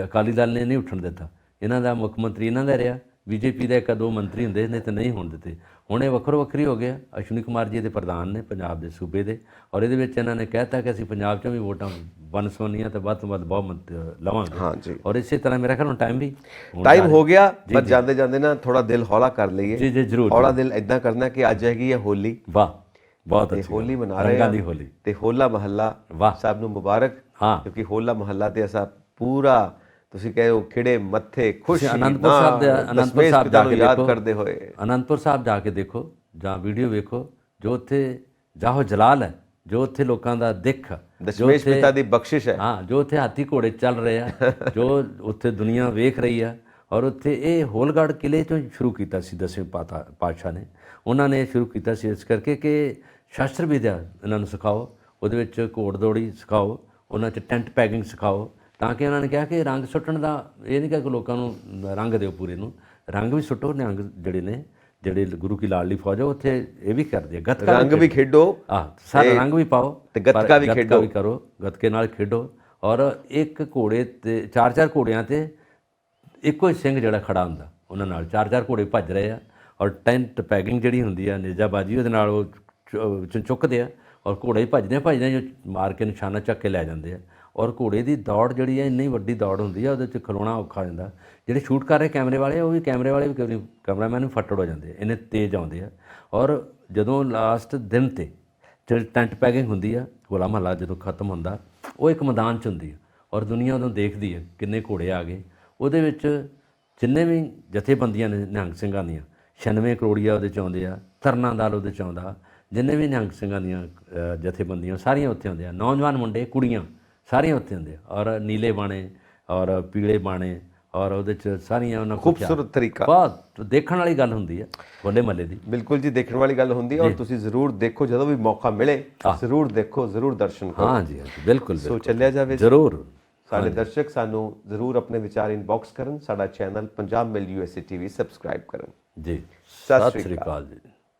ਅਕਾਲੀ ਦਲ ਨੇ ਨਹੀਂ ਉੱਠਣ ਦਿੱਤਾ, ਇਹਨਾਂ ਦਾ ਮੁੱਖ ਮੰਤਰੀ ਇਹਨਾਂ ਦਾ ਰਿਹਾ, BJP ਦਾ 1-2 ਮੰਤਰੀ ਹੁੰਦੇ ਨੇ ਤੇ ਨਹੀਂ ਹੋਣ ਦਿੱਤੇ। ਹੁਣ ਇਹ ਵੱਖਰੀ ਹੋ ਗਿਆ। ਅਸ਼ਵਨੀ ਕੁਮਾਰ ਜੀ ਦੇ ਪ੍ਰਧਾਨ ਨੇ ਪੰਜਾਬ ਦੇ ਸੂਬੇ ਦੇ, ਔਰ ਇਹਦੇ ਵਿੱਚ ਇਹਨਾਂ ਨੇ ਕਹਿਤਾ ਕਿ ਅਸੀਂ ਪੰਜਾਬ 'ਚੋਂ ਵੀ ਵੋਟਾਂ ਵੰਨ-ਸੁਵੰਨੀਆਂ ਤੇ ਵੱਧ ਤੋਂ ਵੱਧ ਬਹੁਮਤ ਲਵਾਂਗੇ। ਹਾਂਜੀ, ਔਰ ਇਸੇ ਤਰ੍ਹਾਂ ਮੇਰਾ ਖਿਆਲ ਟਾਈਮ ਹੋ ਗਿਆ, ਪਰ ਜਾਂਦੇ ਜਾਂਦੇ ਨਾ ਥੋੜਾ ਦਿਲ ਹੌਲਾ ਕਰ ਲਈਏ। ਜੀ ਜ਼ਰੂਰ। ਹੌਲਾ ਦਿਲ ਇਦਾਂ ਕਰਨਾ ਕਿ ਅੱਜ ਹੈਗੀ ਹੈ ਹੋਲੀ। ਵਾਹ, ਬਹੁਤ ਤੇ ਅੱਛੀ ਹੋਲੀ ਗੱਲ। ਮਨਾ ਰਹੇ ਰੰਗਾਂ ਹਾਂ ਦੀ ਹੋਲੀ। ਤੇ ਹੋਲਾ ਮਹੱਲਾ ਵਾਹ। ਸਭ ਨੂੰ ਮੁਬਾਰਕ। ਹਾਂ। ਕਿਉਂਕਿ ਹੋਲਾ ਮਹੱਲਾ ਤੇ ਅਸਾਂ ਪੂਰਾ ਤੁਸੀਂ ਕਹੇ ਹੋ ਖਿੜੇ ਮੱਥੇ ਖੁਸ਼ੀ ਅਨੰਦਪੁਰ ਸਾਹਿਬ ਦੇ ਅਨੰਦਪੁਰ ਸਾਹਿਬ ਪਿਤਾ ਜਾ ਨੂੰ ਕੇ ਯਾਦ ਦੇਖੋ, ਕਰਦੇ ਹੋਏ ਅਨੰਦਪੁਰ ਸਾਹਿਬ ਜਾ ਕੇ ਦੇਖੋ ਜਾਂ ਵੀਡੀਓ ਵੇਖੋ, ਜੋ ਉੱਥੇ ਜਾਹੋ ਜਲਾਲ ਹੈ, ਜੋ ਉੱਥੇ ਲੋਕਾਂ ਦਾ ਦਿੱਖ, ਦਸ਼ਮੇਸ਼ ਪਿਤਾ ਦੀ ਬਖਸ਼ਿਸ਼ ਹੈ। ਹਾਂ, ਜੋ ਉੱਥੇ ਹਾਥੀ ਘੋੜੇ ਚੱਲ ਰਹੇ ਆ, ਜੋ ਉੱਥੇ ਦੁਨੀਆ ਵੇਖ ਰਹੀ ਆ। ਔਰ ਉੱਥੇ ਇਹ ਹੋਲਗੜ੍ਹ ਕਿਲੇ ਤੋਂ ਸ਼ੁਰੂ ਕੀਤਾ ਸੀ 10ਵੇਂ ਪਾਤਸ਼ਾਹ ਨੇ। ਉਹਨਾਂ ਨੇ ਸ਼ੁਰੂ ਕੀਤਾ ਸੀ ਇਸ ਕਰਕੇ ਕਿ ਸ਼ਸਤਰ ਵਿਦਿਆ ਇਹਨਾਂ ਨੂੰ ਸਿਖਾਓ, ਉਹਦੇ ਵਿੱਚ ਘੋੜ ਦੌੜੀ ਸਿਖਾਓ, ਉਹਨਾਂ 'ਚ ਟੈਂਟ ਪੈਕਿੰਗ ਸਿਖਾਓ, ਤਾਂ ਕਿ ਉਹਨਾਂ ਨੇ ਕਿਹਾ ਕਿ ਰੰਗ ਸੁੱਟਣ ਦਾ ਇਹ ਨਹੀਂ ਕਿ ਲੋਕਾਂ ਨੂੰ ਰੰਗ ਦਿਓ ਪੂਰੇ ਨੂੰ, ਰੰਗ ਵੀ ਸੁੱਟੋ। ਨਿਹੰਗ ਜਿਹੜੇ ਗੁਰੂ ਕੀ ਲਾਡਲੀ ਫੌਜ ਆ ਉੱਥੇ ਇਹ ਵੀ ਕਰਦੇ ਆ, ਗੱਤਕਾ ਰੰਗ ਵੀ ਖੇਡੋ, ਸਾਰਾ ਰੰਗ ਵੀ ਪਾਓ ਤੇ ਗੱਤਕਾ ਵੀ ਖੇਡੋ, ਕਰੋ, ਗੱਤਕੇ ਨਾਲ ਖੇਡੋ। ਔਰ ਇੱਕ ਘੋੜੇ ਤੇ 4-4 ਘੋੜਿਆਂ ਤੇ ਇੱਕੋ ਹੀ ਸਿੰਘ ਜਿਹੜਾ ਖੜਾ ਹੁੰਦਾ, ਉਹਨਾਂ ਨਾਲ 4-4 ਘੋੜੇ ਭੱਜ ਰਹੇ ਆ। ਔਰ ਟੈਂਟ ਪੈਕਿੰਗ ਜਿਹੜੀ ਹੁੰਦੀ ਆ, ਨੇਜਾਬਾਜੀ, ਉਹਦੇ ਨਾਲ ਉਹ ਚੁੱਕਦੇ ਆ ਔਰ ਘੋੜੇ ਭੱਜਦੇ ਜੋ ਮਾਰ ਕੇ ਨਿਸ਼ਾਨਾ ਚੱਕ ਕੇ ਲੈ ਜਾਂਦੇ ਆ। ਔਰ ਘੋੜੇ ਦੀ ਦੌੜ ਜਿਹੜੀ ਹੈ ਇੰਨੀ ਵੱਡੀ ਦੌੜ ਹੁੰਦੀ ਆ, ਉਹਦੇ 'ਚ ਖਲੋਣਾ ਔਖਾ ਹੋ ਜਾਂਦਾ। ਜਿਹੜੇ ਸ਼ੂਟ ਕਰ ਰਹੇ ਕੈਮਰੇ ਵਾਲੇ, ਉਹ ਵੀ ਕੈਮਰਾਮੈਨ ਵੀ ਫੱਟੜ ਹੋ ਜਾਂਦੇ, ਇੰਨੇ ਤੇਜ਼ ਆਉਂਦੇ ਆ। ਔਰ ਜਦੋਂ ਲਾਸਟ ਦਿਨ 'ਤੇ ਜਿਹੜੀ ਟੈਂਟ ਪੈਕਿੰਗ ਹੁੰਦੀ ਆ, ਹੋਲਾ ਮਹੱਲਾ ਜਦੋਂ ਖਤਮ ਹੁੰਦਾ, ਉਹ ਇੱਕ ਮੈਦਾਨ 'ਚ ਹੁੰਦੀ ਆ ਔਰ ਦੁਨੀਆ ਉਦੋਂ ਦੇਖਦੀ ਹੈ ਕਿੰਨੇ ਘੋੜੇ ਆ ਗਏ। ਉਹਦੇ ਵਿੱਚ ਜਿੰਨੇ ਵੀ ਜਥੇਬੰਦੀਆਂ ਨੇ ਨਿਹੰਗ ਸਿੰਘਾਂ ਦੀਆਂ, 96 ਕਰੋੜੀਆ ਉਹਦੇ 'ਚ ਆਉਂਦੇ ਆ, ਤਰਨਾ ਦਲ ਉਹਦੇ 'ਚ ਆਉਂਦਾ, ਜਿੰਨੇ ਵੀ ਨਿਹੰਗ ਸਿੰਘਾਂ ਦੀਆਂ ਜਥੇਬੰਦੀਆਂ ਸਾਰੀਆਂ ਉੱਥੇ ਆਉਂਦੇ ਆ, ਨੌਜਵਾਨ ਮੁੰਡੇ ਕੁੜੀਆਂ ਸਾਰੀਆਂ ਉੱਥੇ ਹੁੰਦੇ ਆ। ਔਰ ਨੀਲੇ ਬਾਣੇ ਔਰ ਪੀਲੇ ਬਾਣੇ ਔਰ ਉਹਦੇ 'ਚ ਸਾਰੀਆਂ ਉਹਨਾਂ ਖੂਬਸੂਰਤ ਤਰੀਕਾ, ਬਹੁਤ ਦੇਖਣ ਵਾਲੀ ਗੱਲ ਹੁੰਦੀ ਹੈ ਹੋਲੇ ਮਹੱਲੇ ਦੀ। ਬਿਲਕੁਲ ਜੀ, ਦੇਖਣ ਵਾਲੀ ਗੱਲ ਹੁੰਦੀ ਹੈ। ਔਰ ਤੁਸੀਂ ਜ਼ਰੂਰ ਦੇਖੋ, ਜਦੋਂ ਵੀ ਮੌਕਾ ਮਿਲੇ ਜ਼ਰੂਰ ਦੇਖੋ, ਜ਼ਰੂਰ ਦਰਸ਼ਨ ਕਰੋ। ਹਾਂ ਜੀ, ਬਿਲਕੁਲ। ਸੋ ਚੱਲਿਆ ਜਾਵੇ ਜ਼ਰੂਰ। ਸਾਡੇ ਦਰਸ਼ਕ ਸਾਨੂੰ ਜ਼ਰੂਰ ਆਪਣੇ ਵਿਚਾਰ ਇਨਬਾਕਸ ਕਰਨ, ਸਾਡਾ ਚੈਨਲ ਪੰਜਾਬ ਮਿਲ USA TV ਸਬਸਕ੍ਰਾਈਬ ਕਰਨ ਜੀ। ਸਤਿ ਸ੍ਰੀ ਅਕਾਲ ਜੀ।